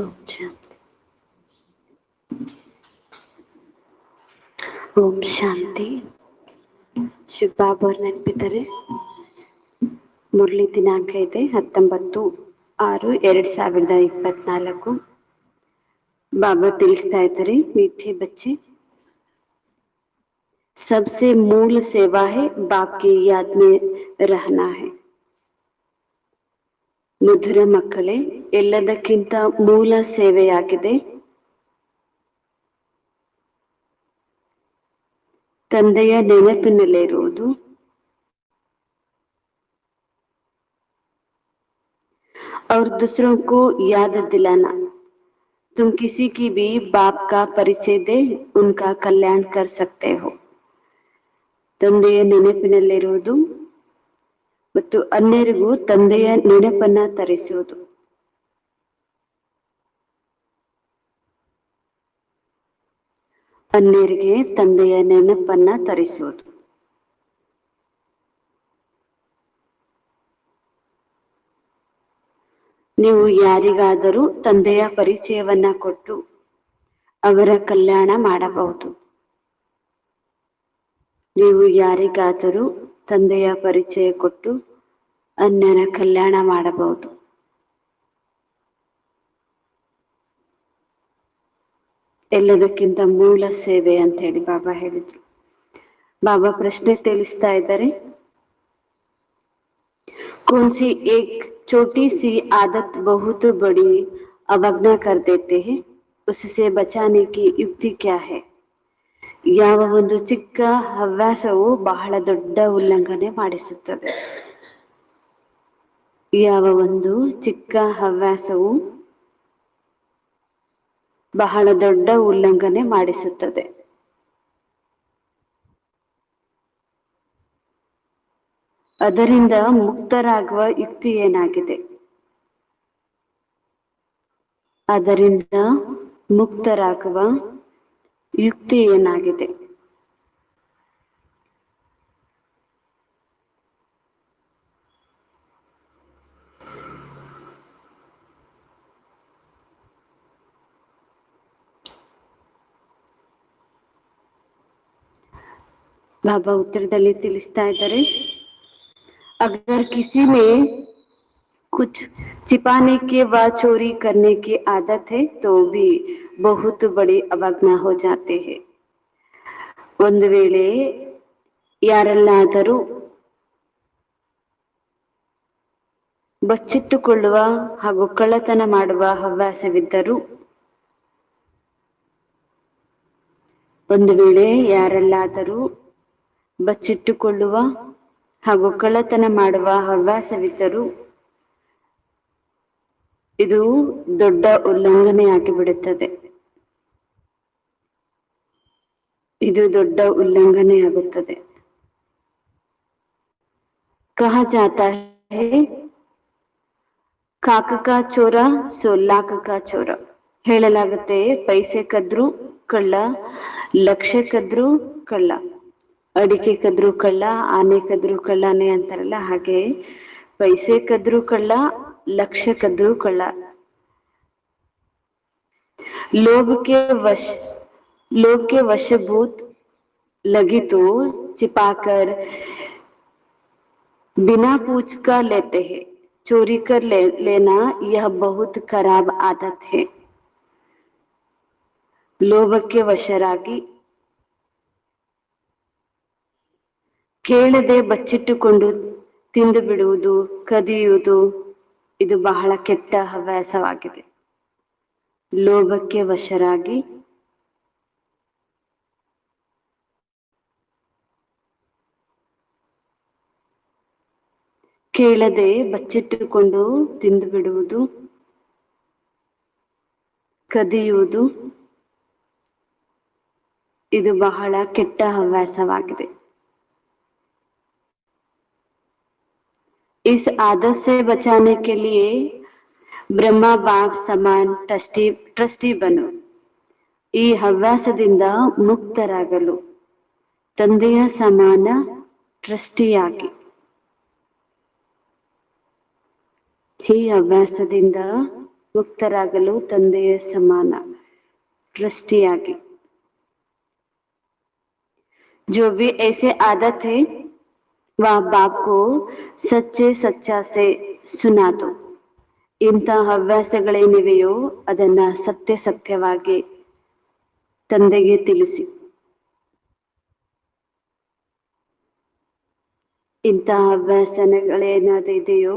ಓಂ ಶಾಂತಿ. ಓಂ ಶಾಂತಿ. ಶಿವಬಾಬಾ ಅವ್ರು ನೆನಪಿದ್ದಾರೆ. ಮುರಳಿ ದಿನಾಂಕ ಇದೆ 19/6/2024. ಬಾಬಾ ತಿಳಿಸ್ತಾ ಇದ್ದಾರೆ, ಮೀಠೆ ಬಚ್ಚೆ, सबसे मूल सेवा है बाप की याद में रहना है. ಮಧುರ ಮಕ್ಕಳೇ, ಎಲ್ಲದಕ್ಕಿಂತ ಮೂಲ ಸೇವೆಯಾಗಿದೆ ತಂದೆಯ ನೆನಪಿನಲ್ಲಿರುವುದು. और दूसरों को याद दिलाना. तुम किसी की भी बाप का परिचय दे उनका कल्याण कर सकते हो. ತಂದೆಯ ನೆನಪಿನಲ್ಲಿರುವುದು ಮತ್ತು ಅನ್ಯರಿಗೂ ತಂದೆಯ ನೆನಪನ್ನ ತರಿಸುವುದು. ಅನ್ಯರಿಗೆ ತಂದೆಯ ನೆನಪನ್ನ ತರಿಸುವುದು. ನೀವು ಯಾರಿಗಾದರೂ ತಂದೆಯ ಪರಿಚಯವನ್ನ ಕೊಟ್ಟು ಅವರ ಕಲ್ಯಾಣ ಮಾಡಬಹುದು. ನೀವು ಯಾರಿಗಾದರೂ ತಂದೆಯ ಪರಿಚಯ ಕೊಟ್ಟು ಅನ್ಯರ ಕಲ್ಯಾಣ ಮಾಡಬಹುದು. ಎಲ್ಲದಕ್ಕಿಂತ ಮೂಲ ಸೇವೆ ಅಂತ ಹೇಳಿ ಬಾಬಾ ಹೇಳಿದ್ರು. ಬಾಬಾ ಪ್ರಶ್ನೆ ತಿಳಿಸ್ತಾ ಇದ್ದಾರೆ, कौन सी एक छोटी सी आदत बहुत बड़ी अवज्ञा कर देते हैं, उससे बचाने की युक्ति क्या है? ಯಾವ ಒಂದು ಚಿಕ್ಕ ಹವ್ಯಾಸವು ಬಹಳ ದೊಡ್ಡ ಉಲ್ಲಂಘನೆ ಮಾಡಿಸುತ್ತದೆ. ಯಾವ ಒಂದು ಚಿಕ್ಕ ಹವ್ಯಾಸವು ಬಹಳ ದೊಡ್ಡ ಉಲ್ಲಂಘನೆ ಮಾಡಿಸುತ್ತದೆ. ಅದರಿಂದ ಮುಕ್ತರಾಗುವ ಯುಕ್ತಿ ಏನಾಗಿದೆ? ಅದರಿಂದ ಮುಕ್ತರಾಗುವ ಯುಕ್ತಿ ಏನಾಗಿದೆ? ಬಾಬಾ ಉತ್ತರದಲ್ಲಿ ತಿಳಿಸ್ತಾ ಇದ್ದಾರೆ, अगर किसी में कुछ छिपाने के व चोरी करने की आदत है तो भी बहुत बड़ी अवज्ञा हो जाते हैं. ಒಂದು ವೇಳೆ ಯಾರೆಲ್ಲಾದರೂ ಬಚ್ಚಿಟ್ಟುಕೊಳ್ಳುವ ಹಾಗೂ ಕಳ್ಳತನ ಮಾಡುವ ಹವ್ಯಾಸವಿದ್ದರೂ, ಒಂದು ವೇಳೆ ಯಾರೆಲ್ಲಾದರೂ ಬಚ್ಚಿಟ್ಟುಕೊಳ್ಳುವ ಹಾಗೂ ಕಳ್ಳತನ ಮಾಡುವ ಹವ್ಯಾಸವಿದ್ದರೂ ಇದು ದೊಡ್ಡ ಉಲ್ಲಂಘನೆಯಾಗಿ ಬಿಡುತ್ತದೆ. ಇದು ದೊಡ್ಡ ಉಲ್ಲಂಘನೆಯಾಗುತ್ತದೆ. ಕಹಾ ಜಾತಾ ಹೈ ಕಾಕ ಕಾ ಚೋರ ಸೋ ಲಾಖ ಕಾ ಚೋರ. ಹೇಳಲಾಗುತ್ತೆ, ಪೈಸೆ ಕದ್ರು ಕಳ್ಳ, ಲಕ್ಷ ಕದ್ರು ಕಳ್ಳ. ಅಡಿಕೆ ಕದ್ರು ಕಳ್ಳ, ಆನೆ ಕದ್ರು ಕಳ್ಳನೇ ಅಂತಾರಲ್ಲ, ಹಾಗೆ ಪೈಸೆ ಕದ್ರು ಕಳ್ಳ, ಲಕ್ಷ ಕದ್ರು ಕಳ್ಳ. लोभ के वशभूत लगी तो छिपाकर बिना पूछ कर लेते हैं. चोरी कर लेना यह बहुत खराब आदत है. ಲೋಭಕ್ಕೆ ವಶರಾಗಿ ಕೇಳದೆ ಬಚ್ಚಿಟ್ಟುಕೊಂಡು ತಿಂದು ಬಿಡುವುದು, ಕದಿಯುವುದು, ಇದು ಬಹಳ ಕೆಟ್ಟ ಹವ್ಯಾಸವಾಗಿದೆ. ಲೋಭಕ್ಕೆ ವಶರಾಗಿ ಕೇಳದೆ ಬಚ್ಚಿಟ್ಟುಕೊಂಡು ತಿಂದು ಬಿಡುವುದು, ಕದಿಯುವುದು, ಇದು ಬಹಳ ಕೆಟ್ಟ ಹವ್ಯಾಸವಾಗಿದೆ. इस आदत से बचाने के लिए ब्रह्मा बाप समान ट्रस्टी बनो. ಈ ಹವ್ಯಾಸದಿಂದ ಮುಕ್ತರಾಗಲು ತಂದೆಯ ಸಮಾನ ಟ್ರಸ್ಟಿಯಾಗಿ. ಈ ಹವ್ಯಾಸದಿಂದ ಮುಕ್ತರಾಗಲು ತಂದೆಯ ಸಮಾನ ट्रस्टियागी। जो भी ऐसे आदत है वह बाप को सच्चे सच्चा से सुना दो। ಇಂತಹ ಹವ್ಯಾಸಗಳೇನಿವೆಯೋ ಅದನ್ನ ಸತ್ಯ ಸತ್ಯವಾಗಿ ತಂದೆಗೆ ತಿಳಿಸಿ. ಇಂತಹ ಹವ್ಯಾಸಗಳೇನಾದ್ರು ಇದೆಯೋ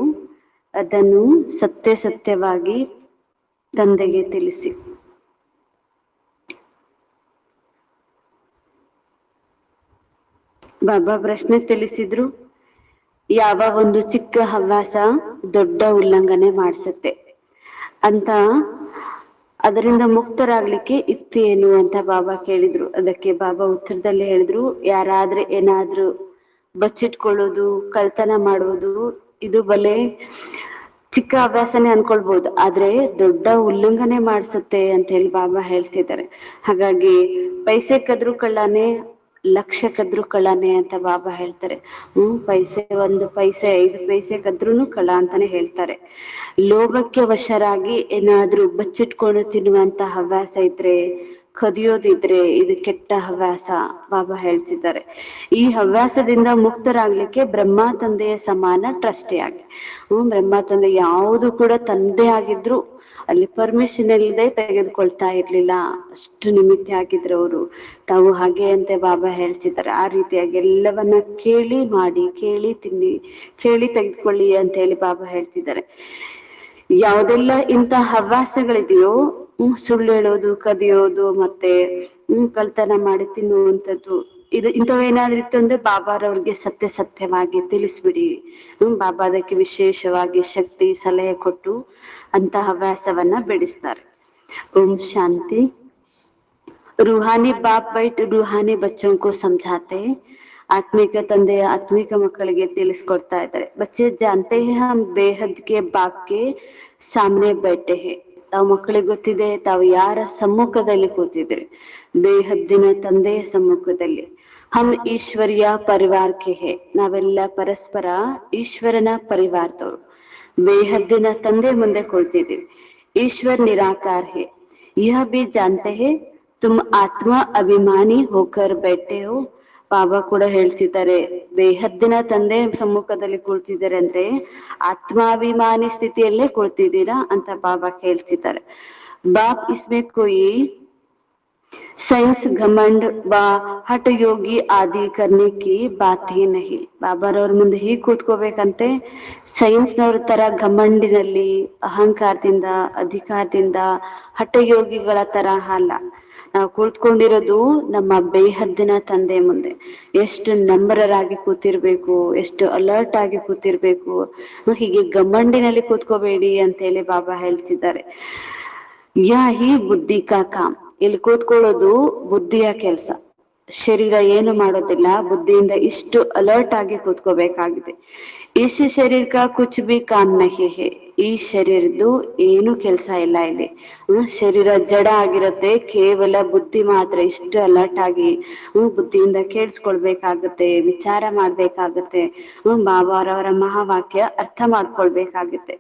ಅದನ್ನು ಸತ್ಯ ಸತ್ಯವಾಗಿ ತಂದೆಗೆ ತಿಳಿಸಿ. ಬಾಬಾ ಪ್ರಶ್ನೆ ತಿಳಿಸಿದ್ರು, ಯಾವ ಒಂದು ಚಿಕ್ಕ ಹವ್ಯಾಸ ದೊಡ್ಡ ಉಲ್ಲಂಘನೆ ಮಾಡಿಸುತ್ತೆ ಅಂತ, ಅದರಿಂದ ಮುಕ್ತರಾಗ್ಲಿಕ್ಕೆ ಯುಕ್ತಿ ಏನು ಅಂತ ಬಾಬಾ ಕೇಳಿದ್ರು. ಅದಕ್ಕೆ ಬಾಬಾ ಉತ್ತರದಲ್ಲಿ ಹೇಳಿದ್ರು, ಯಾರಾದ್ರೆ ಏನಾದ್ರೂ ಬಚ್ಚಿಟ್ಕೊಳ್ಳೋದು, ಕಳ್ತನ ಮಾಡುವುದು, ಇದು ಬಲೆ ಚಿಕ್ಕ ಹವ್ಯಾಸನೇ ಅನ್ಕೊಳ್ಬಹುದು, ಆದ್ರೆ ದೊಡ್ಡ ಉಲ್ಲಂಘನೆ ಮಾಡಿಸುತ್ತೆ ಅಂತ ಹೇಳಿ ಬಾಬಾ ಹೇಳ್ತಿದ್ದಾರೆ. ಹಾಗಾಗಿ ಪೈಸೆ ಕದ್ರು ಕಳ್ಳನೇ, ಲಕ್ಷ ಕದ್ರು ಕಳ್ಳನೇ ಅಂತ ಬಾಬಾ ಹೇಳ್ತಾರೆ. ಪೈಸೆ 1 ಪೈಸೆ 5 ಪೈಸೆ ಕದ್ರೂ ಕಳ್ಳ ಅಂತಾನೆ ಹೇಳ್ತಾರೆ. ಲೋಭಕ್ಕೆ ವಶರಾಗಿ ಏನಾದ್ರೂ ಬಚ್ಚಿಟ್ಕೊಂಡು ತಿನ್ನುವಂತ ಹವ್ಯಾಸ ಇದ್ರೆ, ಕದಿಯೋದಿದ್ರೆ ಇದು ಕೆಟ್ಟ ಹವ್ಯಾಸ ಬಾಬಾ ಹೇಳ್ತಿದ್ದಾರೆ. ಈ ಹವ್ಯಾಸದಿಂದ ಮುಕ್ತರಾಗ್ಲಿಕ್ಕೆ ಬ್ರಹ್ಮ ತಂದೆಯ ಸಮಾನ ಟ್ರಸ್ಟಿಯಾಗಿ. ಬ್ರಹ್ಮ ತಂದೆ ಯಾವುದು ಕೂಡ ತಂದೆ ಆಗಿದ್ರು ಅಲ್ಲಿ ಪರ್ಮಿಷನ್ ಇಲ್ಲದೆ ತೆಗೆದುಕೊಳ್ತಾ ಇರ್ಲಿಲ್ಲ, ಅಷ್ಟು ನಿಮಿತ್ತ ಆಗಿದ್ರು ಅವರು. ತಾವು ಹಾಗೆ ಅಂತೆ ಬಾಬಾ ಹೇಳ್ತಿದ್ದಾರೆ. ಆ ರೀತಿಯಾಗಿ ಎಲ್ಲವನ್ನ ಕೇಳಿ ಮಾಡಿ, ಕೇಳಿ ತಿನ್ನಿ, ಕೇಳಿ ತೆಗೆದುಕೊಳ್ಳಿ ಅಂತ ಹೇಳಿ ಬಾಬಾ ಹೇಳ್ತಿದ್ದಾರೆ. ಯಾವುದೆಲ್ಲ ಇಂಥ ಹವ್ಯಾಸಗಳಿದೆಯೋ, ಸುಳ್ಳು ಹೇಳೋದು, ಕದಿಯೋದು, ಮತ್ತೆ ಕಳ್ತನ ಮಾಡಿ ತಿನ್ನುವಂಥದ್ದು, ಇಂಥವೇನಾದ್ರೂ ಇತ್ತು ಅಂದ್ರೆ ಬಾಬಾರವ್ರಿಗೆ ಸತ್ಯ ಸತ್ಯವಾಗಿ ತಿಳಿಸ್ಬಿಡಿ. ಬಾಬಾ ಅದಕ್ಕೆ ವಿಶೇಷವಾಗಿ ಶಕ್ತಿ ಸಲಹೆ ಕೊಟ್ಟು ಅಂತ ಹವ್ಯಾಸವನ್ನ ಬೆಳೆಸ್ತಾರೆ. ಓಂ ಶಾಂತಿ. रूहानी बाप बैठ रूहानी बच्चों को समझाते हैं. आत्मिक ತಂದೆ ಆತ್ಮಿಕ ಮಕ್ಕಳಿಗೆ ತಿಳಿಸ್ಕೊಡ್ತಾ ಇದ್ದಾರೆ. बच्चे जानते हैं हम बेहद के बाप के सामने बैठे हैं. ತಾವು ಮಕ್ಕಳಿಗೆ ಗೊತ್ತಿದೆ ತಾವು ಯಾರ ಸಮ್ಮುಖದಲ್ಲಿ ಕೂತಿದ್ರೆ, ಬೇಹದ್ದಿನ ತಂದೆಯ ಸಮ್ಮುಖದಲ್ಲಿ. ಹಮ್ ಈಶ್ವರಿಯ ಪರಿವಾರಕ್ಕೆ ಹೇ, ನಾವೆಲ್ಲ ಪರಸ್ಪರ ಈಶ್ವರನ ಪರಿವಾರದವರು. ಬೇಹದ್ದಿನ ತಂದೆ ಮುಂದೆ ಕೊಳ್ತಿದ್ದೀವಿ. ಈಶ್ವರ್ ನಿರಾಕಾರ ಹೇ, यह भी जानते हैं तुम आत्मा अभिमानी होकर बैठे हो. ಬಾಬಾ ಕೂಡ ಹೇಳ್ತಿದ್ದಾರೆ, ಬೇಹದ್ದಿನ ತಂದೆ ಸಮ್ಮುಖದಲ್ಲಿ ಕುಳ್ತಿದ್ದಾರೆ ಅಂದ್ರೆ ಆತ್ಮಾಭಿಮಾನಿ ಸ್ಥಿತಿಯಲ್ಲೇ ಕುಳ್ತಿದ್ದೀರಾ ಅಂತ ಬಾಬಾ ಹೇಳ್ತಿದ್ದಾರೆ. ಬಾಪ್ ಇಸ್ಮೆ ಕೊಯಿ ಸೈನ್ಸ್ ಘಮಂಡ್ ಬಾ ಹಠ ಯೋಗಿ ಆದಿ ಕರ್ನೆ ಕಿ ಬಾತ್ ಹಿ ನಹಿ. ಬಾಬಾರವ್ರ ಮುಂದೆ ಹೀಗ್ ಕೂತ್ಕೋಬೇಕಂತೆ, ಸೈನ್ಸ್ನವ್ರ ತರ ಘಮಂಡಿನಲ್ಲಿ ಅಹಂಕಾರದಿಂದ ಅಧಿಕಾರದಿಂದ ಹಠಯೋಗಿಗಳ ತರ ಅಲ್ಲ. ನಾವು ಕುಳಿತುಕೊಂಡಿರೋದು ನಮ್ಮ ಬೇಹದ್ದಿನ ತಂದೆ ಮುಂದೆ. ಎಷ್ಟು ನಮ್ರರಾಗಿ ಕೂತಿರ್ಬೇಕು, ಎಷ್ಟು ಅಲರ್ಟ್ ಆಗಿ ಕೂತಿರ್ಬೇಕು. ಹೀಗೆ ಗಮ್ಮಂಡಿನಲ್ಲಿ ಕೂತ್ಕೋಬೇಡಿ ಅಂತ ಹೇಳಿ ಬಾಬಾ ಹೇಳ್ತಿದ್ದಾರೆ. ಯಾ ಹಿ ಬುದ್ಧಿ ಕಾ ಕಾಮ್, ಇಲ್ಲಿ ಕೂತ್ಕೊಳ್ಳೋದು ಬುದ್ಧಿಯ ಕೆಲಸ. ಶರೀರ ಏನು ಮಾಡೋದಿಲ್ಲ, ಬುದ್ಧಿಯಿಂದ ಇಷ್ಟು ಅಲರ್ಟ್ ಆಗಿ ಕೂತ್ಕೋಬೇಕಾಗಿದೆ. ಇಸ್ ಶರೀರ ಕಾ ಕುಚ್ ಬಿ ಕಾಮ್ ನಹಿ ಹೇ, ಈ ಶರೀರದ್ದು ಏನು ಕೆಲಸ ಇಲ್ಲ ಇಲ್ಲಿ. ಶರೀರ ಜಡ ಆಗಿರುತ್ತೆ, ಕೇವಲ ಬುದ್ಧಿ ಮಾತ್ರ ಇಷ್ಟು ಅಲರ್ಟ್ ಆಗಿ ಬುದ್ಧಿಯಿಂದ ಕೇಳಿಸ್ಕೊಳ್ಬೇಕಾಗತ್ತೆ, ವಿಚಾರ ಮಾಡ್ಬೇಕಾಗತ್ತೆ, ಬಾಬಾರವರ ಮಹಾವಾಕ್ಯ ಅರ್ಥ ಮಾಡ್ಕೊಳ್ಬೇಕಾಗತ್ತೆ.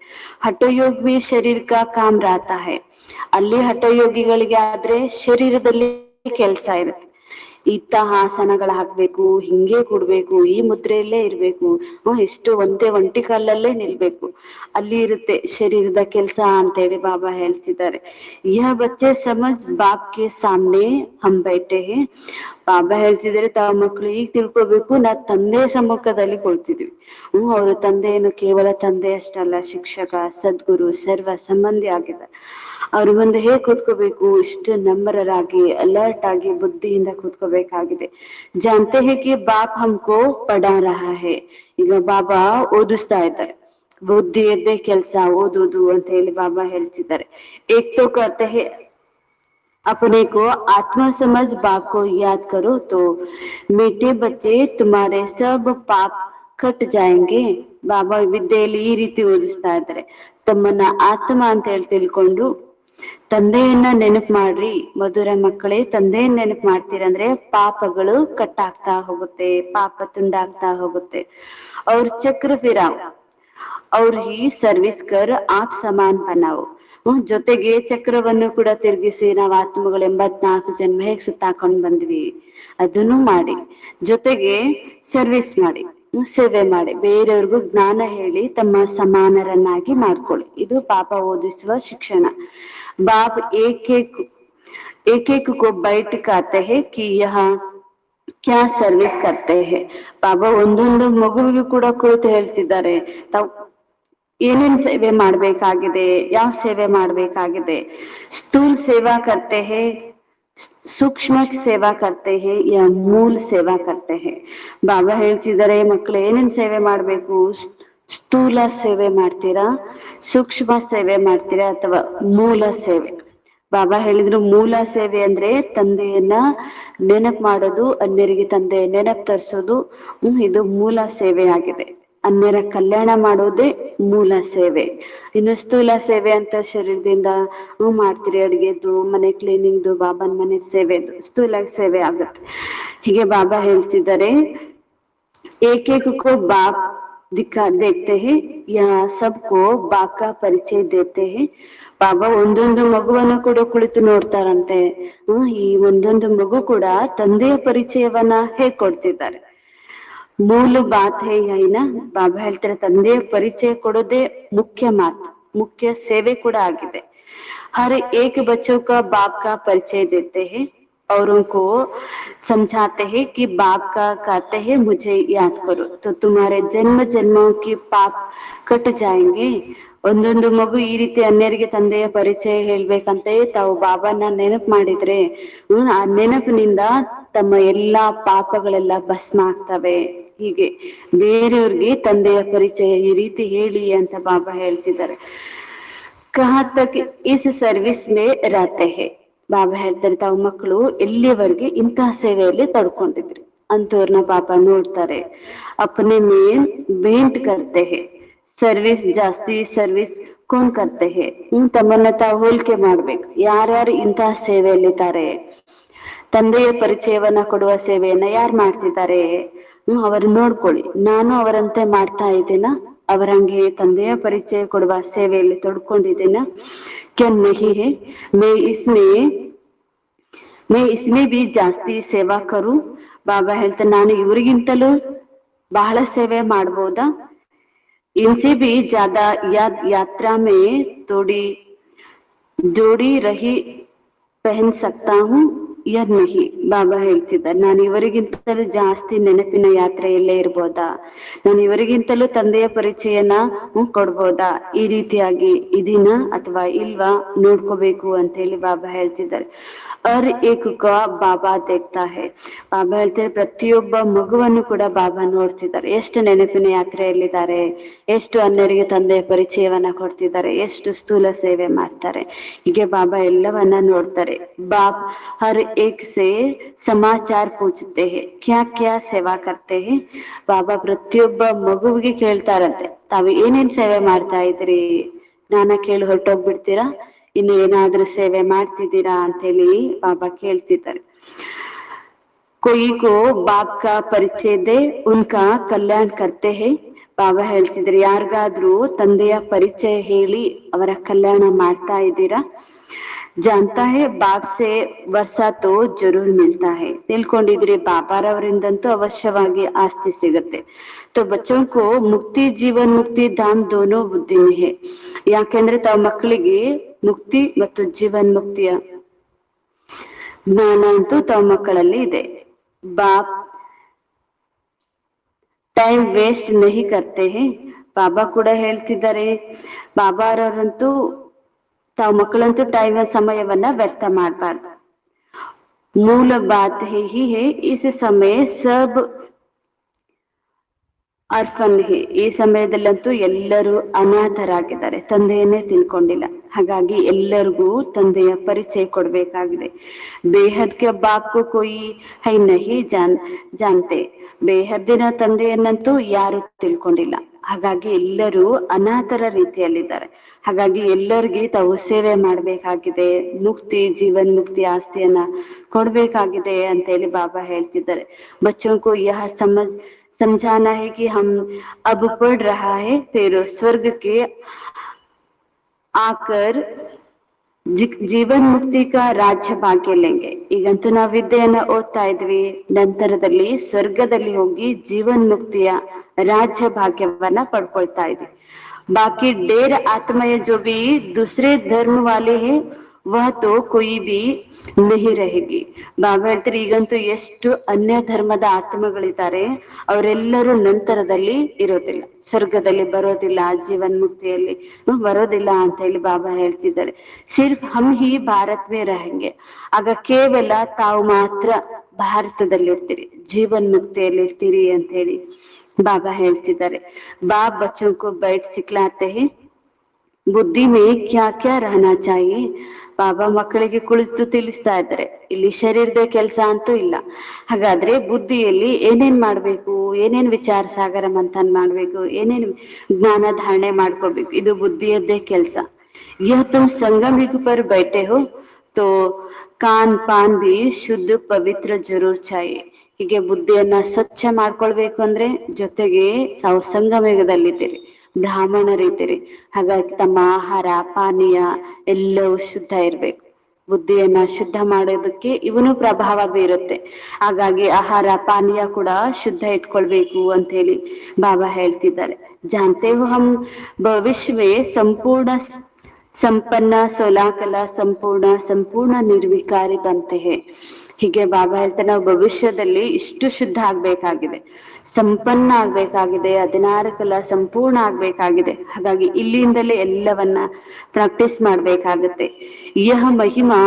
ಹಠಯೋಗ್ ಬಿ ಶರೀರ ಕಾ ಕಾಮ್ ರಾತಾ ಹೈ, ಅಲ್ಲಿ ಹಠಯೋಗಿಗಳಿಗೆ ಆದ್ರೆ ಶರೀರದಲ್ಲಿ ಕೆಲಸ ಇರುತ್ತೆ. ಇತ್ತ ಆಸನಗಳ ಹಾಕ್ಬೇಕು, ಹಿಂಗೆ ಕೊಡ್ಬೇಕು, ಈ ಮುದ್ರೆಯಲ್ಲೇ ಇರ್ಬೇಕು, ಎಷ್ಟು ಒಂಟಿ ಕಾಲಲ್ಲೇ ನಿಲ್ಬೇಕು, ಅಲ್ಲಿ ಇರುತ್ತೆ ಶರೀರದ ಕೆಲಸ ಅಂತೇಳಿ ಬಾಬಾ ಹೇಳ್ತಿದ್ದಾರೆ. ಯಹ ಬಚ್ಚೆ ಸಮಜ್ ಬಾಪ್ ಕೆ ಸಾಮ್ನೆ ಹಮ್ ಬೈಠೆ ಹೇ. ಬಾಬಾ ಹೇಳ್ತಿದ್ದಾರೆ, ತಾವು ಮಕ್ಕಳು ಈಗ ತಿಳ್ಕೊಳ್ಬೇಕು, ನಾ ತಂದೆ ಸಮ್ಮುಖದಲ್ಲಿ ಕೊಳ್ತಿದ್ವಿ. ಅವರು ತಂದೆಯನ್ನು ಕೇವಲ ತಂದೆ ಅಷ್ಟಲ್ಲ, ಶಿಕ್ಷಕ, ಸದ್ಗುರು, ಸರ್ವ ಸಂಬಂಧಿ ಆಗಿದ್ದಾರೆ. ಅವ್ರ ಮುಂದೆ ಹೇಗ್ ಕೂತ್ಕೋಬೇಕು, ಇಷ್ಟು ನಮ್ರರಾಗಿ ಅಲರ್ಟ್ ಆಗಿ ಬುದ್ಧಿಯಿಂದ ಕೂತ್ಕೋಬೇಕಾಗಿದೆ. ಜಾನ್ತೆ ಹೇ ಕಿ ಬಾಪ್ ಹಮ್ಕೋ ಪಡಾ ರಹಾ ಹೇ. ಈಗ ಬಾಬಾ ಓದಿಸ್ತಾ ಇದ್ದಾರೆ, ಬುದ್ಧಿಯದ್ದೇ ಕೆಲಸ ಓದೋದು ಅಂತ ಹೇಳಿ ಬಾಬಾ ಹೇಳ್ತಿದ್ದಾರೆ. ಏಕ್ ತೋ ಕಹತೆ ಹೇ अपने को आत्मा समझ बाप को याद करो तो मीठे बच्चे तुम्हारे सब पाप ಕಟ್ ಜಾಯಂಗೆ. ಬಾಬಾ ವಿದ್ಯೆಯಲ್ಲಿ ಈ ರೀತಿ ಓದಿಸ್ತಾ ಇದ್ದಾರೆ, ತಮ್ಮನ್ನ ಆತ್ಮ ಅಂತ ಹೇಳಿ ತಿಳ್ಕೊಂಡು ತಂದೆಯನ್ನ ನೆನಪು ಮಾಡ್ರಿ. ಮಧುರ ಮಕ್ಕಳೇ, ತಂದೆಯನ್ನ ನೆನಪು ಮಾಡ್ತೀರಂದ್ರೆ ಪಾಪಗಳು ಕಟ್ಟಾಗ್ತಾ ಹೋಗುತ್ತೆ, ಪಾಪ ತುಂಡಾಗ್ತಾ ಹೋಗುತ್ತೆ. ಅವ್ರ ಚಕ್ರ ಫಿರಾವ್ और ही सर्विस कर आप समान बनाओ. ಜೊತೆಗೆ ಚಕ್ರವನ್ನು ಕೂಡ ತಿರುಗಿಸಿ ನಾವು ಆತ್ಮಗಳು 84 ಜನ್ಮ ಹೇಗ್ ಸುತ್ತಾಕೊಂಡ್ ಬಂದ್ವಿ ಅದನ್ನು ಮಾಡಿ, ಜೊತೆಗೆ ಸರ್ವಿಸ್ ಮಾಡಿ, ಸೇವೆ ಮಾಡಿ, ಬೇರೆಯವ್ರಿಗೂ ಜ್ಞಾನ ಹೇಳಿ ತಮ್ಮ ಸಮಾನರನ್ನಾಗಿ ಮಾಡ್ಕೊಳ್ಳಿ. ಇದು ಪಾಪ ಓದಿಸುವ ಶಿಕ್ಷಣ. ಬಾಪ್ एक एक को बैठ कहते हैं कि यहाँ क्या ಸರ್ವಿಸ್ करते हैं. ಬಾಬಾ ಒಂದೊಂದು ಮಗುವಿಗೂ ಕೂಡ ಕುಳಿತು ಹೇಳ್ತಿದ್ದಾರೆ ತಾವು ಏನೇನ್ ಸೇವೆ ಮಾಡ್ಬೇಕಾಗಿದೆ, ಯಾವ ಸೇವೆ ಮಾಡ್ಬೇಕಾಗಿದೆ. ಸ್ಥೂಲ್ ಸೇವಾ करते हैं, ಸೂಕ್ಷ್ಮ ಸೇವಾ करते हैं या ಮೂಲ ಸೇವಾ करते हैं. ಬಾಬಾ ಹೇಳ್ತಿದ್ದಾರೆ ಮಕ್ಕಳು ಏನೇನ್ ಸೇವೆ ಮಾಡ್ಬೇಕು, ಸ್ಥೂಲ ಸೇವೆ ಮಾಡ್ತೀರಾ, ಸೂಕ್ಷ್ಮ ಸೇವೆ ಮಾಡ್ತೀರಾ ಅಥವಾ ಮೂಲ ಸೇವೆ. ಬಾಬಾ ಹೇಳಿದ್ರು ಮೂಲ ಸೇವೆ ಅಂದ್ರೆ ತಂದೆಯನ್ನ ನೆನಪು ಮಾಡೋದು, ಅನ್ಯರಿಗೆ ತಂದೆಯ ನೆನಪು ತರಿಸೋದು, ಇದು ಮೂಲ ಸೇವೆ ಆಗಿದೆ. ಅನ್ಯರ ಕಲ್ಯಾಣ ಮಾಡೋದೇ ಮೂಲ ಸೇವೆ. ಇನ್ನು ಸ್ಥೂಲ ಸೇವೆ ಅಂತ ಶರೀರದಿಂದ ಮಾಡ್ತೀರಿ, ಅಡ್ಗೆದು, ಮನೆ ಕ್ಲೀನಿಂಗ್ದು, ಬಾಬಾನ್ ಮನೆ ಸೇವೆದು ಸ್ಥೂಲ ಸೇವೆ ಆಗುತ್ತೆ. ಹೀಗೆ ಬಾಬಾ ಹೇಳ್ತಿದ್ದಾರೆ एक एक को बाप देखते हैं या सबको बाप का ಪರಿಚಯ देते हैं. ಬಾಬಾ ಒಂದೊಂದು ಮಗುವನ್ನು ಕೂಡ ಕುಳಿತು ನೋಡ್ತಾರಂತೆ. ಈ ಒಂದೊಂದು ಮಗು ಕೂಡ ತಂದೆಯ ಪರಿಚಯವನ್ನ ಹೇಗ್ ಕೊಡ್ತಿದ್ದಾರೆ. ಮೂಲ ಬಾತ್ ಹೇ ಐನ ಬಾಬಾ ಹೇಳ್ತಾರೆ ತಂದೆಯ ಪರಿಚಯ ಕೊಡೋದೇ ಮುಖ್ಯ ಮಾತು, ಮುಖ್ಯ ಸೇವೆ ಕೂಡ ಆಗಿದೆ. हर एक बच्चों का बाप का परिचय देते हैं और उनको समझाते हैं कि बाप का कहते हैं मुझे याद करो तो तुम्हारे जन्म जन्मों की पाप कट जाएंगे. ಒಂದೊಂದು ಮಗು ಈ ರೀತಿ ಅನ್ಯರಿಗೆ ತಂದೆಯ ಪರಿಚಯ ಹೇಳ್ಬೇಕಂತೆ ತಾವು ಬಾಬಾನ ನೆನಪು ಮಾಡಿದ್ರೆ ಆ ನೆನಪಿನಿಂದ ತಮ್ಮ ಎಲ್ಲಾ ಪಾಪಗಳೆಲ್ಲ ಭಸ್ಮ ಆಗ್ತವೆ. ಹೀಗೆ ಬೇರೆಯವ್ರಿಗೆ ತಂದೆಯ ಪರಿಚಯ ಈ ರೀತಿ ಹೇಳಿ ಅಂತ ಬಾಬಾ ಹೇಳ್ತಿದ್ದಾರೆ. ಕಹಾ ತಕ್ ಇಸ್ ಸರ್ವಿಸ್ ಮೇ रहते हैं. ಬಾಬಾ ಹೇಳ್ತಾರೆ ತಾವು ಮಕ್ಕಳು ಎಲ್ಲಿಯವರೆಗೆ ಇಂತಹ ಸೇವೆಯಲ್ಲಿ ತಡ್ಕೊಂಡಿದ್ರಿ ಅಂತವ್ರನ್ನ ಬಾಬಾ ನೋಡ್ತಾರೆ. ಅಪನೆ ಮೇನ್ ಬೇಂಟ್ ಕರ್ತೆ ಹೇ, ಸರ್ವಿಸ್ ಜಾಸ್ತಿ ಸರ್ವಿಸ್ ಕೋನ್ ಕರ್ತೆ ಹೇ. ತಮ್ಮನ್ನ ತಾವು ಹೋಲಿಕೆ ಮಾಡ್ಬೇಕು, ಯಾರ್ಯಾರು ಇಂತಹ ಸೇವೆಯಲ್ಲಿದ್ದಾರೆ, ತಂದೆಯ ಪರಿಚಯವನ್ನ ಕೊಡುವ ಸೇವೆಯನ್ನ ಯಾರು ಮಾಡ್ತಿದ್ದಾರೆ ಅವರು ನೋಡ್ಕೊಳ್ಳಿ. ನಾನು ಅವರಂತೆ ಮಾಡ್ತಾ ಇದ್ದೀನ, ಅವರಂಗೆ ತಂದೆಯ ಪರಿಚಯ ಕೊಡುವ ಸೇವೆಯಲ್ಲಿ ತೊಡ್ಕೊಂಡಿದ್ದೀನ. क्या नहीं है मैं इसमें भी ಜಾಸ್ತಿ ಸೇವಾ ಕರು. ಬಾಬಾ ಹೇಳ್ತಾರೆ ನಾನು ಇವ್ರಿಗಿಂತಲೂ ಬಹಳ ಸೇವೆ ಮಾಡ್ಬೋದಾ. इनसे भी ज्यादा यात्रा में थोड़ी जोड़ी रही पहन सकता हूँ या नहीं. ಬಾಬಾ ಹೇಳ್ತಿದ್ದಾರೆ ನಾನು ಇವರಿಗಿಂತಲೂ ಜಾಸ್ತಿ ನೆನಪಿನ ಯಾತ್ರೆಯಲ್ಲೇ ಇರ್ಬೋದಾ, ನಾನು ಇವರಿಗಿಂತಲೂ ತಂದೆಯ ಪರಿಚಯನ ಕೊಡ್ಬೋದಾ, ಈ ರೀತಿಯಾಗಿ ಇದೀನ ಅಥವಾ ಇಲ್ವಾ ನೋಡ್ಕೋಬೇಕು ಅಂತ ಹೇಳಿ ಬಾಬಾ ಹೇಳ್ತಿದ್ದಾರೆ. ಹರ್ ಏಕ್ ಕಾ ಬಾಬಾ ದೇಖ್ತಾ ಹೇ. ಬಾಬಾ ಹೇಳ್ತಾರೆ ಪ್ರತಿಯೊಬ್ಬ ಮಗುವನ್ನು ಕೂಡ ಬಾಬಾ ನೋಡ್ತಿದ್ದಾರೆ. ಎಷ್ಟು ನೆನಪಿನ ಯಾತ್ರೆಯಲ್ಲಿದ್ದಾರೆ, ಎಷ್ಟು ಅನ್ಯರಿಗೆ ತಂದೆಯ ಪರಿಚಯವನ್ನ ಕೊಡ್ತಿದ್ದಾರೆ, ಎಷ್ಟು ಸ್ಥೂಲ ಸೇವೆ ಮಾಡ್ತಾರೆ. ಹೀಗೆ ಬಾಬಾ ಎಲ್ಲವನ್ನ ನೋಡ್ತಾರೆ. ಬಾಪ್ ಹರ್ ಏಕ್ ಸೇ ಸಮಾಚಾರ ಪೂछते हैं क्या क्या ಸೇವಾ करते हैं. ಬಾಬಾ ಪ್ರತಿಯೊಬ್ಬ ಮಗುವಿಗೆ ಕೇಳ್ತಾರಂತೆ ತಾವು ಏನೇನ್ ಸೇವೆ ಮಾಡ್ತಾ ಇದ್ರಿ, ಜ್ಞಾನ ಕೇಳಿ ಹೊರಟೋಗ್ಬಿಡ್ತೀರಾ, ಇನ್ನು ಏನಾದ್ರೂ ಸೇವೆ ಮಾಡ್ತಿದ್ದೀರಾ ಅಂತ ಹೇಳಿ ಬಾಬಾ ಕೇಳ್ತಿದ್ದಾರೆ. कोई को बाप का परिचय दे उनका कल्याण करते हैं. ಬಾಬಾ ಹೇಳ್ತಿದ್ರೆ ಯಾರಿಗಾದ್ರೂ ತಂದೆಯ ಪರಿಚಯ ಹೇಳಿ ಅವರ ಕಲ್ಯಾಣ ಮಾಡ್ತಾ ಇದ್ದೀರಾ. जानता है बाप से वर्षा तो जरूर मिलता है. ತಿಳ್ಕೊಂಡಿದ್ರಿ ಬಾಬಾರವರಿಂದಂತೂ ಅವಶ್ಯವಾಗಿ ಆಸ್ತಿ ಸಿಗುತ್ತೆ. तो बच्चों को मुक्ति जीवन मुक्ति धाम दोनों बुद्धि में है. ಯಾಕೆಂದ್ರೆ ತಾವು ಮಕ್ಕಳಿಗೆ ಮುಕ್ತಿ ಮತ್ತು ಜೀವನ್ ಮುಕ್ತಿಯ ಜ್ಞಾನ ಅಂತೂ ತಾವು ಮಕ್ಕಳಲ್ಲಿ ಇದೆ. ಬಾಪ್ ಟೈಮ್ ವೇಸ್ಟ್ ನಹಿ ಕರ್ತೆ ಹೇ. ಬಾಬಾ ಕೂಡ ಹೇಳ್ತಿದ್ದಾರೆ ಬಾಬಾರವರಂತೂ ತಾವು ಮಕ್ಕಳಂತೂ ಸಮಯವನ್ನ ವ್ಯರ್ಥ ಮಾಡಬಾರ್ದು. ಮೂಲ ಬಾತ್ ಹಿ ಹೇ ಇಸ್ ಸಮಯ ಸಬ್ ಅರ್ಫನ್ ಹೇ. ಈ ಸಮಯದಲ್ಲಂತೂ ಎಲ್ಲರೂ ಅನಾಥರಾಗಿದ್ದಾರೆ, ತಂದೆಯನ್ನೇ ತಿಳ್ಕೊಂಡಿಲ್ಲ. ಹಾಗಾಗಿ ಎಲ್ಲರಿಗೂ ತಂದೆಯ ಪರಿಚಯ ಕೊಡ್ಬೇಕಾಗಿದೆ. ಬೇಹದ್ ಕೆ ಬಾಪ್ ಕೋ ಕೋಯಿ ಹೈ ನಹಿ ಜಾನ್ತೆ. ಬೇಹದ್ದಿನ ತಂದೆಯನ್ನಂತೂ ಯಾರು ತಿಳ್ಕೊಂಡಿಲ್ಲ. ಹಾಗಾಗಿ ಎಲ್ಲರೂ ಅನಾಥರ ರೀತಿಯಲ್ಲಿದ್ದಾರೆ. ಹಾಗಾಗಿ ಎಲ್ಲರಿಗೆ ತಾವು ಸೇವೆ ಮಾಡ್ಬೇಕಾಗಿದೆ, ಮುಕ್ತಿ ಜೀವನ್ ಮುಕ್ತಿ ಆಸ್ತಿಯನ್ನ ಕೊಡ್ಬೇಕಾಗಿದೆ ಅಂತ ಹೇಳಿ ಬಾಬಾ ಹೇಳ್ತಿದ್ದಾರೆ. बच्चों को यह समझाना है कि हम अब पढ़ रहा है फिर स्वर्ग के आकर ಜೀವನ್ ಮುಕ್ತಿ ಕಾ ರಾಜ್ಯ ಭಾಗ್ಯ ಲೆಂಗೆ. ಈಗಂತೂ ನಾವು ವಿದ್ಯೆಯನ್ನ ಓದ್ತಾ ಇದ್ವಿ, ನಂತರದಲ್ಲಿ ಸ್ವರ್ಗದಲ್ಲಿ ಹೋಗಿ ಜೀವನ್ ಮುಕ್ತಿಯ ರಾಜ್ಯ ಭಾಗ್ಯವನ್ನ ಪಡ್ಕೊಳ್ತಾ ಇದ್ವಿ. बाकी ढेर आत्मा है जो भी दूसरे धर्म वाले हैं वह तो कोई भी नहीं रहेगी. ಬಾಬಾ ಹೇಳ್ತಾರೆ ಈಗಂತೂ ಎಷ್ಟು ಅನ್ಯ ಧರ್ಮದ ಆತ್ಮಗಳಿದ್ದಾರೆ, ಅವರೆಲ್ಲರೂ ನಂತರದಲ್ಲಿ ಇರೋದಿಲ್ಲ, ಸ್ವರ್ಗದಲ್ಲಿ ಬರೋದಿಲ್ಲ, ಜೀವನ್ ಮುಕ್ತಿಯಲ್ಲಿ ಬರೋದಿಲ್ಲ ಅಂತ ಹೇಳಿ ಬಾಬಾ ಹೇಳ್ತಿದ್ದಾರೆ. ಸಿರ್ಫ್ ಹಮ್ ಹಿ ಭಾರತ್ ಮೇ रहेंगे. ಆಗ ಕೇವಲ ತಾವು ಮಾತ್ರ ಭಾರತದಲ್ಲಿ ಇರ್ತೀರಿ, ಜೀವನ್ ಮುಕ್ತಿಯಲ್ಲಿ ಇರ್ತೀರಿ ಅಂತ ಹೇಳಿ बाबा ಹೇಳ್ತಿದ್ದಾರೆ. बाप बच्चों को बैठ सिखलाते हैं बुद्धि में क्या क्या रहना चाहिए. ಬಾಬಾ ಮಕ್ಕಳಿಗೆ ಕುಳಿತು ತಿಳಿಸ್ತಾ ಇದ್ದಾರೆ, ಇಲ್ಲಿ ಶರೀರದ ಕೆಲಸ ಅಂತೂ ಇಲ್ಲ, ಹಾಗಾದ್ರೆ ಬುದ್ಧಿಯಲ್ಲಿ ಏನೇನ್ ಮಾಡ್ಬೇಕು, ಏನೇನ್ ವಿಚಾರ ಸಾಗರ ಮಂಥನ್ ಮಾಡ್ಬೇಕು, ಏನೇನ್ ಜ್ಞಾನ ಧಾರಣೆ ಮಾಡ್ಕೊಳ್ಬೇಕು, ಇದು ಬುದ್ಧಿಯದ್ದೇ ಕೆಲಸ. यह तुम संगम युग पर बैठे हो तो कान पान भी शुद्ध पवित्र जरूर चाहिए. ಹೀಗೆ ಬುದ್ಧಿಯನ್ನ ಸ್ವಚ್ಛ ಮಾಡ್ಕೊಳ್ಬೇಕು ಅಂದ್ರೆ ಜೊತೆಗೆ ತಾವು ಸಂಗಮಯುಗದಲ್ಲಿದ್ದೀರಿ, ಬ್ರಾಹ್ಮಣರಿದ್ದೀರಿ, ಹಾಗಾಗಿ ತಮ್ಮ ಆಹಾರ ಪಾನೀಯ ಎಲ್ಲವೂ ಶುದ್ಧ ಇರ್ಬೇಕು. ಬುದ್ಧಿಯನ್ನ ಶುದ್ಧ ಮಾಡೋದಕ್ಕೆ ಇವನು ಪ್ರಭಾವ ಬೀರುತ್ತೆ. ಹಾಗಾಗಿ ಆಹಾರ ಪಾನೀಯ ಕೂಡ ಶುದ್ಧ ಇಟ್ಕೊಳ್ಬೇಕು ಅಂತ ಹೇಳಿ ಬಾಬಾ ಹೇಳ್ತಿದ್ದಾರೆ. जानते हो हम भविष्य में संपूर्ण संपन्न सोलाकला संपूर्ण संपूर्ण निर्विकारी बनते हैं. ಹೀಗೆ ಬಾಬಾ ಹೇಳ್ತಾರೆ ನಾವು ಭವಿಷ್ಯದಲ್ಲಿ ಇಷ್ಟು ಶುದ್ಧ ಆಗ್ಬೇಕಾಗಿದೆ, ಸಂಪನ್ನ ಆಗ್ಬೇಕಾಗಿದೆ, 16 ಕಲಾ ಸಂಪೂರ್ಣ ಆಗ್ಬೇಕಾಗಿದೆ. ಹಾಗಾಗಿ ಇಲ್ಲಿಂದಲೇ ಎಲ್ಲವನ್ನ ಪ್ರಾಕ್ಟೀಸ್ ಮಾಡ್ಬೇಕಾಗತ್ತೆ. ಯಹ ಮಹಿಮಾ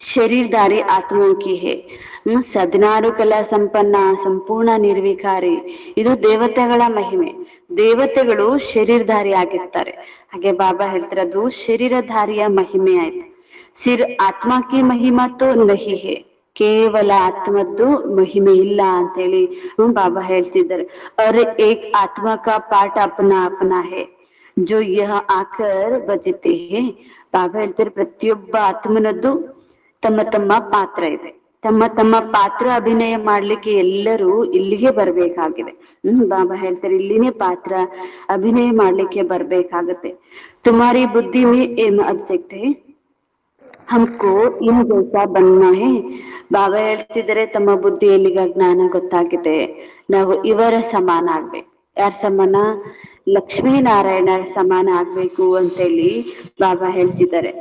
ಶರೀರಧಾರಿ ಆತ್ಮೋं की है. 16 ಕಲಾ ಸಂಪನ್ನ ಸಂಪೂರ್ಣ ನಿರ್ವಿಕಾರಿ, ಇದು ದೇವತೆಗಳ ಮಹಿಮೆ. ದೇವತೆಗಳು ಶರೀರಧಾರಿ ಆಗಿರ್ತಾರೆ, ಹಾಗೆ ಬಾಬಾ ಹೇಳ್ತಾರೆ ಅದು ಶರೀರಧಾರಿಯ ಮಹಿಮೆ ಆಯ್ತು. ಸಿರ್ ಆತ್ಮ ಕಿ ಮಹಿಮಾ ತೋ ನಹಿ ಹೇ, ಕೇವಲ ಆತ್ಮದ್ದು ಮಹಿಮೆ ಇಲ್ಲ ಅಂತ ಹೇಳಿ ಬಾಬಾ ಹೇಳ್ತಿದ್ದಾರೆ. और एक आत्मा का पार्ट अपना अपना है जो यह आकर बजते हैं. ಬಾಬಾ ಹೇಳ್ತಾರೆ ಪ್ರತಿಯೊಬ್ಬ ಆತ್ಮನದ್ದು ತಮ್ಮ ತಮ್ಮ ಪಾತ್ರ ಇದೆ, ತಮ್ಮ ತಮ್ಮ ಪಾತ್ರ ಅಭಿನಯ ಮಾಡ್ಲಿಕ್ಕೆ ಎಲ್ಲರೂ ಇಲ್ಲಿಗೆ ಬರ್ಬೇಕಾಗಿದೆ. ಬಾಬಾ ಹೇಳ್ತಾರೆ ಇಲ್ಲಿನೇ ಪಾತ್ರ ಅಭಿನಯ ಮಾಡ್ಲಿಕ್ಕೆ ಬರ್ಬೇಕಾಗತ್ತೆ. ತುಮಾರಿ ಬುದ್ಧಿ ಮೇ ಏನ್ ಅಬ್ಜೆಕ್ಟ್ ಹೇ, ಹಮ್ಕೋ ಇನ್ ಜೈಸಾ ಬನ್ನ ಹೇ. ಬಾಬಾ ಹೇಳ್ತಿದ್ದಾರೆ ತಮ್ಮ ಬುದ್ಧಿಯಲ್ಲಿಗ ಜ್ಞಾನ ಗೊತ್ತಾಗಿದೆ, ನಾವು ಇವರ ಸಮಾನ ಆಗ್ಬೇಕು. ಯಾರ ಸಮಾನ? ಲಕ್ಷ್ಮೀನಾರಾಯಣರ ಸಮಾನ ಆಗ್ಬೇಕು ಅಂತೇಳಿ ಬಾಬಾ ಹೇಳ್ತಿದ್ದಾರೆ.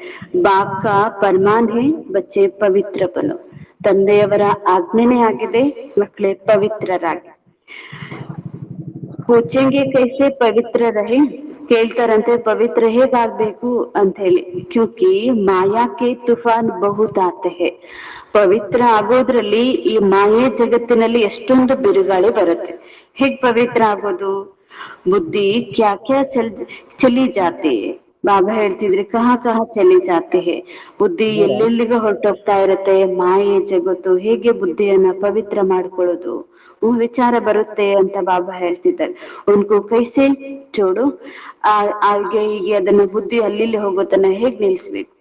ಬಾಪ್ ಕಾ ಪರಮಾನ್ ಹೇ ಬಚ್ಚೆ ಪವಿತ್ರ ಬನು, ತಂದೆಯವರ ಆಜ್ಞೆನೇ ಆಗಿದೆ ಮಕ್ಕಳೇ ಪವಿತ್ರರಾಗಿ. ಪೂಜೆಂಗೆ ಕೈಸೆ ಪವಿತ್ರ ರಹೆ, ಕೇಳ್ತಾರಂತೆ ಪವಿತ್ರ ಹೇಗಾಗ್ಬೇಕು ಅಂತ ಹೇಳಿ. ಕ್ಯೂಕಿ ಮಾಯಾಕ್ಕೆ ತುಫಾನ್ ಬಹುತ್ ಆತೆ ಹೇ. ಪವಿತ್ರ ಆಗೋದ್ರಲ್ಲಿ ಈ ಮಾಯೆ ಜಗತ್ತಿನಲ್ಲಿ ಎಷ್ಟೊಂದು ಬಿರುಗಾಳಿ ಬರುತ್ತೆ. ಹೇಗ್ ಪವಿತ್ರ ಆಗೋದು? ಬುದ್ಧಿ ಕ್ಯಾ ಕ್ಯಾ ಚಲಿ ಜಾತಿ. ಬಾಬಾ ಹೇಳ್ತಿದ್ರಿ ಕಹಾ ಕಹಾ ಚಲಿ ಜಾತಿ ಹೇ, ಬುದ್ಧಿ ಎಲ್ಲೆಲ್ಲಿಗೂ ಹೊರಟೋಗ್ತಾ ಇರತ್ತೆ. ಮಾಯೆ ಜಗತ್ತು, ಹೇಗೆ ಬುದ್ಧಿಯನ್ನ ಪವಿತ್ರ ಮಾಡ್ಕೊಳ್ಳೋದು ವಿಚಾರ ಬರುತ್ತೆ ಅಂತ ಬಾಬಾ ಹೇಳ್ತಿದ್ದಾರೆ. ಉನ್ಕೋ ಕೈಸೆ ಚೋಡು, ಹಾಗೆ ಹೀಗೆ ಅದನ್ನ ಬುದ್ಧಿ ಅಲ್ಲಿ ಹೋಗೋದನ್ನ ಹೇಗ್ ನಿಲ್ಸ್ಬೇಕು,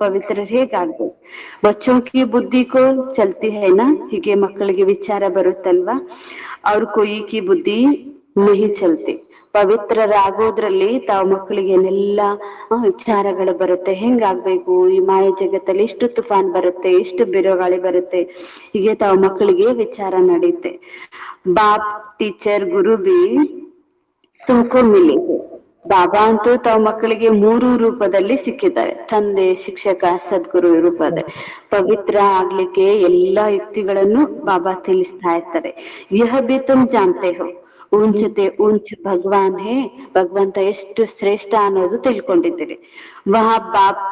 ಪವಿತ್ರ ಹೇಗಾಗ್ಬೇಕು. ಬಚ್ಚೋं की बुद्धि को चलती है ना, ಹೀಗೆ ಮಕ್ಕಳಿಗೆ ವಿಚಾರ ಬರುತ್ತಲ್ವಾ. ಅವ್ರ ಕೊಯಿ ಕಿ ಬುದ್ಧಿ ನಹಿ ಚಲ್ತಿ. ಪವಿತ್ರರಾಗೋದ್ರಲ್ಲಿ ತಾವು ಮಕ್ಕಳಿಗೆ ಏನೆಲ್ಲ ವಿಚಾರಗಳು ಬರುತ್ತೆ, ಹೆಂಗಾಗ್ಬೇಕು, ಈ ಮಾಯ ಜಗತ್ತಲ್ಲಿ ಇಷ್ಟು ತುಫಾನ್ ಬರುತ್ತೆ, ಇಷ್ಟು ಬಿರುಗಾಳಿ ಬರುತ್ತೆ, ಹೀಗೆ ತಾವು ಮಕ್ಕಳಿಗೆ ವಿಚಾರ ನಡೆಯುತ್ತೆ. ಬಾಪ್ ಟೀಚರ್ ಗುರು ಬಿ ತುಮಕೋ ಮಿಲೆ. ಬಾಬಾ ಅಂತೂ ತಾವು ಮಕ್ಕಳಿಗೆ 3 ರೂಪದಲ್ಲಿ ಸಿಕ್ಕಿದ್ದಾರೆ, ತಂದೆ, ಶಿಕ್ಷಕ, ಸದ್ಗುರು ರೂಪದಲ್ಲಿ. ಪವಿತ್ರ ಆಗ್ಲಿಕ್ಕೆ ಎಲ್ಲಾ ಯುಕ್ತಿಗಳನ್ನು ಬಾಬಾ ತಿಳಿಸ್ತಾ ಇರ್ತಾರೆ. ಯಹ ಬಿ ತುಮ್ ಜಾನ್ತೆ ಹೋ ಉಂಚತೆ ಉಂಚ್ ಭಗವಾನ್ ಹೇ, ಭಗವಂತ ಎಷ್ಟು ಶ್ರೇಷ್ಠ ಅನ್ನೋದು ತಿಳ್ಕೊಂಡಿದ್ದೀರಿ. ವಹ ಬಾಪ್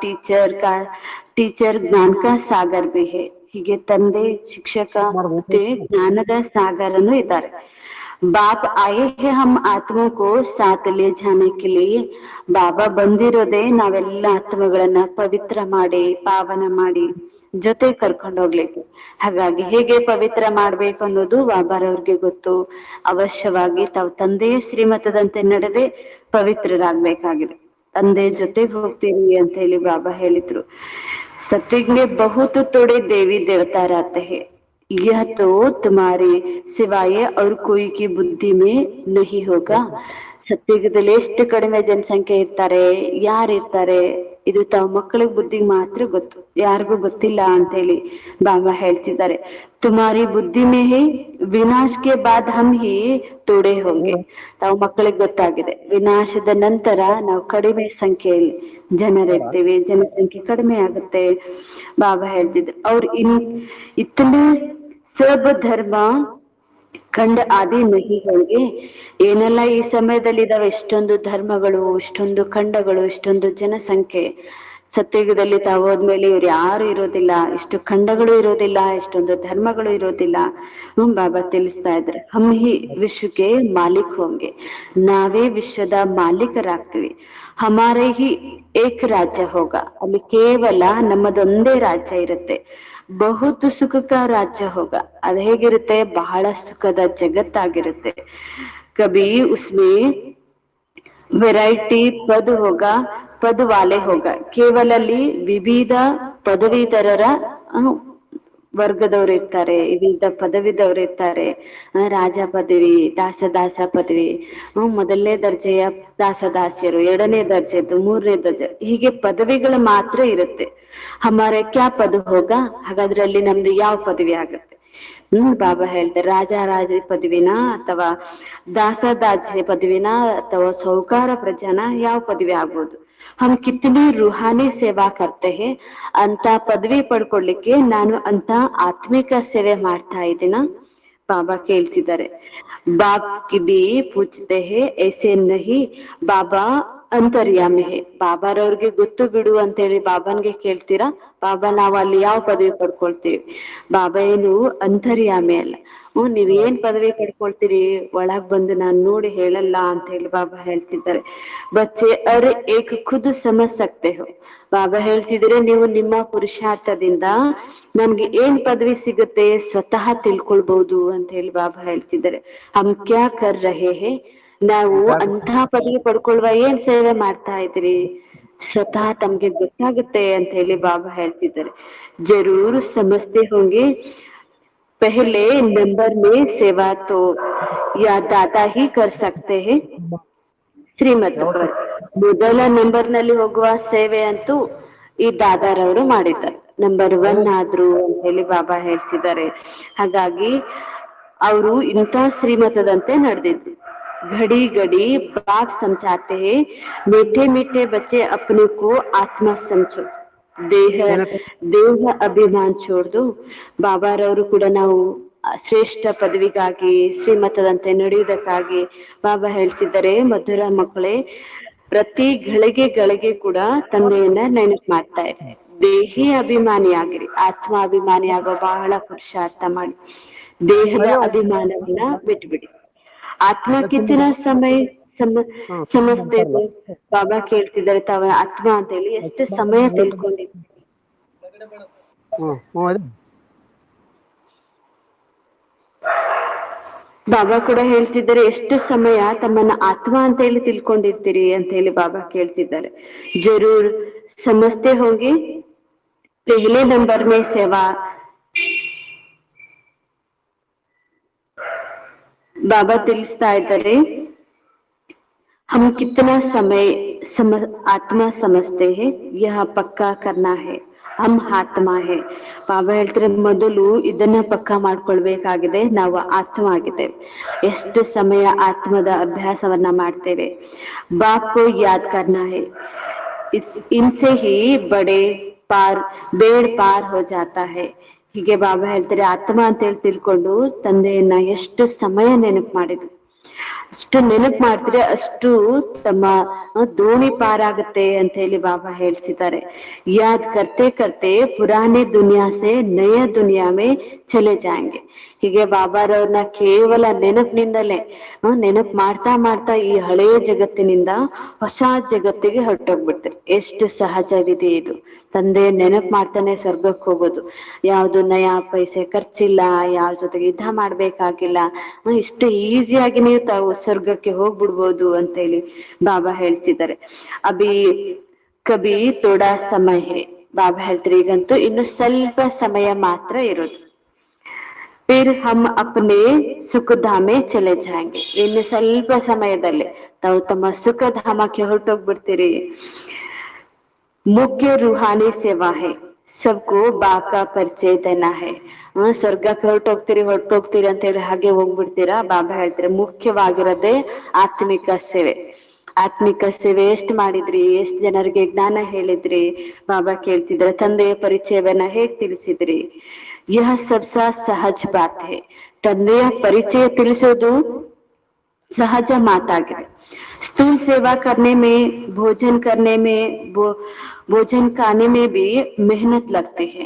ಟೀಚರ್ ಜ್ಞಾನ ಕಾ ಸಾಗರ್ ಬಿ ಹೇ, ಹೀಗೆ ತಂದೆ, ಶಿಕ್ಷಕ ಮತ್ತೆ ಜ್ಞಾನದ ಸಾಗರನು ಇದ್ದಾರೆ. बाप आए हैं हम आत्मों को साथ ले जाने के लिए. ಬಾಬಾ ಬಂದಿರೋದೇ ನಾವೆಲ್ಲ ಆತ್ಮಗಳನ್ನ ಪವಿತ್ರ ಮಾಡಿ ಪಾವನ ಮಾಡಿ ಜೊತೆ ಕರ್ಕೊಂಡು ಹೋಗ್ಲಿಕ್ಕೆ. ಹಾಗಾಗಿ ಹೇಗೆ ಪವಿತ್ರ ಮಾಡ್ಬೇಕು ಅನ್ನೋದು ಬಾಬಾರವ್ರಿಗೆ ಗೊತ್ತು. ಅವಶ್ಯವಾಗಿ ತಾವು ತಂದೆಯ ಶ್ರೀಮತದಂತೆ ನಡೆದೇ ಪವಿತ್ರರಾಗ್ಬೇಕಾಗಿದೆ. ತಂದೆ ಜೊತೆಗೆ ಹೋಗ್ತೀರಿ ಅಂತ ಹೇಳಿ ಬಾಬಾ ಹೇಳಿದ್ರು. सत्युग में बहुत थोड़े देवी देवता रहते हैं, यह तो तुम्हारे सिवाय और कोई की बुद्धि में नहीं होगा. ಸತ್ಯುಗದಲ್ಲಿ ಎಷ್ಟು ಕಡಿಮೆ ಜನಸಂಖ್ಯೆ ಇರ್ತಾರೆ, ಯಾರಿರ್ತಾರೆ, ಇದು ತಾವು ಮಕ್ಕಳಿಗೆ ಬುದ್ಧಿಗೆ ಮಾತ್ರ ಗೊತ್ತು, ಯಾರಿಗೂ ಗೊತ್ತಿಲ್ಲ ಅಂತ ಹೇಳಿ ಬಾಬಾ ಹೇಳ್ತಿದ್ದಾರೆ. ತುಮಾರಿ ಬುದ್ಧಿ ಮೇ ಹೇ ವಿನಾಶ್ ಕೆ ಬಾದ್ ಹಮ್ ಹಿ ತೋಡೆ ಹೋಂಗೆ. ತಾವು ಮಕ್ಕಳಿಗೆ ಗೊತ್ತಾಗಿದೆ, ವಿನಾಶದ ನಂತರ ನಾವು ಕಡಿಮೆ ಸಂಖ್ಯೆಯಲ್ಲಿ ಜನರಿರ್ತೀವಿ, ಜನಸಂಖ್ಯೆ ಕಡಿಮೆ ಆಗುತ್ತೆ. ಬಾಬಾ ಹೇಳ್ತಿದ್ರು ಅವ್ರ ಇತನೆ ಸಬ್ ಧರ್ಮ ಖಂಡ ಆದಿ ನಹಿ ಹೋಂಗೆ. ಏನೆಲ್ಲ ಈ ಸಮಯದಲ್ಲಿ ಇದಾವೆ, ಎಷ್ಟೊಂದು ಧರ್ಮಗಳು, ಇಷ್ಟೊಂದು ಖಂಡಗಳು, ಇಷ್ಟೊಂದು ಜನಸಂಖ್ಯೆ. ಸತ್ಯಯುಗದಲ್ಲಿ ತಾವು ಹೋದ್ಮೇಲೆ ಇವ್ರು ಯಾರು ಇರೋದಿಲ್ಲ, ಇಷ್ಟು ಖಂಡಗಳು ಇರೋದಿಲ್ಲ, ಇಷ್ಟೊಂದು ಧರ್ಮಗಳು ಇರೋದಿಲ್ಲ. ಬಾಬಾ ತಿಳಿಸ್ತಾ ಇದ್ರೆ ಹಮ್ ಹಿ ವಿಶ್ವಕ್ಕೆ ಮಾಲೀಕ್ ಹೋಂಗೆ, ನಾವೇ ವಿಶ್ವದ ಮಾಲೀಕರಾಗ್ತೀವಿ. ಹಮಾರೇ ಹಿ ಏಕ್ ರಾಜ್ಯ ಹೋಗ, ಅಲ್ಲಿ ಕೇವಲ ನಮ್ಮದೊಂದೇ ರಾಜ್ಯ ಇರುತ್ತೆ. ಬಹುತ್ ಸುಖಕ ರಾಜ್ಯ ಹೋಗ, ಅದ್ ಹೇಗಿರುತ್ತೆ, ಬಹಳ ಸುಖದ ಜಗತ್ತಾಗಿರುತ್ತೆ. ಕಬಿ ಉಸ್ಮೆ ವೆರೈಟಿ ಪದ ಹೋಗ, ಪದ ವಾಲೆ ಹೋಗ, ಕೇವಲ ಅಲ್ಲಿ ವಿವಿಧ ಪದವೀಧರರ ವರ್ಗದವ್ರು ಇರ್ತಾರೆ, ವಿವಿಧ ಪದವಿದವ್ರು ಇರ್ತಾರೆ. ರಾಜ ಪದವಿ, ದಾಸ ಪದವಿ, ಮೊದಲನೇ ದರ್ಜೆಯ ದಾಸದಾಸಿಯರು, ಎರಡನೇ ದರ್ಜೆದು, ಮೂರನೇ ದರ್ಜೆ, ಹೀಗೆ ಪದವಿಗಳು ಮಾತ್ರ ಇರುತ್ತೆ. ಹಮಾರೆ ಕ್ಯಾ ಪದ ಹೋಗ, ಹಾಗಾದ್ರೆ ಅಲ್ಲಿ ನಮ್ದು ಯಾವ ಪದವಿ ಆಗುತ್ತೆ? ಬಾಬಾ ಹೇಳ್ತಾರೆ ರಾಜ ಪದವಿನ ಅಥವಾ ದಾಸದಾಸಿ ಪದವಿನ ಅಥವಾ ಸೌಕಾರ ಪ್ರಜಾನ, ಯಾವ ಪದವಿ ಆಗ್ಬೋದು? ಹಮ್ ಕಿತನಿ ರೂಹಾನಿ ಸೇವಾ ಕರ್ತೆ ಹೇ, ಅಂತ ಪದವಿ ಪಡ್ಕೊಳ್ಲಿಕ್ಕೆ ನಾನು ಅಂತ ಆತ್ಮಿಕ ಸೇವೆ ಮಾಡ್ತಾ ಇದ್ದೀನ? ಬಾಬಾ ಕೇಳ್ತಿದ್ದಾರೆ. ಬಾಪ್ ಕಿ ಬಿ ಪೂಜ್ತೆ ಹೇ ಐಸೆ ನಹಿ, ಬಾಬಾ ಅಂತರ್ಯಾಮಿ ಹೇ. ಬಾಬಾರವ್ರಿಗೆ ಗೊತ್ತು ಬಿಡು ಅಂತ ಹೇಳಿ ಬಾಬನ್ಗೆ ಕೇಳ್ತೀರಾ? ಬಾಬಾ ನಾವು ಅಲ್ಲಿ ಯಾವ ಪದವಿ ಪಡ್ಕೊಳ್ತೀವಿ? ಬಾಬಾ ಏನು ಅಂತರ್ಯಾಮಿ ಅಲ್ಲ. ನೀವ್ ಏನ್ ಪದವಿ ಪಡ್ಕೊಳ್ತೀರಿ ಒಳಗ್ ಬಂದು ನಾನ್ ನೋಡಿ ಹೇಳಲ್ಲ ಅಂತ ಹೇಳಿ ಬಾಬಾ ಹೇಳ್ತಿದ್ದಾರೆ. ಬಚ್ಚೆ ಅರೆ ಏಕ್ ಖುದ್ ಸಮಜ್ ಸಕ್ತೆ ಹೋ. ಬಾಬಾ ಹೇಳ್ತಿದ್ರೆ ನೀವು ನಿಮ್ಮ ಪುರುಷಾರ್ಥದಿಂದ ನನ್ಗೆ ಏನ್ ಪದವಿ ಸಿಗುತ್ತೆ ಸ್ವತಃ ತಿಳ್ಕೊಳ್ಬಹುದು ಅಂತ ಹೇಳಿ ಬಾಬಾ ಹೇಳ್ತಿದ್ದಾರೆ. ಹಮ್ ಕ್ಯಾ ಕರ್ ರಹೆ ಹೇ, ನಾವು ಅಂತಹ ಪದವಿ ಪಡ್ಕೊಳ್ವಾ ಏನ್ ಸೇವೆ ಮಾಡ್ತಾ ಇದ್ರಿ? ಸ್ವತಃ ತಮ್ಗೆ ಗೊತ್ತಾಗುತ್ತೆ ಅಂತ ಹೇಳಿ ಬಾಬಾ ಹೇಳ್ತಿದ್ದಾರೆ. ಜರೂರ್ ಸಮಜ್ತೆ ಹೋಂಗೆ, ಪಹಲೆ ನಂಬರ್ ಮೇ ಸೇವಾ ತೋ ಯಾ ದಾದಾ ಹಿ ಕರ್ ಸಕ್ತೆ ಹೇ ಶ್ರೀಮತ್ ಪರ್. ಮೊದಲ ನಂಬರ್ ನಲ್ಲಿ ಹೋಗುವ ಸೇವೆ ಅಂತೂ ಈ ದಾದಾರವರು ಮಾಡಿದ್ದಾರೆ, ನಂಬರ್ 1 ಆದ್ರು ಅಂತ ಹೇಳಿ ಬಾಬಾ ಹೇಳ್ತಿದ್ದಾರೆ. ಹಾಗಾಗಿ ಅವರು ಇಂಥ ಶ್ರೀಮತದಂತೆ ನಡೆದಿದ್ರು. घड़ी घड़ी बात समझाते हैं, मीठे मीठे बच्चे अपने को आत्मा समझो, ದೇಹ ಅಭಿಮಾನ ಚೋಡ್ದು. ಬಾಬಾರವರು ಕೂಡ ನಾವು ಶ್ರೇಷ್ಠ ಪದವಿಗಾಗಿ, ಶ್ರೀಮತದಂತೆ ನಡೆಯುವುದಕ್ಕಾಗಿ ಬಾಬಾ ಹೇಳ್ತಿದ್ದಾರೆ, ಮಧುರ ಮಕ್ಕಳೇ, ಪ್ರತಿ ಗಳಿಗೆ ಕೂಡ ತಂದೆಯನ್ನ ನೆನಪು ಮಾಡ್ತಾ ಇರ್ತಾರೆ. ದೇಹಿ ಅಭಿಮಾನಿ ಆಗಿರಿ, ಆತ್ಮ ಅಭಿಮಾನಿ ಆಗೋ ಬಹಳ ಪುರುಷಾರ್ಥ ಮಾಡಿ ದೇಹದ ಅಭಿಮಾನವನ್ನ ಬಿಟ್ಬಿಡಿ. ಆತ್ಮ ಕಿತ್ತಿನ ಸಮಸ್ತೆ ಬಾಬಾ ಕೇಳ್ತಿದ್ದಾರೆ, ತಾವ ಆತ್ಮ ಅಂತ ಹೇಳಿ ಎಷ್ಟು ಸಮಯ ತಿಳ್ಕೊಂಡಿದ್ವಿ? ಬಾಬಾ ಕೂಡ ಹೇಳ್ತಿದ್ದಾರೆ, ಎಷ್ಟು ಸಮಯ ತಮ್ಮನ್ನ ಆತ್ಮ ಅಂತ ಹೇಳಿ ತಿಳ್ಕೊಂಡಿರ್ತೀರಿ ಅಂತ ಹೇಳಿ ಬಾಬಾ ಕೇಳ್ತಿದ್ದಾರೆ. ಜರೂರ್ ಸಮಸ್ತೆ ಹೋಗಿ ಪೆಹಲೆ ನಂಬರ್ ಮೇ ಸೇವಾ. ಬಾಬಾ ತಿಳಿಸ್ತಾ ಇದ್ದಾರೆ, ಹಮ್ ಕಿतना समय ಆತ್ಮ ಸಮಜ್ತೆ ಹೇ, ಯಹ ಪಕ್ಕಾ ಕರ್ನಾ ಹೇ, ಹಮ್ ಆತ್ಮ ಹೇ. ಬಾಬಾ ಹೇಳ್ತಾರೆ, ಮೊದಲು ಇದನ್ನ ಪಕ್ಕಾ ಮಾಡ್ಕೊಳ್ಬೇಕಾಗಿದೆ, ನಾವು ಆತ್ಮ ಆಗಿದ್ದೇವೆ. ಎಷ್ಟು ಸಮಯ ಆತ್ಮದ ಅಭ್ಯಾಸವನ್ನ ಮಾಡ್ತೇವೆ? ಬಾಪ್ ಕೋ ಯಾದ್ ಕರ್ನಾ ಹೇ, ಇನ್ಸೆ ಹಿ ಬಡೆ ಪಾರ್ ಬೇಡ್ ಪಾರ್ ಹೋ ಜಾತಾ ಹೇ. ಹೀಗೆ ಬಾಬಾ ಹೇಳ್ತಾರೆ, ಆತ್ಮ ಅಂತ ಹೇಳಿ ತಿಳ್ಕೊಂಡು ತಂದೆಯನ್ನ ಎಷ್ಟು ಸಮಯ ನೆನಪು ಮಾಡಿದ್ರು, ಅಷ್ಟು ನೆನಪು ಮಾಡ್ತಿದ್ರೆ ಅಷ್ಟು ತಮ್ಮ ದೋಣಿ ಪಾರಾಗುತ್ತೆ ಅಂತ ಹೇಳಿ ಬಾಬಾ ಹೇಳ್ತಿದ್ದಾರೆ. ಯಾದ್ ಕರ್ತೆ ಕರ್ತೆ ಪುರಾನೆ ದುನಿಯಾ ಸೆ ನಯ ದುನಿಯಾ ಮೇ ಚಲೆ ಜಾಯಂಗೆ. ಹೀಗೆ ಬಾಬಾರವ್ರನ್ನ ಕೇವಲ ನೆನಪಿನಿಂದಲೇ ನೆನಪು ಮಾಡ್ತಾ ಮಾಡ್ತಾ ಈ ಹಳೆಯ ಜಗತ್ತಿನಿಂದ ಹೊಸ ಜಗತ್ತಿಗೆ ಹೊರಟೋಗ್ಬಿಡ್ತಾರೆ. ಎಷ್ಟು ಸಹಜವಿದೆ ಇದು. ತಂದೆ ನೆನಪು ಮಾಡ್ತಾನೆ ಸ್ವರ್ಗಕ್ಕೆ ಹೋಗೋದು, ಯಾವ್ದು ನಯಾ ಪೈಸೆ ಖರ್ಚಿಲ್ಲ, ಯಾರ ಜೊತೆಗೆ ಯುದ್ಧ ಮಾಡ್ಬೇಕಾಗಿಲ್ಲ, ಇಷ್ಟು ಈಸಿಯಾಗಿ ನೀವು ತಾವು ಸ್ವರ್ಗಕ್ಕೆ ಹೋಗ್ಬಿಡ್ಬೋದು ಅಂತ ಹೇಳಿ ಬಾಬಾ ಹೇಳ್ತಿದ್ದಾರೆ. ಅಭಿ ಕಬಿ ತೋಡಾ ಸಮಯ ಹೇ. ಬಾಬಾ ಹೇಳ್ತಾರೆ, ಈಗಂತೂ ಇನ್ನು ಸ್ವಲ್ಪ ಸಮಯ ಮಾತ್ರ ಇರೋದು. ಫಿರ್ ಹಮ್ ಅಪ್ನೆ ಸುಖಧಾಮೆ ಚಲೆ ಜಾಯಂಗೆ. ಇನ್ನು ಸ್ವಲ್ಪ ಸಮಯದಲ್ಲಿ ತಾವು ತಮ್ಮ ಸುಖಧಾಮಕ್ಕೆ ಹೊರಟೋಗ್ಬಿಡ್ತೀರಿ. मुख्य रूहानी सेवा है, सबको बाप का ಪರಿಚಯ देना है. ಸ್ವರ್ಗಕ್ಕೆ ಹೊರಟೋಗ್ತೀರಿ ಅಂತ ಹೇಳಿ ಹಾಗೆ ಹೋಗ್ಬಿಡ್ತೀರಾ? ಬಾಬಾ ಹೇಳ್ತಾರೆ ಮುಖ್ಯವಾಗಿರೋದೇ ಆತ್ಮಿಕ ಸೇವೆ. ಆತ್ಮಿಕ ಸೇವೆ ಎಷ್ಟು ಮಾಡಿದ್ರಿ, ಎಷ್ಟು ಜನರಿಗೆ ಜ್ಞಾನ ಹೇಳಿದ್ರಿ? ಬಾಬಾ ಕೇಳ್ತಿದ್ರ ತಂದೆಯ ಪರಿಚಯವನ್ನ ಹೇಗ್ ತಿಳಿಸಿದ್ರಿ? ಯಹ ಸಬ್ಸಾ ಸಹಜ ಬಾತ್ ಹೈ. ತಂದೆಯ ಪರಿಚಯ ತಿಳಿಸೋದು सहज मातागिरे. स्थूल सेवा करने में, भोजन करने में, भोजन खाने में भी मेहनत लगती है.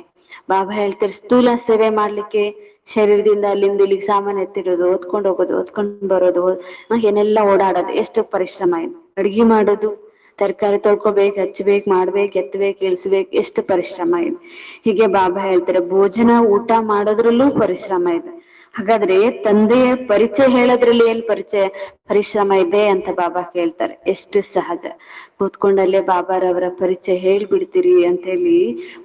ಬಾಬಾ ಹೇಳ್ತಾರೆ ಸ್ಥೂಲ ಸೇವೆ ಮಾಡ್ಲಿಕ್ಕೆ ಶರೀರದಿಂದ ಅಲ್ಲಿಂದ ಇಲ್ಲಿಗೆ ಸಾಮಾನು ಎತ್ತಿಡೋದು, ಓದ್ಕೊಂಡು ಹೋಗೋದು, ಓದ್ಕೊಂಡು ಬರೋದು, ಏನೆಲ್ಲ ಓಡಾಡೋದು, ಎಷ್ಟು ಪರಿಶ್ರಮ ಇದೆ. ಅಡ್ಗೆ ಮಾಡೋದು, ತರಕಾರಿ ತೊಳ್ಕೊಬೇಕು, ಹಚ್ಬೇಕು, ಮಾಡ್ಬೇಕು, ಎತ್ತಬೇಕು, ಇಳಿಸ್ಬೇಕು, ಎಷ್ಟು ಪರಿಶ್ರಮ ಇದೆ. ಹೀಗೆ ಬಾಬಾ ಹೇಳ್ತಾರೆ ಭೋಜನ ಊಟ ಮಾಡೋದ್ರಲ್ಲೂ ಪರಿಶ್ರಮ ಇದೆ. ಹಾಗಾದ್ರೆ ತಂದೆಯ ಪರಿಚಯ ಹೇಳೋದ್ರಲ್ಲಿ ಏನ್ ಪರಿಶ್ರಮ ಇದೆ ಅಂತ ಬಾಬಾ ಕೇಳ್ತಾರೆ. ಎಷ್ಟು ಸಹಜ ಕೂತ್ಕೊಂಡಲ್ಲೇ ಬಾಬಾರವರ ಪರಿಚಯ ಹೇಳ್ಬಿಡ್ತೀರಿ ಅಂತ ಹೇಳಿ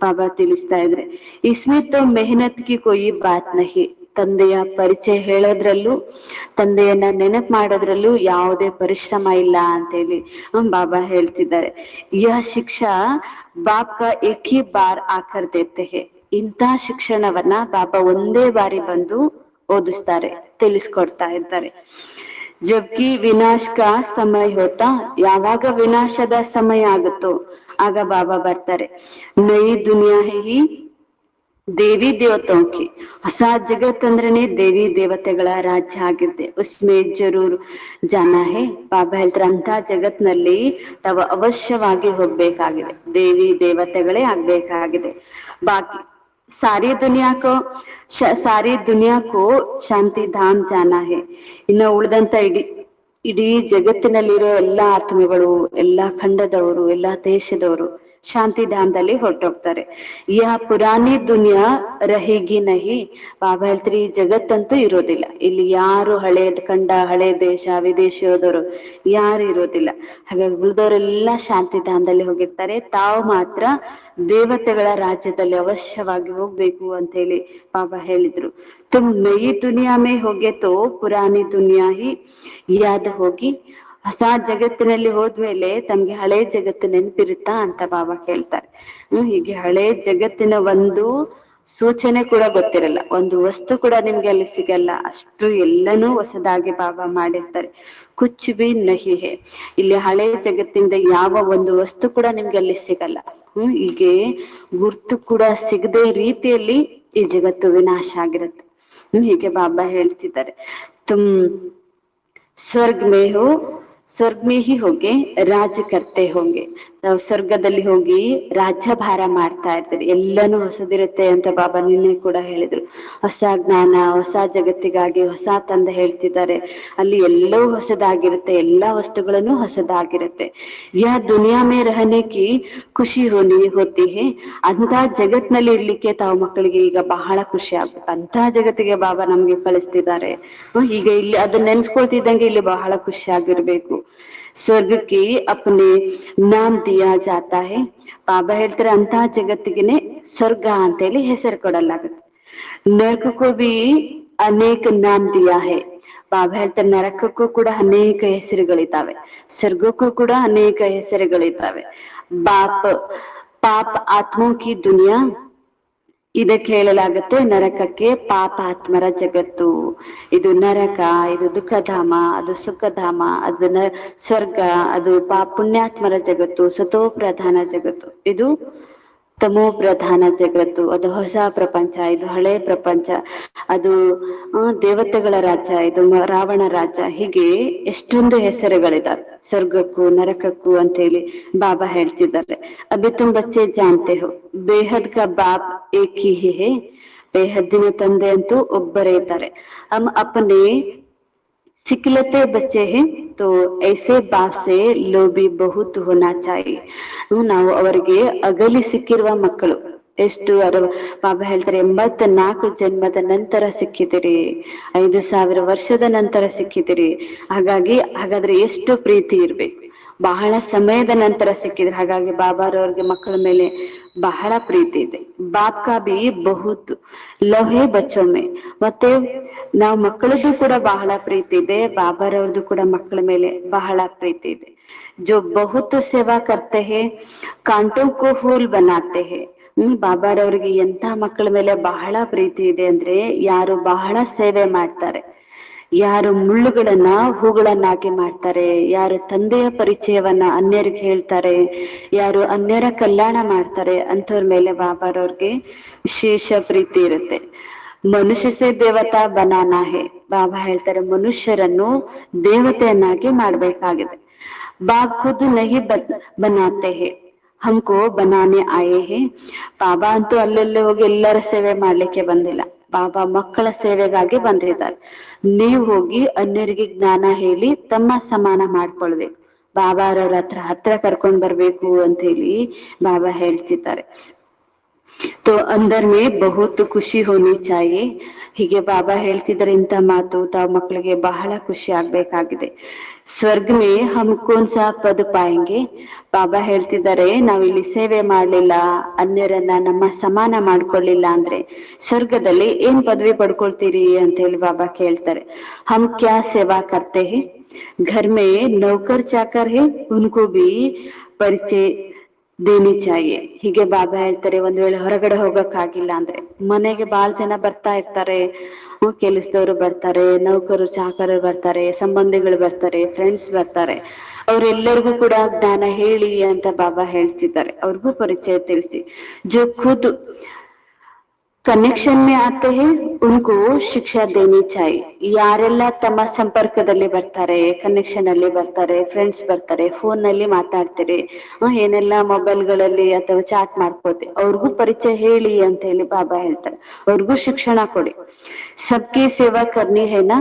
ಬಾಬಾ ತಿಳಿಸ್ತಾ ಇದ್ರೆ, ಇಸ್ಮೇ ತೋ ಮೆಹನತ್ ಕಿ ಕೊಯಿ ಬಾತ್ ನಹಿ. ತಂದೆಯ ಪರಿಚಯ ಹೇಳೋದ್ರಲ್ಲೂ, ತಂದೆಯನ್ನ ನೆನಪು ಮಾಡೋದ್ರಲ್ಲೂ ಯಾವುದೇ ಪರಿಶ್ರಮ ಇಲ್ಲ ಅಂತ ಹೇಳಿ ಬಾಬಾ ಹೇಳ್ತಿದ್ದಾರೆ. ಯಹ ಶಿಕ್ಷಾ ಬಾಪ್ ಕಾ ಏಕ್ ಹಿ ಬಾರ್ ಆಕರ್ ದೇತೆ ಹೈ. ಇಂಥ ಶಿಕ್ಷಣವನ್ನ ಬಾಬಾ ಒಂದೇ ಬಾರಿ ಬಂದು ಓದಿಸ್ತಾರೆ, ತಿಳಿಸ್ಕೊಡ್ತಾ ಇದ್ದಾರೆ. ಜಬ್ಕಿ ವಿನಾಶ್ ಕಾ ಸಮಯ ಹೋತಾ, ಯಾವಾಗ ವಿನಾಶದ ಸಮಯ ಆಗುತ್ತೋ ಆಗ ಬಾಬಾ ಬರ್ತಾರೆ. ನೈ ದುನಿಯಾ ಹಿ ದೇವಿ ದೇವತೋಂಕಿ. ಹೊಸ ಜಗತ್ ಅಂದ್ರೇನೆ ದೇವಿ ದೇವತೆಗಳ ರಾಜ್ಯ ಆಗಿರುತ್ತೆ. ಉಸ್ಮೇ ಜರೂರ್ ಜಾನ ಹೇ. ಬಾಬಾ ಹೇಳ್ತಾರೆ ಅಂತ ಜಗತ್ನಲ್ಲಿ ತಾವು ಅವಶ್ಯವಾಗಿ ಹೋಗ್ಬೇಕಾಗಿದೆ, ದೇವಿ ದೇವತೆಗಳೇ ಆಗ್ಬೇಕಾಗಿದೆ. ಬಾಕಿ ಸಾರಿ ದುನಿಯಾಕೋ ಶಾಂತಿ ಧಾಮ್ ಜಾನ ಹೇ. ಇನ್ನ ಉಳಿದಂತ ಇಡೀ ಜಗತ್ತಿನಲ್ಲಿರೋ ಎಲ್ಲಾ ಆತ್ಮಗಳು, ಎಲ್ಲಾ ಖಂಡದವರು, ಎಲ್ಲಾ ದೇಶದವರು ಶಾಂತಿಧಾಮದಲ್ಲಿ ಹೊರಟೋಗ್ತಾರೆ. ಯಹ ಪುರಾನಿ ದುನಿಯಾ ರಹೇಗಿ ನಹಿ. ಬಾಬಾ ಹೇಳ್ತಾರೆ ಈ ಜಗತ್ತಂತೂ ಇರೋದಿಲ್ಲ, ಇಲ್ಲಿ ಯಾರು ಹಳೇದ್ ಖಂಡ, ಹಳೆ ದೇಶ, ವಿದೇಶಿಯೋದವರು ಯಾರು ಇರೋದಿಲ್ಲ. ಹಾಗಾಗಿ ಉಳಿದವರೆಲ್ಲ ಶಾಂತಿಧಾಮದಲ್ಲಿ ಹೋಗಿರ್ತಾರೆ. ತಾವು ಮಾತ್ರ ದೇವತೆಗಳ ರಾಜ್ಯದಲ್ಲಿ ಅವಶ್ಯವಾಗಿ ಹೋಗ್ಬೇಕು ಅಂತ ಹೇಳಿ ಬಾಬಾ ಹೇಳಿದ್ರು. ತುಮ್ ನಯಿ ದುನಿಯಾ ಮೇ ಹೋಗೆ ತೋ ಪುರಾನಿ ದುನಿಯಾ ಹಿ ಯಾದ್ ಹೋಗಿ. ಹೊಸ ಜಗತ್ತಿನಲ್ಲಿ ಹೋದ್ಮೇಲೆ ತಮ್ಗೆ ಹಳೆ ಜಗತ್ತು ನೆನಪಿರುತ್ತಾ ಅಂತ ಬಾಬಾ ಕೇಳ್ತಾರೆ. ಹೀಗೆ ಹಳೆ ಜಗತ್ತಿನ ಒಂದು ಸೂಚನೆ ಕೂಡ ಗೊತ್ತಿರಲ್ಲ, ಒಂದು ವಸ್ತು ಕೂಡ ನಿಮ್ಗೆ ಅಲ್ಲಿ ಸಿಗಲ್ಲ, ಅಷ್ಟು ಎಲ್ಲನೂ ಹೊಸದಾಗಿ ಬಾಬಾ ಮಾಡಿರ್ತಾರೆ. ಕುಚ್ ಬಿ ನಹಿ ಹೇ. ಇಲ್ಲಿ ಹಳೆ ಜಗತ್ತಿಂದ ಯಾವ ಒಂದು ವಸ್ತು ಕೂಡ ನಿಮ್ಗೆ ಅಲ್ಲಿ ಸಿಗಲ್ಲ. ಹೀಗೆ ಗುರ್ತು ಕೂಡ ಸಿಗದೆ ರೀತಿಯಲ್ಲಿ ಈ ಜಗತ್ತು ವಿನಾಶ ಆಗಿರುತ್ತೆ. ಹೀಗೆ ಬಾಬಾ ಹೇಳ್ತಿದ್ದಾರೆ ತುಮ್ ಸ್ವರ್ಗ ಮೇ ಹೋ, ಸ್ವರ್ಗ ಮೇ ಹಿ ಹೋಗಿ ರಾಜ್ಯ ಕರ್ತೆ ಹೋಂಗೆ. ನಾವು ಸ್ವರ್ಗದಲ್ಲಿ ಹೋಗಿ ರಾಜ್ಯಭಾರ ಮಾಡ್ತಾ ಇರ್ತೀರಿ, ಎಲ್ಲನೂ ಹೊಸದಿರುತ್ತೆ ಅಂತ ಬಾಬಾ ನಿನ್ನೆ ಕೂಡ ಹೇಳಿದ್ರು. ಹೊಸ ಜ್ಞಾನ, ಹೊಸ ಜಗತ್ತಿಗಾಗಿ ಹೊಸ ತಂದೆ ಹೇಳ್ತಿದ್ದಾರೆ. ಅಲ್ಲಿ ಎಲ್ಲವೂ ಹೊಸದಾಗಿರುತ್ತೆ, ಎಲ್ಲಾ ವಸ್ತುಗಳನ್ನು ಹೊಸದಾಗಿರುತ್ತೆ. ಯಾ ದುನಿಯಾ ಮೇ ರಹನೆ ಕಿ ಖುಷಿ ಹೋತಿ ಹೇ. ಅಂತ ಜಗತ್ನಲ್ಲಿ ಇರ್ಲಿಕ್ಕೆ ತಾವು ಮಕ್ಕಳಿಗೆ ಈಗ ಬಹಳ ಖುಷಿ ಆಗ್ಬೇಕು. ಅಂತ ಜಗತ್ತಿಗೆ ಬಾಬಾ ನಮ್ಗೆ ಕಳಿಸ್ತಿದ್ದಾರೆ. ಈಗ ಇಲ್ಲಿ ಅದನ್ನ ನೆನ್ಸ್ಕೊಳ್ತಿದ್ದಂಗೆ ಇಲ್ಲಿ ಬಹಳ ಖುಷಿಯಾಗಿರ್ಬೇಕು. ಸ್ವರ್ಗಕ್ಕೆ ಅಪ್ನೆ ನಾಮ್ ದಿಯಾ ಜಾತಾ ಹೇ. ಬಾಬಾ ಹೇಳ್ತಾರೆ ಅಂತ ಜಗತ್ತಿಗೆನೆ ಸ್ವರ್ಗ ಅಂತ ಹೇಳಿ ಹೆಸರು ಕೊಡಲಾಗುತ್ತೆ. ನರಕಕ್ಕೂ ಬಿ ಅನೇಕ ನಾಮ್ ದಿಯಾ ಹೇ. ಬಾಬಾ ಹೇಳ್ತಾರೆ ನರಕಕ್ಕೂ ಕೂಡ ಅನೇಕ ಹೆಸರುಗಳಿದ್ದಾವೆ, ಸ್ವರ್ಗಕ್ಕೂ ಕೂಡ ಅನೇಕ ಹೆಸರುಗಳಿದ್ದಾವೆ. ಪಾಪ ಆತ್ಮೋ ಕಿ ದುನಿಯಾ. ಇದಕ್ಕೆ ಹೇಳಲಾಗುತ್ತೆ ನರಕಕ್ಕೆ ಪಾಪಾತ್ಮರ ಜಗತ್ತು. ಇದು ನರಕ, ಇದು ದುಃಖಧಾಮ, ಅದು ಸುಖಧಾಮ, ಅದು ಸ್ವರ್ಗ, ಅದು ಪುಣ್ಯಾತ್ಮರ ಜಗತ್ತು, ಸತೋ ಪ್ರಧಾನ ಜಗತ್ತು, ಇದು ತಮೋ ಪ್ರಧಾನ ಜಗತ್ತು, ಅದು ಹೊಸ ಪ್ರಪಂಚ, ಇದು ಹಳೆ ಪ್ರಪಂಚ, ಅದು ದೇವತೆಗಳ ರಾಜ್ಯ, ಇದು ರಾವಣ ರಾಜ್ಯ. ಹೀಗೆ ಎಷ್ಟೊಂದು ಹೆಸರುಗಳಿದಾವೆ ಸ್ವರ್ಗಕ್ಕೂ ನರಕಕ್ಕೂ ಅಂತ ಹೇಳಿ ಬಾಬಾ ಹೇಳ್ತಿದ್ದಾರೆ. ಅಭಿ ತುಮ್ ಬಚ್ಚೆ ಜಾನ್ತೆ ಹೋ ಬೇಹದ್ ಕಾ ಬಾಪ್ ಏಕ್ ಹಿ ಹೇ. ಬೇಹದ್ದಿನ ತಂದೆ ಅಂತೂ ಒಬ್ಬರೇ ಇದ್ದಾರೆ. ಅಪನೆ ಸಿಕ್ಲತೆ ಬಚ್ಚೆ ಹೇ ತೋ ಐಸೆ ಬಾಪ್ ಸೆ ಲೋಭಿ ಬಹುತ್ ಹೋನಾ ಚಾಹಿಯೆ. ನಾವು ಅವರಿಗೆ ಅಗಲಿ ಸಿಕ್ಕಿರುವ ಮಕ್ಕಳು. ಎಷ್ಟು ಬಾಬಾ ಹೇಳ್ತಾರೆ 84 ಜನ್ಮದ ನಂತರ ಸಿಕ್ಕಿದಿರಿ, 5000 ವರ್ಷದ ನಂತರ ಸಿಕ್ಕಿದಿರಿ. ಹಾಗಾದ್ರೆ ಎಷ್ಟು ಪ್ರೀತಿ ಇರ್ಬೇಕು, ಬಹಳ ಸಮಯದ ನಂತರ ಸಿಕ್ಕಿದ್ರೆ. ಹಾಗಾಗಿ ಬಾಬಾರವ್ರಿಗೆ ಮಕ್ಕಳ ಮೇಲೆ ಬಹಳ ಪ್ರೀತಿ ಇದೆ. ಬಾಪ್ ಕಾ ಬಿ ಬಹುತ್ ಲವ್ ಹೇ ಬಚ್ಚೋ ಮೇ. ಮತ್ತೆ ನಾವು ಮಕ್ಕಳದ್ದು ಕೂಡ ಬಹಳ ಪ್ರೀತಿ ಇದೆ, ಬಾಬಾರವ್ರದ್ದು ಕೂಡ ಮಕ್ಕಳ ಮೇಲೆ ಬಹಳ ಪ್ರೀತಿ ಇದೆ. जो बहुत सेवा करते हैं कांटों को फूल बनाते हैं. ಬಾಬಾರವ್ರಿಗೆ ಎಂತ ಮಕ್ಕಳ ಮೇಲೆ ಬಹಳ ಪ್ರೀತಿ ಇದೆ ಅಂದ್ರೆ, ಯಾರು ಬಹಳ ಸೇವೆ ಮಾಡ್ತಾರೆ, ಯಾರು ಮುಳ್ಳುಗಳನ್ನ ಹೂಗಳನ್ನಾಗಿ ಮಾಡ್ತಾರೆ, ಯಾರು ತಂದೆಯ ಪರಿಚಯವನ್ನ ಅನ್ಯರಿಗೆ ಹೇಳ್ತಾರೆ, ಯಾರು ಅನ್ಯರ ಕಲ್ಯಾಣ ಮಾಡ್ತಾರೆ, ಅಂಥವ್ರ ಮೇಲೆ ಬಾಬಾರವ್ರಿಗೆ ವಿಶೇಷ ಪ್ರೀತಿ ಇರುತ್ತೆ. ಮನುಷ್ಯ ಸೇ ದೇವತಾ ಬನಾನಾ ಹೇ, ಬಾಬಾ ಹೇಳ್ತಾರೆ ಮನುಷ್ಯರನ್ನು ದೇವತೆಯನ್ನಾಗಿ ಮಾಡ್ಬೇಕಾಗಿದೆ. ಬಾಬ್ ಖುದ್ ನಹಿ ಬನಾತೆ ಹೇ, ಹಮ್ಕೋ ಬನಾನೆ ಆಯೇ ಹೇ. ಬಾಬಾ ಅಂತೂ ಅಲ್ಲೆಲ್ಲೇ ಹೋಗಿ ಎಲ್ಲರ ಸೇವೆ ಮಾಡ್ಲಿಕ್ಕೆ ಬಂದಿಲ್ಲ, ಬಾಬಾ ಮಕ್ಕಳ ಸೇವೆಗಾಗಿ ಬಂದಿದ್ದಾರೆ. ನೀವು ಹೋಗಿ ಅನ್ಯರಿಗೆ ಜ್ಞಾನ ಹೇಳಿ ತಮ್ಮ ಸಮಾನ ಮಾಡ್ಕೊಳ್ಬೇಕು, ಬಾಬಾರವ್ರ ಹತ್ರ ಕರ್ಕೊಂಡ್ ಬರ್ಬೇಕು ಅಂತ ಹೇಳಿ ಬಾಬಾ ಹೇಳ್ತಿದ್ದಾರೆ. तो अंदर में बहुत ಖುಷಿ ಹೋನಿ ಚಾಹಿಯೆ. ಹೀಗೆ ಬಾಬಾ ಹೇಳ್ತಿದ್ದಾರೆ ಇಂಥ ಮಾತು ತಾವ್ ಮಕ್ಕಳಿಗೆ ಬಹಳ ಖುಷಿ ಆಗ್ಬೇಕಾಗಿದೆ. ಸ್ವರ್ಗ ಮೇ ಹಮ್ ಕೋನ್ ಸಾ ಪದ ಪಾಯಂಗೆ, ಬಾಬಾ ಹೇಳ್ತಿದ್ದಾರೆ ನಾವ್ ಇಲ್ಲಿ ಸೇವೆ ಮಾಡ್ಲಿಲ್ಲ, ಅನ್ಯರನ್ನ ನಮ್ಮ ಸಮಾನ ಮಾಡ್ಕೊಳ್ಳಿಲ್ಲ ಅಂದ್ರೆ ಸ್ವರ್ಗದಲ್ಲಿ ಏನ್ ಪದವಿ ಪಡ್ಕೊಳ್ತೀರಿ ಅಂತ ಹೇಳಿ ಬಾಬಾ ಕೇಳ್ತಾರೆ. ಹಮ್ ಕ್ಯಾ ಸೇವಾ ಕರ್ತೆ ಹೇ, ಘರ್ ಮೇ ನೌಕರ್ ಚಾಕರ್ ಹೇ ಉನ್ಕೋ ಭಿ ಪರಿಚಯ ದೇನಿ ಚಾಹಿಯೆ. ಹೀಗೆ ಬಾಬಾ ಹೇಳ್ತಾರೆ, ಒಂದ್ ವೇಳೆ ಹೊರಗಡೆ ಹೋಗಕ್ಕಾಗಿಲ್ಲ ಅಂದ್ರೆ ಮನೆಗೆ ಬಾಳ್ ಜನ ಬರ್ತಾ ಇರ್ತಾರೆ, ಕೆಲಸದವ್ರು ಬರ್ತಾರೆ, ನೌಕರು ಚಾಕರು ಬರ್ತಾರೆ, ಸಂಬಂಧಿಗಳು ಬರ್ತಾರೆ, ಫ್ರೆಂಡ್ಸ್ ಬರ್ತಾರೆ, ಅವ್ರೆಲ್ಲರಿಗೂ ಕೂಡ ಜ್ಞಾನ ಹೇಳಿ ಅಂತ ಬಾಬಾ ಹೇಳ್ತಿದ್ದಾರೆ. ಅವ್ರಿಗೂ ಪರಿಚಯ ತಿಳಿಸಿ. ಜೋ ಖುದ್ ಕನೆಕ್ಷನ್ ಮೇ ಆತೆ ಹೇ ಉನ್ಕೋ ಶಿಕ್ಷಾ ದೇನಿ ಚಾಹಿ. ಯಾರೆಲ್ಲ ತಮ್ಮ ಸಂಪರ್ಕದಲ್ಲಿ ಬರ್ತಾರೆ, ಕನೆಕ್ಷನ್ ಅಲ್ಲಿ ಬರ್ತಾರೆ, ಫ್ರೆಂಡ್ಸ್ ಬರ್ತಾರೆ, ಫೋನ್ ನಲ್ಲಿ ಮಾತಾಡ್ತಾರೆ, ಏನೆಲ್ಲ ಮೊಬೈಲ್ಗಳಲ್ಲಿ ಅಥವಾ ಚಾಟ್ ಮಾಡ್ಕೋತೆ, ಅವ್ರಿಗೂ ಪರಿಚಯ ಹೇಳಿ ಅಂತ ಹೇಳಿ ಬಾಬಾ ಹೇಳ್ತಾರೆ. ಅವ್ರಿಗೂ ಶಿಕ್ಷಣ ಕೊಡಿ. ಸಬ್ಕಿ ಸೇವಾ ಕರ್ನಿ ಹೇನಾ,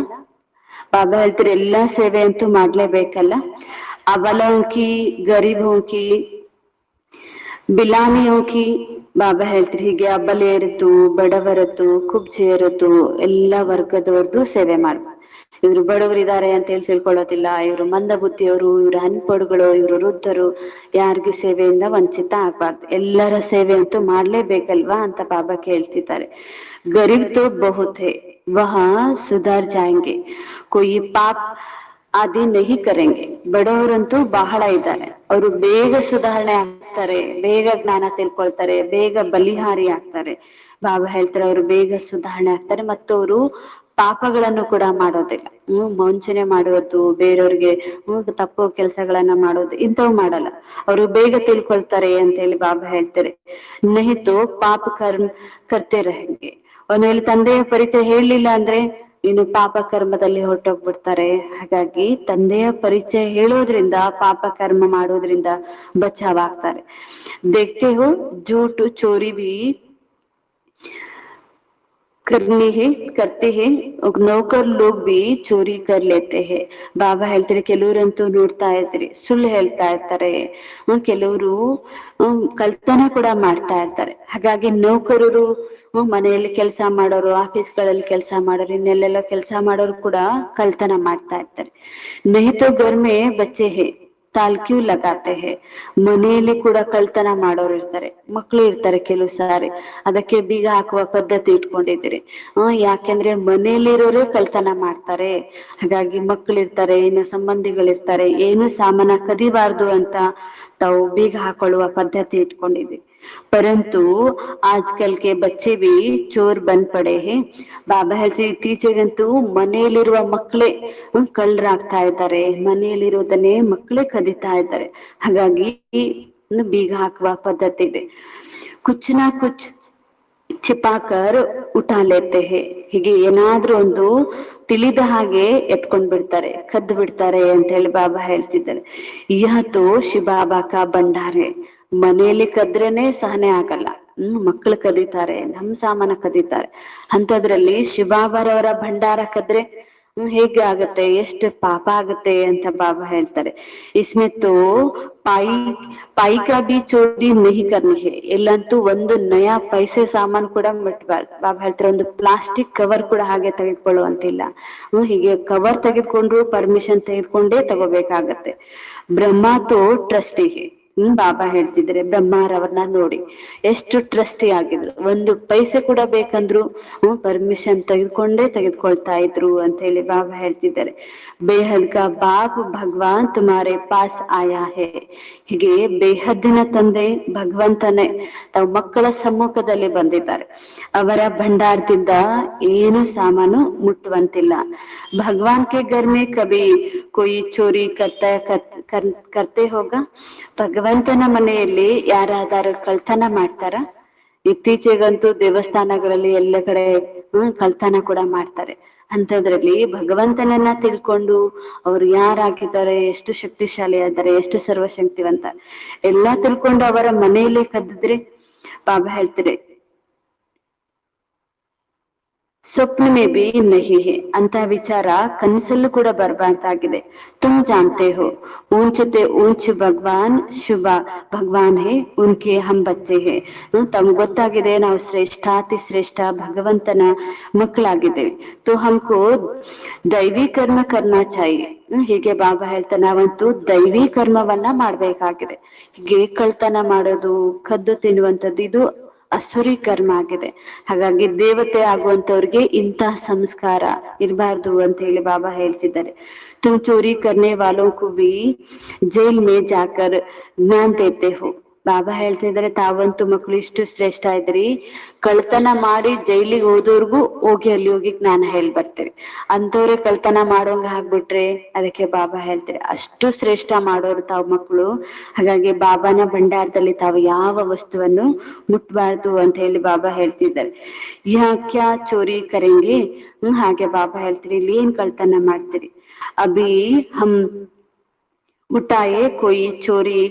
ಬಾಬಾ ಹೇಳ್ತಾರೆ ಎಲ್ಲಾ ಸೇವೆ ಅಂತೂ ಮಾಡ್ಲೇಬೇಕಲ್ಲ. ಅವಲಂಕಿ ಗರೀಬೋಂಕಿ ಬಿಲಾನಿಯೋಕಿ, ಬಾಬಾ ಹೇಳ್ತಾರೆ ಹೀಗೆ ಅಬಲೆಯರದ್ದು, ಬಡವರದ್ದು, ಕುಬ್ಜೆಯರದ್ದು, ಎಲ್ಲಾ ವರ್ಗದವ್ರದ್ದು ಸೇವೆ ಮಾಡ್ಬಾರ್ದು. ಇವ್ರು ಬಡವರಿದ್ದಾರೆ ಅಂತ ಹೇಳಿ ತಿಳ್ಕೊಳ್ಳೋದಿಲ್ಲ, ಇವ್ರು ಮಂದ ಬುದ್ಧಿಯವರು, ಇವ್ರು ಅನ್ಪಡುಗಳು, ಇವ್ರು ವೃದ್ಧರು, ಯಾರಿಗೂ ಸೇವೆಯಿಂದ ವಂಚಿತ ಆಗ್ಬಾರ್ದು. ಎಲ್ಲರ ಸೇವೆ ಅಂತೂ ಮಾಡ್ಲೇಬೇಕಲ್ವಾ ಅಂತ ಬಾಬಾ ಕೇಳ್ತಿದ್ದಾರೆ. ಗರೀಬ್ ತೋ ಬಹುತ್ ಹೇ ವಹಾ ಸುಧಾರ್ ಜಾಯಂಗೆ, ಕೊಯಿ ಪಾಪ್ ಆದಿ ನಹಿ ಕರೆಂಗೆ. ಬಡವರಂತೂ ಬಹಳ ಇದ್ದಾರೆ, ಅವರು ಬೇಗ ಸುಧಾರಣೆ ಆಗ್ತಾರೆ, ಬೇಗ ಜ್ಞಾನ ತಿಳ್ಕೊಳ್ತಾರೆ, ಬೇಗ ಬಲಿಹಾರಿ ಆಗ್ತಾರೆ. ಬಾಬಾ ಹೇಳ್ತಾರೆ ಅವರು ಬೇಗ ಸುಧಾರಣೆ ಆಗ್ತಾರೆ ಮತ್ತು ಅವರು ಪಾಪಗಳನ್ನು ಕೂಡ ಮಾಡೋದಿಲ್ಲ. ವಂಚನೆ ಮಾಡುವುದು, ಬೇರೆಯವ್ರಿಗೆ ತಪ್ಪು ಕೆಲಸಗಳನ್ನ ಮಾಡೋದು, ಇಂಥವು ಮಾಡಲ್ಲ. ಅವರು ಬೇಗ ತಿಳ್ಕೊಳ್ತಾರೆ ಅಂತ ಹೇಳಿ ಬಾಬಾ ಹೇಳ್ತಾರೆ. ನಹಿತೋ ಪಾಪ ಕರ್ತೆ रहेंगे. ಒಂದ್ ವೇಳೆ ತಂದೆಯ ಪರಿಚಯ ಹೇಳಲಿಲ್ಲ ಅಂದ್ರೆ ಇನ್ನು ಪಾಪ ಕರ್ಮದಲ್ಲಿ ಹೊರಟೋಗ್ಬಿಡ್ತಾರೆ. ಹಾಗಾಗಿ ತಂದೆಯ ಪರಿಚಯ ಹೇಳೋದ್ರಿಂದ, ಪಾಪ ಕರ್ಮ ಮಾಡೋದ್ರಿಂದ ಬಚಾವಾಗ್ತಾರೆ. देखते हो झूठ चोरी भी करनी है करते हैं, नौकर लोग भी ಚೋರಿ ಕರ್ ಲೇತೆ ಹೇ. ಬಾಬಾ ಹೇಳ್ತಾರೆ ಕೆಲವ್ರಂತೂ ನೋಡ್ತಾ ಇರ್ತೀರಿ ಸುಳ್ಳು ಹೇಳ್ತಾ ಇರ್ತಾರೆ, ಕೆಲವರು ಕಳ್ತನ ಕೂಡ ಮಾಡ್ತಾ ಇರ್ತಾರೆ. ಹಾಗಾಗಿ ನೌಕರರು, ಮನೆಯಲ್ಲಿ ಕೆಲಸ ಮಾಡೋರು, ಆಫೀಸ್ಗಳಲ್ಲಿ ಕೆಲಸ ಮಾಡೋರು, ಇನ್ನೆಲ್ಲೆಲ್ಲ ಕೆಲಸ ಮಾಡೋರು ಕೂಡ ಕಳ್ತನ ಮಾಡ್ತಾ ಇರ್ತಾರೆ. ನಹಿತೋ ಘರ್ ಮೇ ಬಚ್ಚೆ ಹೇ ತಾಲ್ ಕ್ಯೂ ಲಗಾತೆ ಹೇ. ಮನೆಯಲ್ಲಿ ಕೂಡ ಕಳ್ತನ ಮಾಡೋರು ಇರ್ತಾರೆ, ಮಕ್ಕಳು ಇರ್ತಾರೆ ಕೆಲವು ಸಾರಿ, ಅದಕ್ಕೆ ಬೀಗ ಹಾಕುವ ಪದ್ಧತಿ ಇಟ್ಕೊಂಡಿದ್ದೀರಿ. ಯಾಕೆಂದ್ರೆ ಮನೆಯಲ್ಲಿರೋರೇ ಕಳ್ತನ ಮಾಡ್ತಾರೆ, ಹಾಗಾಗಿ ಮಕ್ಕಳಿರ್ತಾರೆ, ಇನ್ನು ಸಂಬಂಧಿಗಳಿರ್ತಾರೆ, ಏನು ಸಾಮಾನ ಕದಿಬಾರ್ದು ಅಂತ ತಾವು ಬೀಗ ಹಾಕೊಳ್ಳುವ ಪದ್ಧತಿ ಇಟ್ಕೊಂಡಿದ್ವಿ. ಪರಂತು ಆಜ್ಕಲ್ ಕೆ ಬಚ್ಚೆ ಬಿ ಚೋರ್ ಬಂದ್ ಪಡೆ ಹೇ. ಬಾಬಾ ಹೇಳ್ತೀವಿ ಇತ್ತೀಚೆಗಂತೂ ಮನೆಯಲ್ಲಿರುವ ಮಕ್ಕಳೇ ಕಳ್ಳರಾಗ್ತಾ ಇದ್ದಾರೆ, ಮನೆಯಲ್ಲಿರೋದನ್ನೇ ಮಕ್ಕಳೇ ಕದಿತಾ ಇದ್ದಾರೆ. ಹಾಗಾಗಿ ಬೀಗ ಹಾಕುವ ಪದ್ಧತಿ ಇದೆ. ಕುಚ್ ನಾ ಕುಚ್ ಚಿಪಾಕರ್ ಉಠಾ ಲೇತೆ ಹೇ. ಹೀಗೆ ಏನಾದ್ರೂ ಒಂದು ತಿಳಿದ ಹಾಗೆ ಎತ್ಕೊಂಡ್ ಬಿಡ್ತಾರೆ, ಕದ್ದು ಬಿಡ್ತಾರೆ ಅಂತ ಹೇಳಿ ಬಾಬಾ ಹೇಳ್ತಿದ್ದಾರೆ. ಯಹತೋ ಶಿಬಾಬಾ ಕಾ ಭಂಡಾರೆ. ಮನೆಯಲ್ಲಿ ಕದ್ರೇನೆ ಸಹನೆ ಆಗಲ್ಲ, ಮಕ್ಕಳು ಕದೀತಾರೆ, ನಮ್ ಸಾಮಾನ ಕದೀತಾರೆ, ಅಂತದ್ರಲ್ಲಿ ಶಿಬಾಬಾರವರ ಭಂಡಾರ ಕದ್ರೆ ಹೇಗೆ ಆಗತ್ತೆ, ಎಷ್ಟು ಪಾಪ ಆಗತ್ತೆ ಅಂತ ಬಾಬಾ ಹೇಳ್ತಾರೆ. ಇಸ್ಮೆತ್ತೋ ಪಾಯಿಕಾ ಬಿ ಚೋರಿ ನಹಿ ಕರ್ನಿ ಹೇ. ಇಲ್ಲಂತೂ ಒಂದು ನಯಾ ಪೈಸೆ ಸಾಮಾನು ಕೂಡ ಬಿಟ್ಬಾರ್ದು. ಬಾಬಾ ಹೇಳ್ತಾರೆ ಒಂದು ಪ್ಲಾಸ್ಟಿಕ್ ಕವರ್ ಕೂಡ ಹಾಗೆ ತೆಗೆದುಕೊಳ್ಳುವಂತಿಲ್ಲ. ಹೀಗೆ ಕವರ್ ತೆಗೆದುಕೊಂಡ್ರು ಪರ್ಮಿಷನ್ ತೆಗೆದುಕೊಂಡೇ ತಗೋಬೇಕಾಗತ್ತೆ. ಬ್ರಹ್ಮ ತೋ ಟ್ರಸ್ಟಿ ಹೇ. ಬಾಬಾ ಹೇಳ್ತಿದ್ರೆ ಬ್ರಹ್ಮಾರವ್ರನ್ನ ನೋಡಿ ಎಷ್ಟು ಟ್ರಸ್ಟಿ ಆಗಿದ್ರು, ಒಂದು ಪೈಸೆ ಕೂಡ ಬೇಕಂದ್ರು ಪರ್ಮಿಷನ್ ತೆಗೆದುಕೊಳ್ತಾ ಇದ್ರು ಅಂತ ಹೇಳಿ ಬಾಬಾ ಹೇಳ್ತಿದ್ದಾರೆ. ಬೇಹದ್ ಕಾ ಬಾಪ್ ಭಗವಾನ್ ತುಮಾರೆ ಪಾಸ್ ಆಯಾ ಹೇ. ಹೀಗೆ ಬೇಹದ್ದಿನ ತಂದೆ ಭಗವಂತನೇ ತಾವು ಮಕ್ಕಳ ಸಮ್ಮುಖದಲ್ಲಿ ಬಂದಿದ್ದಾರೆ. ಅವರ ಭಂಡಾರದಿಂದ ಏನು ಸಾಮಾನು ಮುಟ್ಟುವಂತಿಲ್ಲ. ಭಗವಾನ್ ಕೆ ಘರ್ ಮೇ ಕಭಿ ಕೊಯಿ ಚೋರಿ ಕರ್ತೆ ಹೋಗ. ಭಗವಂತನ ಮನೆಯಲ್ಲಿ ಯಾರಾದರೂ ಕಳ್ತನ ಮಾಡ್ತಾರ? ಇತ್ತೀಚೆಗಂತೂ ದೇವಸ್ಥಾನಗಳಲ್ಲಿ ಎಲ್ಲ ಕಡೆ ಕಳ್ತನ ಕೂಡ ಮಾಡ್ತಾರೆ. ಅಂಥದ್ರಲ್ಲಿ ಭಗವಂತನನ್ನ ತಿಳ್ಕೊಂಡು ಅವ್ರು ಯಾರಾಗಿದ್ದಾರೆ, ಎಷ್ಟು ಶಕ್ತಿಶಾಲಿ ಆಗಿದ್ದಾರೆ, ಎಷ್ಟು ಸರ್ವಶಕ್ತಿವಂತ ಎಲ್ಲಾ ತಿಳ್ಕೊಂಡು ಅವರ ಮನೆಯಲ್ಲೇ ಕದ್ದಿದ್ರೆ ಬಾಬಾ ಹೇಳ್ತಾರೆ ಸ್ವಪ್ನ ಮೇ ಬಿ ನಹಿ ಹೇ ಅಂತ ವಿಚಾರ ಕನಸಲ್ಲೂ ಕೂಡ ಬರಬಾರ್ದಾಗಿದೆ. ತುಮ್ ಜಾನ್ತೆ ಹೋ ಊಂಚತೆ ಊಂಚ್ ಭಗವಾನ್ ಶುಭ ಭಗವಾನ್ ಹೇ ಉನ್ಕೆ ಹಮ್ ಬಚ್ಚೆ ಹೇ. ತಮ್ಗೆ ಗೊತ್ತಾಗಿದೆ ನಾವು ಶ್ರೇಷ್ಠಾತಿ ಶ್ರೇಷ್ಠ ಭಗವಂತನ ಮಕ್ಕಳಾಗಿದ್ದೇವೆ. ತೋ ಹಮ್ಕೋ ದೈವಿ ಕರ್ಮ ಕರ್ನಾ ಚಾಹಿಯೆ. ಹೀಗೆ ಬಾಬಾ ಹೇಳ್ತಾರೆ ನಾವಂತೂ ದೈವಿ ಕರ್ಮವನ್ನ ಮಾಡ್ಬೇಕಾಗಿದೆ. ಹೀಗೆ ಕಳ್ತನ ಮಾಡೋದು, ಕದ್ದು ತಿನ್ನುವಂಥದ್ದು ಇದು ಅಸುರಿ ಕರ್ಮ ಆಗಿದೆ. ಹಾಗಾಗಿ ದೇವತೆ ಆಗುವಂತವ್ರಿಗೆ ಇಂತಹ ಸಂಸ್ಕಾರ ಇರಬಾರ್ದು ಅಂತ ಹೇಳಿ ಬಾಬಾ ಹೇಳ್ತಿದ್ದಾರೆ. ತುಮ್ ಚೋರಿ ಕರ್ನೆ ವಾಲೋ ಕೋ ಭಿ ಜೈಲ್ ಮೇ ಜಾಕರ್ ಜ್ಞಾನ್ ದೇತೆ ಹೋ. ಬಾಬಾ ಹೇಳ್ತಾ ಇದ್ದಾರೆ ತಾವಂತೂ ಮಕ್ಕಳು ಇಷ್ಟು ಶ್ರೇಷ್ಠ ಇದ್ರಿ, ಕಳ್ತನ ಮಾಡಿ ಜೈಲಿಗೆ ಹೋದವ್ರಿಗೂ ಹೋಗಿ ಅಲ್ಲಿ ಹೋಗಿ ಜ್ಞಾನ ಹೇಳಿ ಬರ್ತೇವೆ. ಅಂತವ್ರೆ ಕಳ್ತನ ಮಾಡೋಂಗ ಆಗ್ಬಿಟ್ರೆ ಅದಕ್ಕೆ ಬಾಬಾ ಹೇಳ್ತಾರೆ ಅಷ್ಟು ಶ್ರೇಷ್ಠ ಮಾಡೋರು ತಾವ್ ಮಕ್ಕಳು. ಹಾಗಾಗಿ ಬಾಬಾನ ಭಂಡಾರದಲ್ಲಿ ತಾವು ಯಾವ ವಸ್ತುವನ್ನು ಮುಟ್ಬಾರ್ದು ಅಂತ ಹೇಳಿ ಬಾಬಾ ಹೇಳ್ತಿದ್ದಾರೆ. ಯಾ ಕ್ಯಾ ಚೋರಿ ಕರೆಂಗೆ. ಹಾಗೆ ಬಾಬಾ ಹೇಳ್ತೀರಿ ಇಲ್ಲಿ ಏನ್ ಕಳ್ತನ ಮಾಡ್ತೀರಿ? ಅಭಿ ಹಮ್ ಉಟಾಯೆ ಕೊಯಿ ಚೋರಿ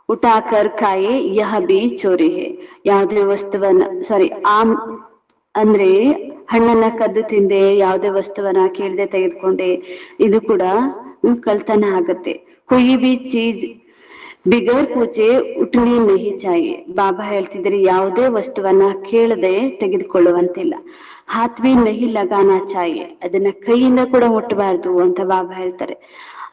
ಉಟಾಕರ್ ಕಾಯೆ ಯಹ ಬಿ ಚೋರಿ ಹೇ. ಯಾವುದೇ ವಸ್ತುವನ್ನ ಆಮ್ ಅಂದ್ರೆ ಹಣ್ಣನ್ನ ಕದ್ದು ತಿಂದೆ, ಯಾವುದೇ ವಸ್ತುವನ್ನ ಕೇಳದೆ ತೆಗೆದುಕೊಂಡೆ, ಇದು ಕೂಡ ಕಳ್ತನ ಆಗತ್ತೆ. ಕೊಯಿ ಬಿ ಚೀಜ್ ಬಿಗರ್ ಪೂಜೆ ಉಟ್ನಿ ನಹಿ ಚಾಹಿಯೆ. ಬಾಬಾ ಹೇಳ್ತಿದ್ರೆ ಯಾವುದೇ ವಸ್ತುವನ್ನ ಕೇಳದೆ ತೆಗೆದುಕೊಳ್ಳುವಂತಿಲ್ಲ. ಹಾತ್ ಬಿ ನಹಿ ಲಗಾನಾ ಚಾಹಿಯೆ. ಅದನ್ನ ಕೈಯಿಂದ ಕೂಡ ಮುಟ್ಟಬಾರ್ದು ಅಂತ ಬಾಬಾ ಹೇಳ್ತಾರೆ.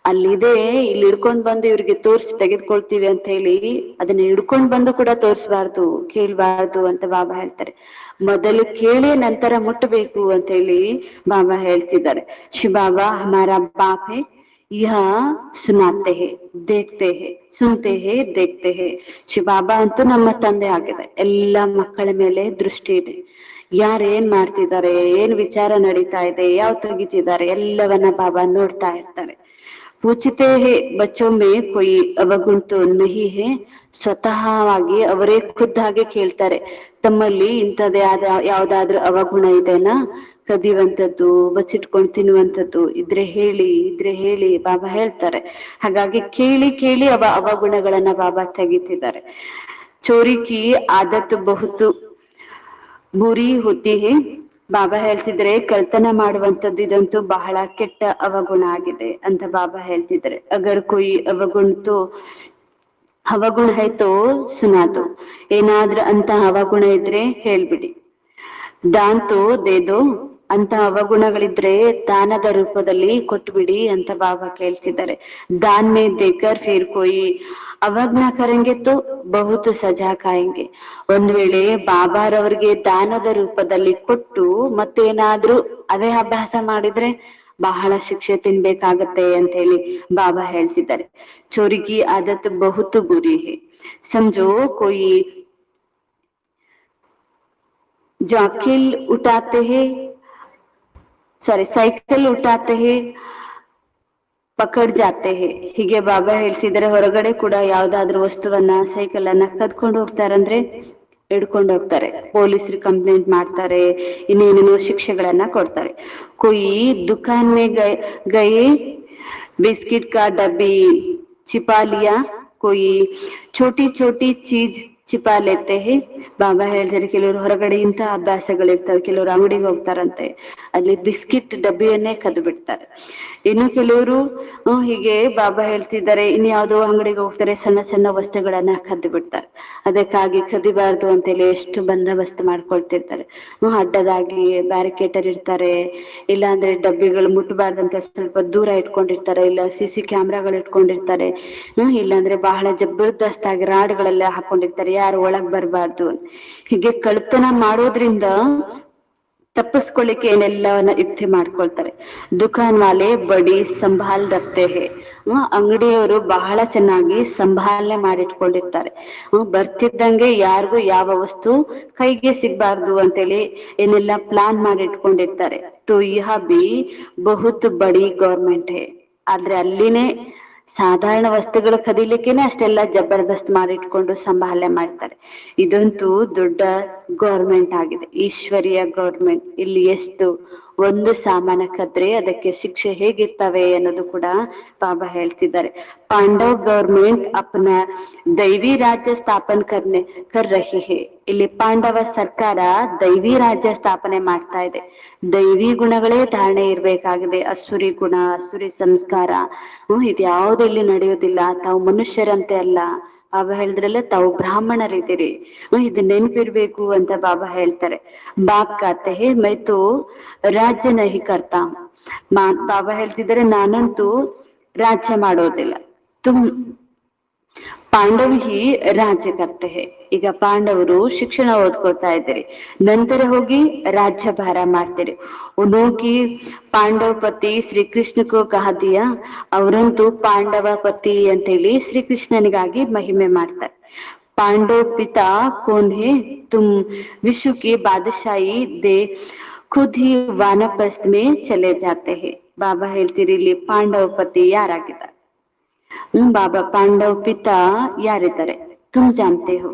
ಅಲ್ಲಿದೆ ಇಲ್ಲಿ ಹಿಡ್ಕೊಂಡ್ ಬಂದು ಇವ್ರಿಗೆ ತೋರ್ಸಿ ತೆಗೆದುಕೊಳ್ತೀವಿ ಅಂತ ಹೇಳಿ ಅದನ್ನ ಹಿಡ್ಕೊಂಡ್ ಬಂದು ಕೂಡ ತೋರ್ಸ್ಬಾರ್ದು, ಕೇಳ್ಬಾರ್ದು ಅಂತ ಬಾಬಾ ಹೇಳ್ತಾರೆ. ಮೊದಲು ಕೇಳಿ ನಂತರ ಮುಟ್ಟಬೇಕು ಅಂತ ಹೇಳಿ ಬಾಬಾ ಹೇಳ್ತಿದ್ದಾರೆ. ಶಿವಬಾಬಾ ಹಮಾರಾ ಬಾಪ್ ಹೇ, ಯಹ ಸುನಾತೆ ಹೇ ದೇಖ್ತೆ ಹೇ ಸುನ್ತೆ ಹೇ ದೇಖ್ತೆ ಹೇ. ಶಿವಬಾಬಾ ಅಂತೂ ನಮ್ಮ ತಂದೆ ಆಗಿದೆ. ಎಲ್ಲ ಮಕ್ಕಳ ಮೇಲೆ ದೃಷ್ಟಿ ಇದೆ. ಯಾರು ಏನ್ ಮಾಡ್ತಿದ್ದಾರೆ, ಏನ್ ವಿಚಾರ ನಡೀತಾ ಇದೆ, ಯಾವ ತೆಗಿತಿದ್ದಾರೆ ಎಲ್ಲವನ್ನ ಬಾಬಾ ನೋಡ್ತಾ ಇರ್ತಾರೆ. ಪೂಚಿತೆ ಹೇ ಬಚ್ಚೋ ಮೇ ಕೊಯಿ ಅವಗುಣ ತೋ ನಹಿ ಹೇ. ಸ್ವತಃವಾಗಿ ಅವರೇ ಖುದ್ದಾಗಿ ಕೇಳ್ತಾರೆ ತಮ್ಮಲ್ಲಿ ಇಂಥದ್ದೇ ಆದ ಯಾವ್ದಾದ್ರೂ ಅವಗುಣ ಇದೆನಾ, ಕದಿಯುವಂಥದ್ದು, ಬಚ್ಚಿಟ್ಕೊಂಡು ತಿನ್ನುವಂಥದ್ದು ಇದ್ರೆ ಹೇಳಿ ಬಾಬಾ ಹೇಳ್ತಾರೆ. ಹಾಗಾಗಿ ಕೇಳಿ ಕೇಳಿ ಅವಗುಣಗಳನ್ನ ಬಾಬಾ ತೆಗಿತಿದ್ದಾರೆ. ಚೋರಿ ಕಿ ಆದತ್ ಬಹುತ್ ಬುರಿ ಹೋತಿ ಹೇ. ಬಾಬಾ ಹೇಳ್ತಿದ್ರೆ ಕಳ್ತನ ಮಾಡುವಂಥದ್ದು ಇದಂತೂ ಬಹಳ ಕೆಟ್ಟ ಅವಗುಣ ಆಗಿದೆ ಅಂತ ಬಾಬಾ ಹೇಳ್ತಿದ್ದಾರೆ. ಅಗರ್ ಕೊಯಿ ಅವಗುಣ ಹೈತೋ ಸುನಾದೋ. ಏನಾದ್ರೂ ಅಂತ ಅವಗುಣ ಇದ್ರೆ ಹೇಳ್ಬಿಡಿ. ದಾಂತೋ ದೇದೋ. ಅಂತ ಅವಗುಣಗಳಿದ್ರೆ ದಾನದ ರೂಪದಲ್ಲಿ ಕೊಟ್ಬಿಡಿ ಅಂತ ಬಾಬಾ ಕೇಳ್ತಿದ್ದಾರೆ. ದಾನ್ ಮೇ ದೇಕರ್ ಫಿರ್ ಕೊಯಿ ಅವಜ್ಞಾ ಕರೆಂಗೆ ತೋ ಬಹುತ್ ಸಜಾ ಕಾಯಂಗೆ. ಒಂದ್ ವೇಳೆ ಬಾಬಾರವರಿಗೆ ದಾನದ ರೂಪದಲ್ಲಿ ಕೊಟ್ಟು ಮತ್ತೇನಾದ್ರೂ ಅದೇ ಅಭ್ಯಾಸ ಮಾಡಿದ್ರೆ ಬಹಳ ಶಿಕ್ಷೆ ತಿನ್ಬೇಕಾಗತ್ತೆ ಅಂತ ಹೇಳಿ ಬಾಬಾ ಹೇಳ್ತಿದ್ದಾರೆ. ಚೋರಿಕಿ ಆದತ್ ಬಹುತ್ ಬುರಿ ಹೇ. ಸಮझो कोई जाकिल उठाते हैं ಸೈಕಲ್ ಉಟಾತೆ ಹೇ ಪಕಡ್ ಜಾತೆ ಹೇ. ಹೀಗೆ ಬಾಬಾ ಹೇಳ್ತಿದ್ದಾರೆ ಹೊರಗಡೆ ಕೂಡ ಯಾವ್ದಾದ್ರು ವಸ್ತುವನ್ನ ಸೈಕಲ್ ಅನ್ನ ಕದ್ಕೊಂಡು ಹೋಗ್ತಾರಂದ್ರೆ ಹಿಡ್ಕೊಂಡು ಹೋಗ್ತಾರೆ, ಪೊಲೀಸರು ಕಂಪ್ಲೇಂಟ್ ಮಾಡ್ತಾರೆ, ಇನ್ನೇನೇನೋ ಶಿಕ್ಷೆಗಳನ್ನ ಕೊಡ್ತಾರೆ. ಕೊಯಿ ದುಕಾನ್ ಮೇ ಗಯೆ बिस्किट का डब्बी छिपा लिया, कोई छोटी छोटी चीज छिपा लेते हैं, ಬಾಬಾ ಹೇಳ್ತಾರೆ ಕೆಲವರು ಹೊರಗಡೆ ಇಂಥ ಅಭ್ಯಾಸಗಳಿರ್ತವೆ, ಕೆಲವರು ಅಂಗಡಿಗೆ ಹೋಗ್ತಾರಂತೆ, ಅಲ್ಲಿ ಬಿಸ್ಕಿಟ್ ಡಬ್ಬಿಯನ್ನೇ ಕದ್ದು ಬಿಡ್ತಾರೆ. ಇನ್ನು ಕೆಲವರು ಹೀಗೆ ಬಾಬಾ ಹೇಳ್ತಿದ್ದಾರೆ ಇನ್ಯಾವುದೋ ಅಂಗಡಿಗೆ ಹೋಗ್ತಾರೆ, ಸಣ್ಣ ಸಣ್ಣ ವಸ್ತುಗಳನ್ನ ಕದ್ದು ಬಿಡ್ತಾರೆ. ಅದಕ್ಕಾಗಿ ಕದಿಬಾರ್ದು ಅಂತೇಳಿ ಎಷ್ಟು ಬಂದೋಬಸ್ತ್ ಮಾಡ್ಕೊಳ್ತಿರ್ತಾರೆ. ಅಡ್ಡದಾಗಿ ಬ್ಯಾರಿಕೇಟರ್ ಇರ್ತಾರೆ, ಇಲ್ಲಾಂದ್ರೆ ಡಬ್ಬಿಗಳು ಮುಟ್ಟಬಾರ್ದಂತ ಸ್ವಲ್ಪ ದೂರ ಇಟ್ಕೊಂಡಿರ್ತಾರೆ, ಇಲ್ಲ CC ಕ್ಯಾಮ್ರಾಗಳು ಇಟ್ಕೊಂಡಿರ್ತಾರೆ, ಇಲ್ಲಾಂದ್ರೆ ಬಹಳ ಜಬರ್ದಸ್ತ್ ಆಗಿ ರಾಡ್ಗಳೆಲ್ಲ ಹಾಕೊಂಡಿರ್ತಾರೆ, ಯಾರು ಒಳಗ್ ಬರಬಾರ್ದು. ಹೀಗೆ ಕಳ್ತನ ಮಾಡೋದ್ರಿಂದ ತಪ್ಪಿಸ್ಕೊಳ್ಳಿಕ್ಕೆ ಏನೆಲ್ಲವನ್ನ ಯುಕ್ತಿ ಮಾಡ್ಕೊಳ್ತಾರೆ. ದುಕಾನ್ ವಾಲೆ ಬಡಿ ಸಂಭಾಲ್ ರಕ್ತೆ ಹೇ, ಅಂಗಡಿಯವರು ಬಹಳ ಚೆನ್ನಾಗಿ ಸಂಭಾಲನೆ ಮಾಡಿಟ್ಕೊಂಡಿರ್ತಾರೆ. ಬರ್ತಿದ್ದಂಗೆ ಯಾರಿಗೂ ಯಾವ ವಸ್ತು ಕೈಗೆ ಸಿಗ್ಬಾರ್ದು ಅಂತೇಳಿ ಏನೆಲ್ಲ ಪ್ಲಾನ್ ಮಾಡಿಟ್ಕೊಂಡಿರ್ತಾರೆ. ತೋ ಯಹ ಬಿ ಬಹುತ್ ಬಡಿ ಗೌರ್ಮೆಂಟ್ ಹೇ. ಆದ್ರೆ ಅಲ್ಲಿನೇ ಸಾಧಾರಣ ವಸ್ತುಗಳು ಕದೀಲಿಕ್ಕೇನೆ ಅಷ್ಟೆಲ್ಲ ಜಬರ್ದಸ್ತ್ ಮಾಡಿಟ್ಕೊಂಡು ಸಂಭಾಲನೆ ಮಾಡ್ತಾರೆ. ಇದಂತೂ ದೊಡ್ಡ ಗೌರ್ಮೆಂಟ್ ಆಗಿದೆ, ಈಶ್ವರಿಯ ಗೌರ್ಮೆಂಟ್. ಇಲ್ಲಿ ಎಷ್ಟು ಒಂದು ಸಾಮಾನ ಕದ್ರೆ ಅದಕ್ಕೆ ಶಿಕ್ಷೆ ಹೇಗಿರ್ತವೆ ಅನ್ನೋದು ಕೂಡ ಬಾಬಾ ಹೇಳ್ತಿದ್ದಾರೆ. ಪಾಂಡವ್ ಗೌರ್ಮೆಂಟ್ ಅಪ್ನ ದೈವಿ ರಾಜ್ಯ ಸ್ಥಾಪನೆ ಕರ್ ರಹಿ ಹೇ. ಇಲ್ಲಿ ಪಾಂಡವ ಸರ್ಕಾರ ದೈವಿ ರಾಜ್ಯ ಸ್ಥಾಪನೆ ಮಾಡ್ತಾ ಇದೆ. ದೈವಿ ಗುಣಗಳೇ ಧಾರಣೆ ಇರ್ಬೇಕಾಗಿದೆ, ಅಸುರಿ ಗುಣ, ಅಸುರಿ ಸಂಸ್ಕಾರ ಇದ್ಯಾವುದು ಇಲ್ಲಿ ನಡೆಯೋದಿಲ್ಲ. ತಾವು ಮನುಷ್ಯರಂತೆ ಅಲ್ಲ, ಬಾಬಾ ಹೇಳಿದ್ರಲ್ಲ ತಾವು ಬ್ರಾಹ್ಮಣರಿದ್ದೀರಿ, ಇದು ನೆನಪಿರ್ಬೇಕು ಅಂತ ಬಾಬಾ ಹೇಳ್ತಾರೆ. ಬಾಪ್ ಕಾತೆ ಹೇ ಮೈ ತೋ ರಾಜ್ಯ ನಹಿ ಕರ್ತಾ. ಬಾಬಾ ಹೇಳ್ತಿದ್ದಾರೆ ನಾನಂತೂ ರಾಜ್ಯ ಮಾಡೋದಿಲ್ಲ, ತುಮ್ ಪಾಂಡವ್ ಹಿ ರಾಜ್ಯ ಕರ್ತೆ ಹೇ. ಈಗ ಪಾಂಡವರು ಶಿಕ್ಷಣ ಓದ್ಕೋತಾ ಇದ್ದೀರಿ, ನಂತರ ಹೋಗಿ ರಾಜ್ಯಭಾರ ಮಾಡ್ತೀರಿ. ಉನೋಕಿ ಪಾಂಡವ ಪತಿ ಶ್ರೀಕೃಷ್ಣ ಕೋ ಕಹ ದಿಯಾ. ಅವರಂತೂ ಪಾಂಡವ ಪತಿ ಅಂತೇಳಿ ಶ್ರೀಕೃಷ್ಣನಿಗಾಗಿ ಮಹಿಮೆ ಮಾಡ್ತಾರೆ. ಪಾಂಡವ ಪಿತಾ ಕೋನ್ ಹೇ, ತುಮ್ ವಿಶ್ವ ಕಿ ಬಾದಶಾಹಿ ದೇ ಖುದ್ ಹಿ ವಾನಪ್ರಸ್ಥ ಮೇ ಚಲೆ ಜಾತೆ ಹೇ. ಬಾಬಾ ಹೇಳ್ತೀರಿ ಇಲ್ಲಿ ಪಾಂಡವ ಪತಿ ಯಾರಾಗಿದ್ದಾರೆ. ಬಾಬಾ ಪಾಂಡವ ಪಿತಾ ಯಾರಿದ್ದಾರೆ ತುಮ್ ಜಾನ್ತೆ ಹೋ.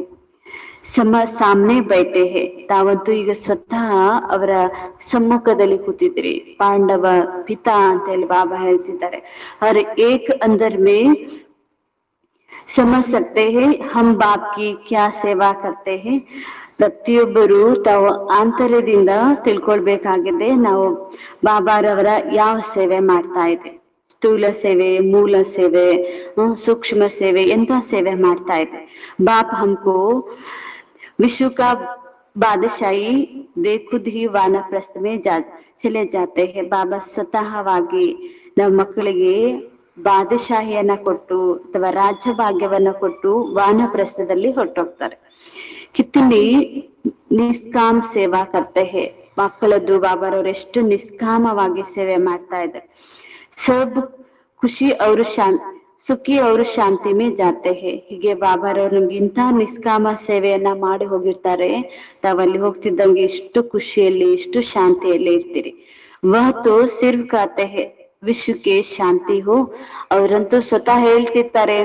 ಸಾಮ್ನೆ ಬೈಟೆ ಹೇ. ತಾವಂತೂ ಈಗ ಸ್ವತಃ ಅವರ ಸಮ್ಮುಖದಲ್ಲಿ ಕೂತಿದ್ರಿ. ಪಾಂಡವ ಪಿತಾ ಅಂತ ಹೇಳಿ ಬಾಬಾ ಹೇಳ್ತಿದ್ದಾರೆ. ಹರ್ ಏಕ್ ಅಂದರ್ ಮೇ ಸಮझ सकते हैं हम बाप की क्या सेवा करते हैं. ಪ್ರತಿಯೊಬ್ಬರು ತಾವು ಆಂತರ್ಯದಿಂದ ತಿಳ್ಕೊಳ್ಬೇಕಾಗಿದೆ, ನಾವು ಬಾಬಾರವರ ಯಾವ ಸೇವೆ ಮಾಡ್ತಾ ಇದೆ. ಸ್ಥೂಲ ಸೇವೆ, ಮೂಲ ಸೇವೆ, ಸೂಕ್ಷ್ಮ ಸೇವೆ, ಎಂತ ಸೇವೆ ಮಾಡ್ತಾ ಇದೆ. ಬಾಪ್ ಹಮ್ಕೋ ವಿಶ್ವ ಕಾ ಬಾದಶಾಹಿ ದೇ ಖುದ್ ಹಿ ವಾನಪ್ರಸ್ಥ ಮೇ ಚಲೆ ಜಾತೆ ಹೇ. ಬಾಬಾ ಸ್ವತಃವಾಗಿ ನಮ್ಮ ಮಕ್ಕಳಿಗೆ ಬಾದಶಾಹಿಯನ್ನ ಕೊಟ್ಟು ಅಥವಾ ರಾಜ್ಯ ಭಾಗ್ಯವನ್ನ ಕೊಟ್ಟು ವಾನಪ್ರಸ್ಥದಲ್ಲಿ ಹೊರಟೋಗ್ತಾರೆ. ಕಿತ್ತನಿ ನಿಷ್ಕಾಮ್ ಸೇವಾ ಕರ್ತೆ ಹೇ. ಮಕ್ಕಳದ್ದು ಬಾಬಾರವ್ರು ಎಷ್ಟು ನಿಷ್ಕಾಮವಾಗಿ ಸೇವೆ ಮಾಡ್ತಾ ಇದ್ದಾರೆ. ಸಬ್ ಖುಷಿ ಅವರು ಸುಖಿ ಅವರು ಶಾಂತಿ ಮೇ ಜಾತೆ ಹೇ. ಹೀಗೆ ಬಾಬಾರವ್ರು ನಮ್ಗೆ ಇಂಥ ನಿಷ್ಕಾಮ ಸೇವೆಯನ್ನ ಮಾಡಿ ಹೋಗಿರ್ತಾರೆ, ತಾವಲ್ಲಿ ಹೋಗ್ತಿದ್ದಂಗೆ ಇಷ್ಟು ಖುಷಿಯಲ್ಲಿ ಇಷ್ಟು ಶಾಂತಿಯಲ್ಲಿ ಇರ್ತೀರಿ. ವಹ ತೋ ಸಿರ್ಫ್ ಕಾತೆ ಹೇ ವಿಶ್ವಕ್ಕೆ ಶಾಂತಿ ಹೋ. ಅವರಂತೂ ಸ್ವತಃ ಹೇಳ್ತಿರ್ತಾರೆ,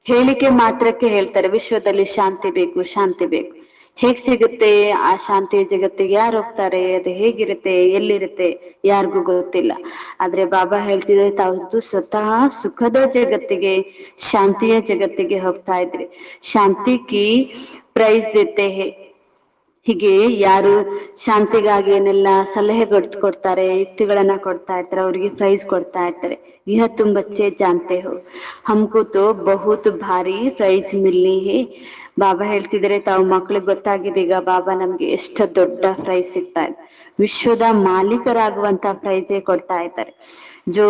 ಹೇಳಿಕೆ ಮಾತ್ರಕ್ಕೆ ಹೇಳ್ತಾರೆ ವಿಶ್ವದಲ್ಲಿ ಶಾಂತಿ ಬೇಕು, ಶಾಂತಿ ಬೇಕು. ಹೇಗ್ ಸಿಗುತ್ತೆ ಆ ಶಾಂತಿಯ ಜಗತ್ತಿಗೆ? ಯಾರು ಹೋಗ್ತಾರೆ? ಅದು ಹೇಗಿರುತ್ತೆ, ಎಲ್ಲಿರುತ್ತೆ ಯಾರಿಗೂ ಗೊತ್ತಿಲ್ಲ. ಆದ್ರೆ ಬಾಬಾ ಹೇಳ್ತಿದ್ರೆ ತಾವು ಸ್ವತಃ ಸುಖದ ಜಗತ್ತಿಗೆ, ಶಾಂತಿಯ ಜಗತ್ತಿಗೆ ಹೋಗ್ತಾ ಇದ್ರಿ. ಶಾಂತಿ ಕಿ ಪ್ರೈಸ್ ದೇತೆ ಹೇ. ಹೀಗೆ ಯಾರು ಶಾಂತಿಗಾಗಿ ಏನೆಲ್ಲ ಸಲಹೆ ಕೊಡ್ತಾರೆ, ಯುಕ್ತಿಗಳನ್ನ ಕೊಡ್ತಾ ಇರ್ತಾರೆ, ಅವ್ರಿಗೆ ಪ್ರೈಸ್ ಕೊಡ್ತಾ ಇರ್ತಾರೆ. ಯಹ ತುಮ್ ಬಚ್ಚೆ ಜಾನ್ತೆ ಹೋ ಹಮ್ಕೋ ತೋ ಬಹುತ್ ಭಾರಿ ಪ್ರೈಸ್ ಮಿಲ್ನಿ ಹೇ. ಬಾಬಾ ಹೇಳ್ತಿದ್ರೆ ತಾವು ಮಕ್ಳಿಗೆ ಗೊತ್ತಾಗಿದೆ ಈಗ ಬಾಬಾ ನಮ್ಗೆ ಎಷ್ಟು ದೊಡ್ಡ ಪ್ರೈಸ್ ಸಿಗ್ತಾ ಇದೆ. ವಿಶ್ವದ ಮಾಲೀಕರಾಗುವಂತ ಪ್ರೈಸೇ ಕೊಡ್ತಾ ಇದ್ದಾರೆ. ಜೋ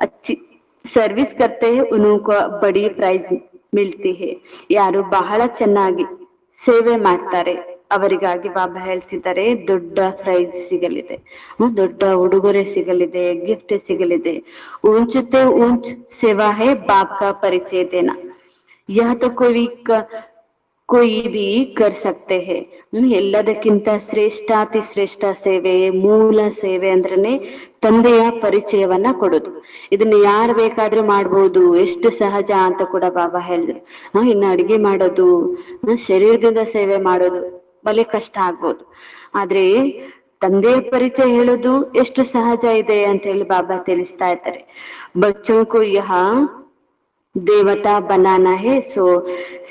ಅಚ್ಚಿ ಸರ್ವಿಸ್ ಕರ್ತೆ ಹೇ ಉನ್ಕೋ ಬಡಿ ಪ್ರೈಸ್ ಮಿಲ್ತಿ ಹೇ. ಯಾರು ಬಹಳ ಚೆನ್ನಾಗಿ ಸೇವೆ ಮಾಡ್ತಾರೆ ಅವರಿಗಾಗಿ ಬಾಬಾ ಹೇಳ್ತಿದ್ದಾರೆ ದೊಡ್ಡ ಪ್ರೈಸ್ ಸಿಗಲಿದೆ, ದೊಡ್ಡ ಉಡುಗೊರೆ ಸಿಗಲಿದೆ, ಗಿಫ್ಟ್ ಸಿಗಲಿದೆ. ಊಂಚತೆ ಊಂಚ್ ಸೇವಾ ಹೇ ಬಾಪ್ ಕಾ ಪರಿಚಯ ದೇನಾ. ಯಹ ತೋ ಕೊಯ್ ಬಿ ಕರ್ ಸಕ್ತೆ ಹೇ. ಎಲ್ಲದಕ್ಕಿಂತ ಶ್ರೇಷ್ಠಾತಿ ಶ್ರೇಷ್ಠ ಸೇವೆ, ಮೂಲ ಸೇವೆ ಅಂದ್ರೇನೆ ತಂದೆಯ ಪರಿಚಯವನ್ನ ಕೊಡೋದು. ಇದನ್ನ ಯಾರು ಬೇಕಾದ್ರೂ ಮಾಡ್ಬೋದು, ಎಷ್ಟು ಸಹಜ ಅಂತ ಕೂಡ ಬಾಬಾ ಹೇಳಿದ್ರು. ಇನ್ನು ಅಡಿಗೆ ಮಾಡೋದು, ಶರೀರದಿಂದ ಸೇವೆ ಮಾಡೋದು ಬಲೆ ಕಷ್ಟ ಆಗ್ಬೋದು, ಆದ್ರೆ ತಂದೆಯ ಪರಿಚಯ ಹೇಳೋದು ಎಷ್ಟು ಸಹಜ ಇದೆ ಅಂತ ಹೇಳಿ ಬಾಬಾ ತಿಳಿಸ್ತಾ ಇದ್ದಾರೆ. ಬಚ್ಚೋಂಕು ಯಹ ದೇವತಾ ಬನಾನಾ ಹೇ ಸೋ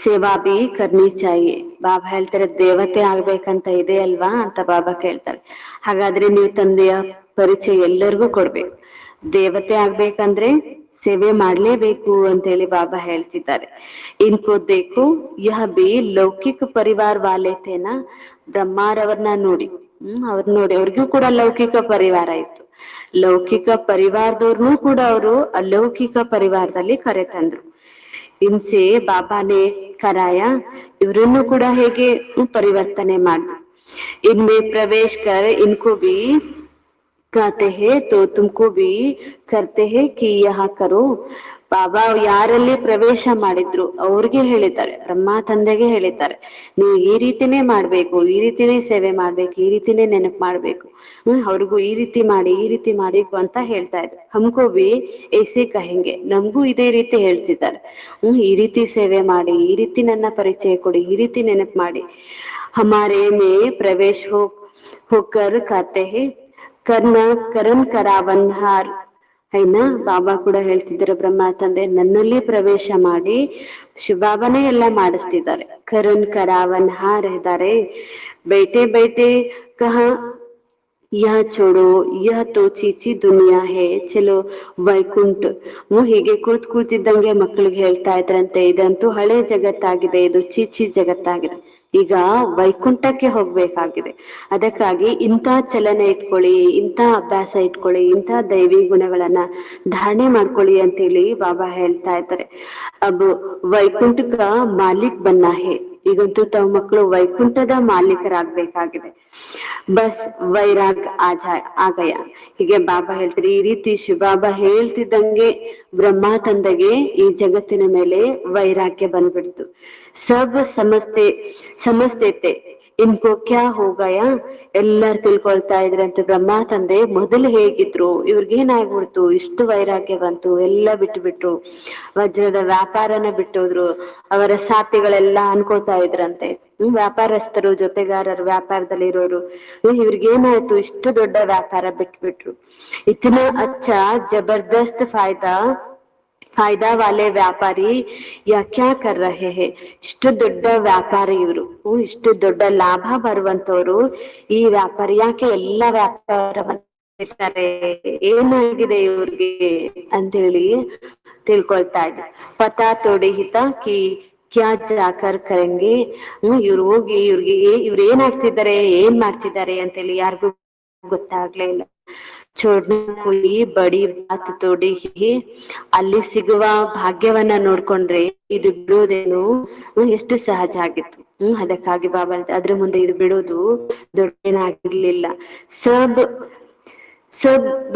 ಸೇವಾ ಬಿ ಕರ್ನಿ ಚಾಹಿಯೆ. ಬಾಬಾ ಹೇಳ್ತಾರೆ ದೇವತೆ ಆಗ್ಬೇಕಂತ ಇದೆ ಅಲ್ವಾ ಅಂತ ಬಾಬಾ ಕೇಳ್ತಾರೆ. ಹಾಗಾದ್ರೆ ನೀವು ತಂದೆಯ ಪರಿಚಯ ಎಲ್ಲರಿಗೂ ಕೊಡ್ಬೇಕು. ದೇವತೆ ಆಗ್ಬೇಕಂದ್ರೆ ಸೇವೆ ಮಾಡ್ಲೇಬೇಕು ಅಂತ ಹೇಳಿ ಬಾಬಾ ಹೇಳ್ತಿದ್ದಾರೆ. ಇನ್ಕೋ ದೇಖೋ ಯಹ ಬಿ ಲೌಕಿಕ ಪರಿವಾರ ವಾಲೆ ಥೇನಾ, ಬ್ರಹ್ಮಾರವ್ರನ್ನ ನೋಡಿ, ಅವ್ರ ನೋಡಿ, ಅವ್ರಿಗೂ ಕೂಡ ಲೌಕಿಕ ಪರಿವಾರ ಇತ್ತು. ಲೌಕಿಕ ಪರಿವಾರದವ್ರನ್ನೂ ಕೂಡ ಅವರು ಅಲೌಕಿಕ ಪರಿವಾರದಲ್ಲಿ ಕರೆ ತಂದ್ರು. ಇನ್ಸೆ ಬಾಬಾನೆ ಕರಾಯ, ಇವರನ್ನು ಕೂಡ ಹೇಗೆ ಪರಿವರ್ತನೆ ಮಾಡಿದ್ರು. ಇನ್ಮೇ ಪ್ರವೇಶ ಕರ್ ಇನ್ಕೋ ಬಿ कहते हैं तो तुमको भी करते हैं कि यहाँ करो. ಬಾಬಾ ಯಾರಲ್ಲಿ ಪ್ರವೇಶ ಮಾಡಿದ್ರು ಅವ್ರಿಗೆ ಹೇಳಿದ್ದಾರೆ, ಬ್ರಹ್ಮ ತಂದೆಗೆ ಹೇಳಿದ್ದಾರೆ, ನೀವು ಈ ರೀತಿನೇ ಮಾಡ್ಬೇಕು, ಈ ರೀತಿನೇ ಸೇವೆ ಮಾಡ್ಬೇಕು, ಈ ರೀತಿನೇ ನೆನಪು ಮಾಡ್ಬೇಕು, ಅವ್ರಿಗೂ ಈ ರೀತಿ ಮಾಡಿ, ಈ ರೀತಿ ಮಾಡಿಕು ಅಂತ ಹೇಳ್ತಾ ಇದ್ರು. ಹಮ್ಕೋ ಬಿ ಏಸೆ ಕಹೆಂಗೆ, ನಮಗೂ ಇದೇ ರೀತಿ ಹೇಳ್ತಿದ್ದಾರೆ. ಈ ರೀತಿ ಸೇವೆ ಮಾಡಿ, ಈ ರೀತಿ ನನ್ನ ಪರಿಚಯ ಕೊಡಿ, ಈ ರೀತಿ ನೆನಪು ಮಾಡಿ. ಹಮಾರೆ ಮೇ ಪ್ರವೇಶ ಹೋಕರ್ ಕಾತೆ ಹೇ ಕರ್ನ ಕರನ್ ಕರಾವನ್ಹಾರ್ ಐನಾ. ಬಾಬಾ ಕೂಡ ಹೇಳ್ತಿದ್ದಾರೆ, ಬ್ರಹ್ಮ ತಂದೆ ನನ್ನಲ್ಲಿ ಪ್ರವೇಶ ಮಾಡಿ ಶಿವಬಾಬಾನೇ ಎಲ್ಲ ಮಾಡಿಸ್ತಿದ್ದಾರೆ. ಕರನ್ ಕರಾವನ್ಹಾರ್ ಇದ್ದಾರೆ. ಬೈಟೆ ಬೈಟೆ ಕಹ ಯಹ ಚೋಡೋ ಯಹ ತೋ ಚೀಚಿ ದುನಿಯಾ ಹೇ ಚಲೋ ವೈಕುಂಠ. ಹೀಗೆ ಕುಳಿತಿದ್ದಂಗೆ ಮಕ್ಕಳಿಗೆ ಹೇಳ್ತಾ ಇದ್ರಂತೆ, ಇದಂತೂ ಹಳೆ ಜಗತ್ತಾಗಿದೆ, ಇದು ಚೀಚಿ ಜಗತ್ತಾಗಿದೆ, ಈಗ ವೈಕುಂಠಕ್ಕೆ ಹೋಗ್ಬೇಕಾಗಿದೆ. ಅದಕ್ಕಾಗಿ ಇಂಥ ಚಲನೆ ಇಟ್ಕೊಳ್ಳಿ, ಇಂಥ ಅಭ್ಯಾಸ ಇಟ್ಕೊಳ್ಳಿ, ಇಂಥ ದೈವಿ ಗುಣಗಳನ್ನ ಧಾರಣೆ ಮಾಡ್ಕೊಳ್ಳಿ ಅಂತೇಳಿ ಬಾಬಾ ಹೇಳ್ತಾ ಇದ್ದಾರೆ. ಅಬ್ ವೈಕುಂಠಕ ಮಾಲೀಕ್ ಬನ್ನ ಹೇ, ಈಗಂತೂ ತಾವು ಮಕ್ಕಳು ವೈಕುಂಠದ ಮಾಲೀಕರಾಗ್ಬೇಕಾಗಿದೆ. ಬಸ್ ವೈರಾಗ್ ಆಗಯ. ಹೀಗೆ ಬಾಬಾ ಹೇಳ್ತಾರೆ. ಈ ರೀತಿ ಶಿವಬಾಬಾ ಹೇಳ್ತಿದ್ದಂಗೆ ಬ್ರಹ್ಮ ತಂದೆಗೆ ಈ ಜಗತ್ತಿನ ಮೇಲೆ ವೈರಾಗ್ಯ ಬಂದ್ಬಿಡ್ತು. ಸಬ್ ಸಮಸ್ತೇತೆ ಇನ್ಕೋ ಕ್ಯಾ ಹೋಗಯ. ಎಲ್ಲರೂ ತಿಳ್ಕೊಳ್ತಾ ಇದ್ರಂತೆ, ಬ್ರಹ್ಮ ತಂದೆ ಮೊದಲು ಹೇಗಿದ್ರು, ಇವ್ರಿಗೇನಾಗ್ಬಿಡ್ತು, ಇಷ್ಟು ವೈರಾಗ್ಯ ಬಂತು, ಎಲ್ಲ ಬಿಟ್ಟು ಬಿಟ್ರು, ವಜ್ರದ ವ್ಯಾಪಾರನ ಬಿಟ್ಟೋದ್ರು. ಅವರ ಸಾಥಿಗಳೆಲ್ಲ ಅನ್ಕೋತಾ ಇದ್ರಂತೆ, ವ್ಯಾಪಾರಸ್ಥರು, ಜೊತೆಗಾರರು, ವ್ಯಾಪಾರದಲ್ಲಿ ಇರೋರು, ಇವ್ರಿಗೇನಾಯ್ತು, ಇಷ್ಟು ದೊಡ್ಡ ವ್ಯಾಪಾರ ಬಿಟ್ಬಿಟ್ರು. ಇತನ ಅಚ್ಚ ಜಬರ್ದಸ್ತ್ ಫಾಯ್ದಾ ವಾಲೆ ವ್ಯಾಪಾರಿ ಯಾ ಕ್ಯಾ ಕರ್ ರಹೆ ಹೇ. ಇಷ್ಟು ದೊಡ್ಡ ವ್ಯಾಪಾರಿ ಇವರು, ಇಷ್ಟು ದೊಡ್ಡ ಲಾಭ ಬರುವಂತವ್ರು ಈ ವ್ಯಾಪಾರಿ ಯಾಕೆ ಎಲ್ಲ ವ್ಯಾಪಾರ ಏನಾಗಿದೆ ಇವ್ರಿಗೆ ಅಂತೇಳಿ ತಿಳ್ಕೊಳ್ತಾ ಇದ್ದೆ. ಪತಾ ತೋಡಿ ಹಿತ ಕಿ ಕ್ಯಾ ಜಾಕರ್ ಕರೆಂಗೆ. ಇವ್ರು ಹೋಗಿ ಇವ್ರು ಏನಾಗ್ತಿದ್ದಾರೆ, ಏನ್ ಮಾಡ್ತಿದ್ದಾರೆ ಅಂತೇಳಿ ಯಾರಿಗೂ ಗೊತ್ತಾಗ್ಲೇ ಇಲ್ಲ. ಚೋಡ್ನ ಕೊಯಿ ಬಡಿ ಬಾತ್ ತೋಡಿ, ಅಲ್ಲಿ ಸಿಗುವ ಭಾಗ್ಯವನ್ನ ನೋಡ್ಕೊಂಡ್ರೆ ಇದು ಬಿಡೋದೇನು ಎಷ್ಟು ಸಹಜ ಆಗಿತ್ತು. ಅದಕ್ಕಾಗಿ ಬಾಬಾ ಅದ್ರ ಮುಂದೆ ಇದು ಬಿಡೋದು ದೊಡ್ಡೇನಾಗಿರ್ಲಿಲ್ಲ. ಸಬ್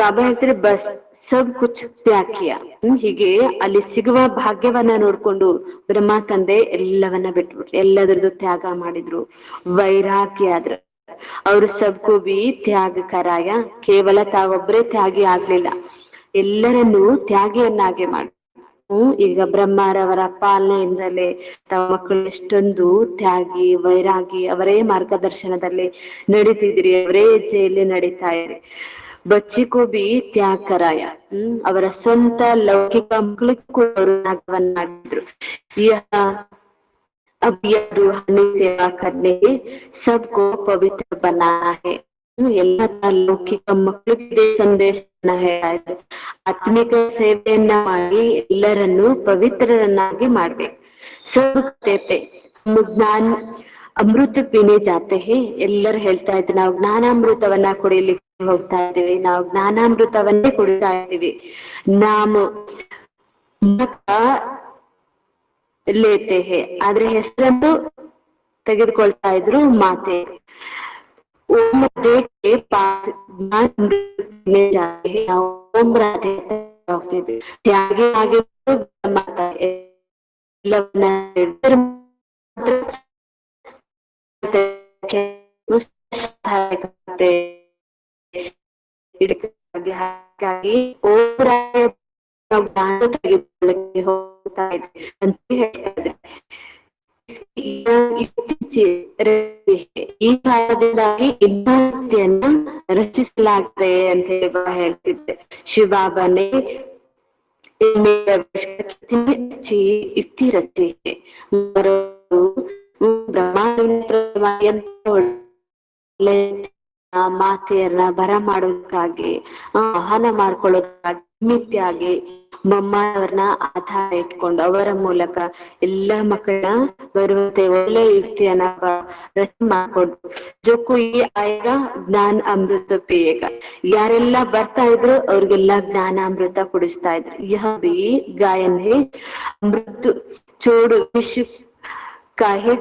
ಬಾಬಾ ಹೇಳ್ತಾರೆ ಬಸ್ ಸಬ್ ಕುಚ್ ತ್ಯಾಗ್ ಕಿಯಾ. ಹೀಗೆ ಅಲ್ಲಿ ಸಿಗುವ ಭಾಗ್ಯವನ್ನ ನೋಡ್ಕೊಂಡು ಬ್ರಹ್ಮ ತಂದೆ ಎಲ್ಲವನ್ನ ಬಿಟ್ಬಿಟ್ರು, ಎಲ್ಲದರದ್ದು ತ್ಯಾಗ ಮಾಡಿದ್ರು, ವೈರಾಗ್ಯ ಆದ್ರು. ಅವರು ಸಬ್ಕು ಬಿ ತ್ಯಾಗ ಕರಾಯ. ಕೇವಲ ತಾವೊಬ್ಬರೇ ತ್ಯಾಗಿ ಆಗ್ಲಿಲ್ಲ, ಎಲ್ಲರನ್ನೂ ತ್ಯಾಗಿಯನ್ನಾಗಿ ಮಾಡಿ. ಈಗ ಬ್ರಹ್ಮರವರ ಪಾಲನೆಯಿಂದಲೇ ತಮ್ಮ ಮಕ್ಕಳು ಎಷ್ಟೊಂದು ತ್ಯಾಗಿ, ವೈರಾಗಿ, ಅವರೇ ಮಾರ್ಗದರ್ಶನದಲ್ಲಿ ನಡೀತಿದ್ರಿ, ಅವರೇ ಹೆಜ್ಜೆಯಲ್ಲಿ ನಡೀತಾ ಇರಿ. ಬಚ್ಚಿಗೂ ಬಿ ತ್ಯಾಗ ಕರಾಯ. ಅವರ ಸ್ವಂತ ಲೌಕಿಕ ಮಕ್ಕಳಿಗೂ ಕೂಡ ಅವರು ತ್ಯಾಗವನ್ನ ಮಾಡಿದ್ರು. अब यह रूहानी सेवा करने सबको पवित्र बनाना है. ಎಲ್ಲ ಲೌಕಿಕ ಮಕ್ಕಳಿಗೆ ಸಂದೇಶನ ಹೇಳ್ತಾ, ಆತ್ಮಿಕ ಸೇವೆಯನ್ನ ಮಾಡಿ ಎಲ್ಲರನ್ನು ಪವಿತ್ರರನ್ನಾಗಿ ಮಾಡ್ಬೇಕು. ಸಬ್ ಜ್ಞಾನ ಅಮೃತ ಪೀನೆ ಜಾತೆ ಹೇ. ಎಲ್ಲರೂ ಹೇಳ್ತಾ ಇದ್ರು, ನಾವು ಜ್ಞಾನಾಮೃತವನ್ನ ಕುಡಿಲಿಕ್ಕೆ ಹೋಗ್ತಾ ಇದ್ದೀವಿ, ನಾವು ಜ್ಞಾನಾಮೃತವನ್ನೇ ಕುಡಿತಾ ಇದ್ದೀವಿ. ಲೇತೆ ಹೇ, ಆದ್ರೆ ಹೆಸರನ್ನು ತೆಗೆದುಕೊಳ್ತಾ ಇದ್ರು ಮಾತೆ. ಓಂ ರಾಧೆ ಪಾಸ್ ಓಂ ರಾಧೆ ಹೋಗ್ತಿದ್ವಿ. ತ್ಯಾಗಿ ಆಗಿದ್ದು ಹಾಗಾಗಿ ಓಂ ರಾಧೆ ತೆಗೆದುಕೊಳ್ಳಕ್ಕೆ ಹೋಗ್ತಾ ಇದ್ವಿ ಅಂತ ಹೇಳ್ತಾ ಇದ್ದಾರೆ. ಈ ಕಾರಣದಿಂದಾಗಿ ಯುಕ್ತಿಯನ್ನ ರಚಿಸಲಾಗಿದೆ ಅಂತ ಹೇಳಿ ಹೇಳ್ತಿದ್ದೆ. ಶಿವಬಾಬಾನೇ ಯುಕ್ತಿ ರಚಿ ಬ್ರಹ್ಮಾಂಡ ಒಳ್ಳೆ ಮಾತೆಯರನ್ನ ಬರ ಮಾಡೋದಕ್ಕಾಗಿ ಆಹ್ವಾನ ಮಾಡ್ಕೊಳ್ಳೋದಕ್ಕಾಗಿ ನಿತ್ಯಾಗಿ ಬೊಮ್ಮನವ್ರನ್ನ ಆಧಾರ ಇಟ್ಕೊಂಡು ಅವರ ಮೂಲಕ ಎಲ್ಲಾ ಮಕ್ಕಳನ್ನ ಬರುವಂತೆ ಒಳ್ಳೆ ಯುಕ್ತಿಯನ್ನ ರಚನೆ ಮಾಡ್ಕೊಂಡು ಜೊಕ್ಕು ಈ ಆಯಗ ಜ್ಞಾನ ಅಮೃತ ಪೇಯಗ ಯಾರೆಲ್ಲ ಬರ್ತಾ ಇದ್ರು ಅವ್ರಿಗೆಲ್ಲಾ ಜ್ಞಾನಾಮೃತ ಕುಡಿಸ್ತಾ ಇದ್ರು. ಯಹ ಬಿ ಗಾಯನ್ ಹೇ ಅಮೃತ ಚೋಡು ವಿಶ್ವ ಕಾಹೆ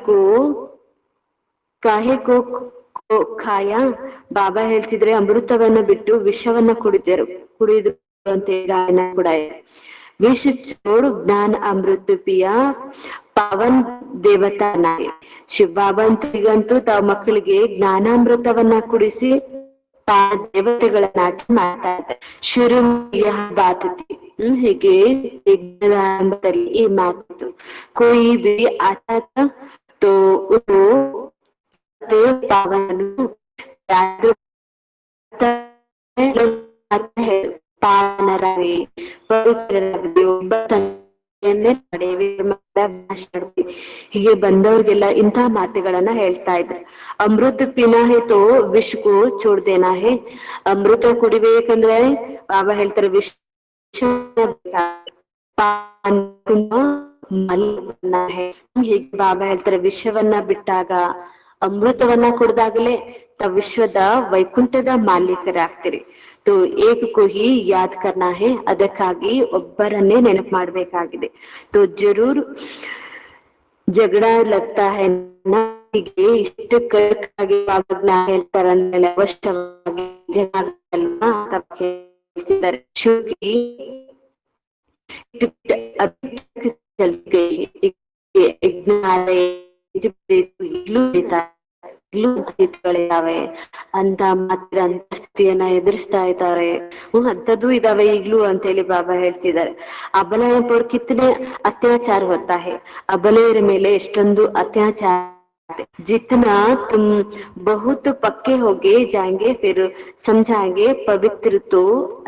ಕೋ ಖಾಯ. ಬಾಬಾ ಹೇಳ್ತಿದ್ರೆ ಅಮೃತವನ್ನ ಬಿಟ್ಟು ವಿಷವನ್ನ ಕುಡಿದ್ರು ಅಂತ ಗಾಯನ ಕೂಡ ಇದೆ. ವಿಷ ಚೋಡು ಜ್ಞಾನ ಅಮೃತ ಪಿಯ ಪಾವನ್ ದೇವತಾನಾಗಿ. ಶಿವ ಬಾಬಾ ಅಂತೂ ತಾವ್ ಮಕ್ಕಳಿಗೆ ಜ್ಞಾನಾಮೃತವನ್ನ ಕುಡಿಸಿ ದೇವತೆಗಳನ್ನಾಗಿ ಮಾಡ್ತಾ ಇದ್ದಾರೆ. ಶುರು ಬಾತ್ ಹೀಗೆ ಈ ಮಾತು ಕೊಯ್ ಬಿ ಆತ ತೋ ಪಾವನ ಪಾವನರಾಗಿ ಪವಿತ್ರರಾಗಿ ಹೀಗೆ ಬಂದವ್ರಿಗೆಲ್ಲ ಇಂಥ ಮಾತುಗಳನ್ನ ಹೇಳ್ತಾ ಇದ್ರು. ಅಮೃತ ಪಿನಾ ಹೇ ತೋ ವಿಶ್ವಕ್ಕೂ ಚೂಡ್ದೇನಾ ಹೇ. ಅಮೃತ ಕುಡಿಬೇಕಂದ್ರೆ ಬಾಬಾ ಹೇಳ್ತಾರೆ ವಿಶ್ವ ಹೀಗೆ ಬಾಬಾ ಹೇಳ್ತಾರೆ ವಿಶ್ವವನ್ನ ಬಿಟ್ಟಾಗ ಅಮೃತವನ್ನ ಕುಡ್ದಾಗಲೇ ವಿಶ್ವದ ವೈಕುಂಠದ ಮಾಲೀಕರಾಗ್ತೀರಿ. ತೋ ಏಕಕ್ಕೂ ಹಿ ಯಾದ್ ಕರ್ನಾ ಹೇ. ಅದಕ್ಕಾಗಿ ಒಬ್ಬರನ್ನೇ ನೆನಪು ಮಾಡ್ಬೇಕಾಗಿದೆ. ತೋ ಜರೂರ್ ಜಗಳ ಲಗ್ತಾ ಹೇ. ಹೀಗೆ ಇಷ್ಟು ಕಡಕಾಗಿ ಬಾಬಾ ಹೇಳ್ತಾರಂದ್ರೆ ಅವಶ್ಯವಾಗಿ ಜಗಳ ಹೇಳ್ತಿದ್ದಾರೆ. ಗಳಿದಾವೆ ಅಂತ ಮಾತ್ರ ಅಂತಸ್ತಿಯನ್ನ ಎದುರಿಸ್ತಾ ಇದ್ದಾರೆ. ಅಂಥದ್ದು ಇದಾವೆ ಈಗ್ಲೂ ಅಂತ ಹೇಳಿ ಬಾಬಾ ಹೇಳ್ತಿದ್ದಾರೆ. ಅಬಲೆಯ ಪರ್ ಕಿತ್ನೆ ಅತ್ಯಾಚಾರ ಹೋತಾ ಹೇ. ಅಬಲೆಯರ ಮೇಲೆ ಎಷ್ಟೊಂದು ಅತ್ಯಾಚಾರ. जितना तुम बहुत पक्के होगे जाएंगे फिर समझाएंगे पवित्र तो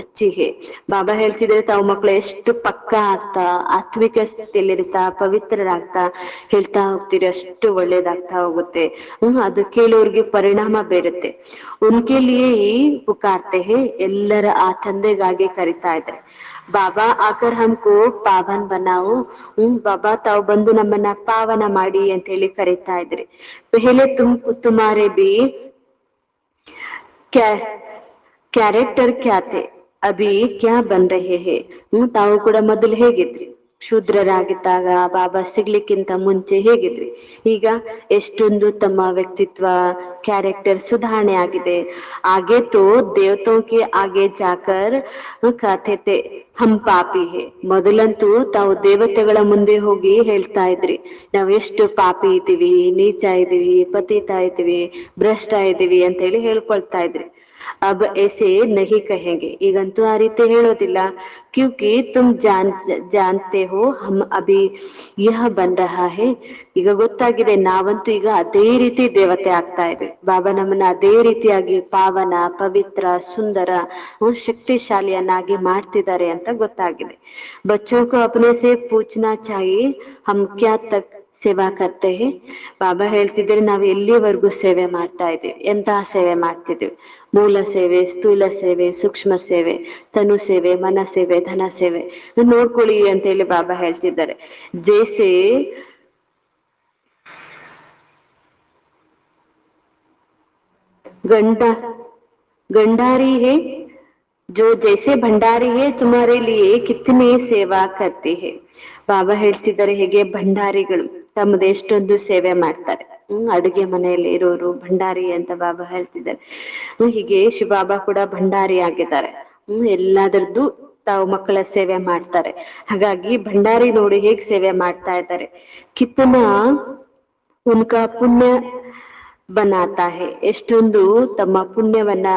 अच्छी है. ಬಾಬಾ ಹೇಳ್ತಿದ್ರೆ ತಾವು ಮಕ್ಕಳು ಎಷ್ಟು ಪಕ್ಕ ಆಗ್ತಾ ಆತ್ಮಿಕ ಸ್ಥಿತಿಯಲ್ಲಿರ್ತಾ ಪವಿತ್ರರಾಗ್ತಾ ಹೇಳ್ತಾ ಹೋಗ್ತೀರಿ ಅಷ್ಟು ಒಳ್ಳೇದಾಗ್ತಾ ಹೋಗುತ್ತೆ. ಅದು ಕೇಳೋರ್ಗೆ ಪರಿಣಾಮ ಬೀರುತ್ತೆ. ಉನ್ಕೆ ಲಿಯೇ ಪುಕಾರ್ತೆ ಹೇ. ಎಲ್ಲರ ಆ ತಂದೆಗಾಗಿ ಕರಿತಾ ಇದ್ದಾರೆ. ಬಾಬಾ ಆಕರ್ ಹಮ್ಕೋ ಪಾವನ್ ಬನಾವು. ಬಾಬಾ ತಾವು ಬಂದು ನಮ್ಮನ್ನ ಪಾವನ ಮಾಡಿ ಅಂತ ಹೇಳಿ ಕರೀತಾ ಇದ್ರಿ. ಪೆಹಲೆ ತುಮಾರೆ ಬಿ ಕ್ಯಾರೆಕ್ಟರ್ ಕ್ಯಾತೆ ಅಭಿ ಕ್ಯಾ ಬನ್ ರಹೆ ಹೇ. ತಾವು ಕೂಡ ಮೊದಲು ಹೇಗಿದ್ರಿ? ಶೂದ್ರರಾಗಿದ್ದಾಗ ಬಾಬಾ ಸಿಗ್ಲಿಕ್ಕಿಂತ ಮುಂಚೆ ಹೇಗಿದ್ರಿ? ಈಗ ಎಷ್ಟೊಂದು ತಮ್ಮ ವ್ಯಕ್ತಿತ್ವ ಕ್ಯಾರೆಕ್ಟರ್ ಸುಧಾರಣೆ ಆಗಿದೆ. ಆಗೆ ತೋ ದೇವತೋಂಕೆ ಆಗೆ ಜಾಕರ್ ಕಾಥೆತೆ ಹಮ್ ಪಾಪಿ ಹೇ. ಮೊದಲಂತೂ ತಾವು ದೇವತೆಗಳ ಮುಂದೆ ಹೋಗಿ ಹೇಳ್ತಾ ಇದ್ರಿ ನಾವ್ ಎಷ್ಟು ಪಾಪಿ ಇದ್ದೀವಿ, ನೀಚ ಇದೀವಿ, ಪತಿತ ಇದೀವಿ, ಭ್ರಷ್ಟ ಇದೀವಿ ಅಂತ ಹೇಳಿ ಹೇಳ್ಕೊಳ್ತಾ ಇದ್ರಿ. ಅಬ್ ऐसे नहीं कहेंगे. ಈಗಂತೂ ಆ ರೀತಿ ಹೇಳೋದಿಲ್ಲ. ಕ್ಯೂಕಿ ತುಮ್ ಜಾನ್ತೆ ಹೋ ಹಮ್ ಅಭಿ ಯಹ ಬನ್ ರಹಾ ಹೇ. ಈಗ ಗೊತ್ತಾಗಿದೆ ನಾವಂತೂ ಈಗ ಅದೇ ರೀತಿ ದೇವತೆ ಆಗ್ತಾ ಇದ್ವಿ. ಬಾಬಾ ನಮ್ಮನ್ನ ಅದೇ ರೀತಿಯಾಗಿ ಪಾವನ ಪವಿತ್ರ ಸುಂದರ ಶಕ್ತಿಶಾಲಿಯನ್ನಾಗಿ ಮಾಡ್ತಿದ್ದಾರೆ ಅಂತ ಗೊತ್ತಾಗಿದೆ. ಬಚ್ಚೋं को अपने से पूछना चाहिए हम क्या तक ಸೇವಾ ಕರ್ತೆ ಹೇ. ಬಾಬಾ ಹೇಳ್ತಿದ್ರೆ ನಾವು ಎಲ್ಲಿವರೆಗೂ ಸೇವೆ ಮಾಡ್ತಾ ಇದ್ದೀವಿ, ಎಂತಹ ಸೇವೆ ಮಾಡ್ತಿದ್ದೀವಿ? ಮೂಲ ಸೇವೆ, ಸ್ಥೂಲ ಸೇವೆ, ಸೂಕ್ಷ್ಮ ಸೇವೆ, ತನು ಸೇವೆ, ಮನ ಸೇವೆ, ಧನ ಸೇವೆ ನೋಡ್ಕೊಳ್ಳಿ ಅಂತ ಹೇಳಿ ಬಾಬಾ ಹೇಳ್ತಿದ್ದಾರೆ. ಜೈಸೆ गंडारी है जो जैसे भंडारी है तुम्हारे लिए कितनी ಸೇವಾ करती है. ಬಾಬಾ ಹೇಳ್ತಿದ್ದಾರೆ ಹೇಗೆ ಭಂಡಾರಿಗಳು ತಮ್ಮದು ಎಷ್ಟೊಂದು ಸೇವೆ ಮಾಡ್ತಾರೆ. ಅಡುಗೆ ಮನೆಯಲ್ಲಿ ಇರೋರು ಭಂಡಾರಿ ಅಂತ ಬಾಬಾ ಹೇಳ್ತಿದ್ದಾರೆ. ಹೀಗೆ ಶಿವಬಾಬಾ ಕೂಡ ಭಂಡಾರಿ ಆಗಿದ್ದಾರೆ. ಎಲ್ಲದರದ್ದು ತಾವು ಮಕ್ಕಳ ಸೇವೆ ಮಾಡ್ತಾರೆ. ಹಾಗಾಗಿ ಭಂಡಾರಿ ನೋಡಿ ಹೇಗ್ ಸೇವೆ ಮಾಡ್ತಾ ಇದ್ದಾರೆ. ಕಿತ್ತನ ಉನ್ಕಾ ಪುಣ್ಯ ಬನಾತಾ ಹೇ. ಎಷ್ಟೊಂದು ತಮ್ಮ ಪುಣ್ಯವನ್ನ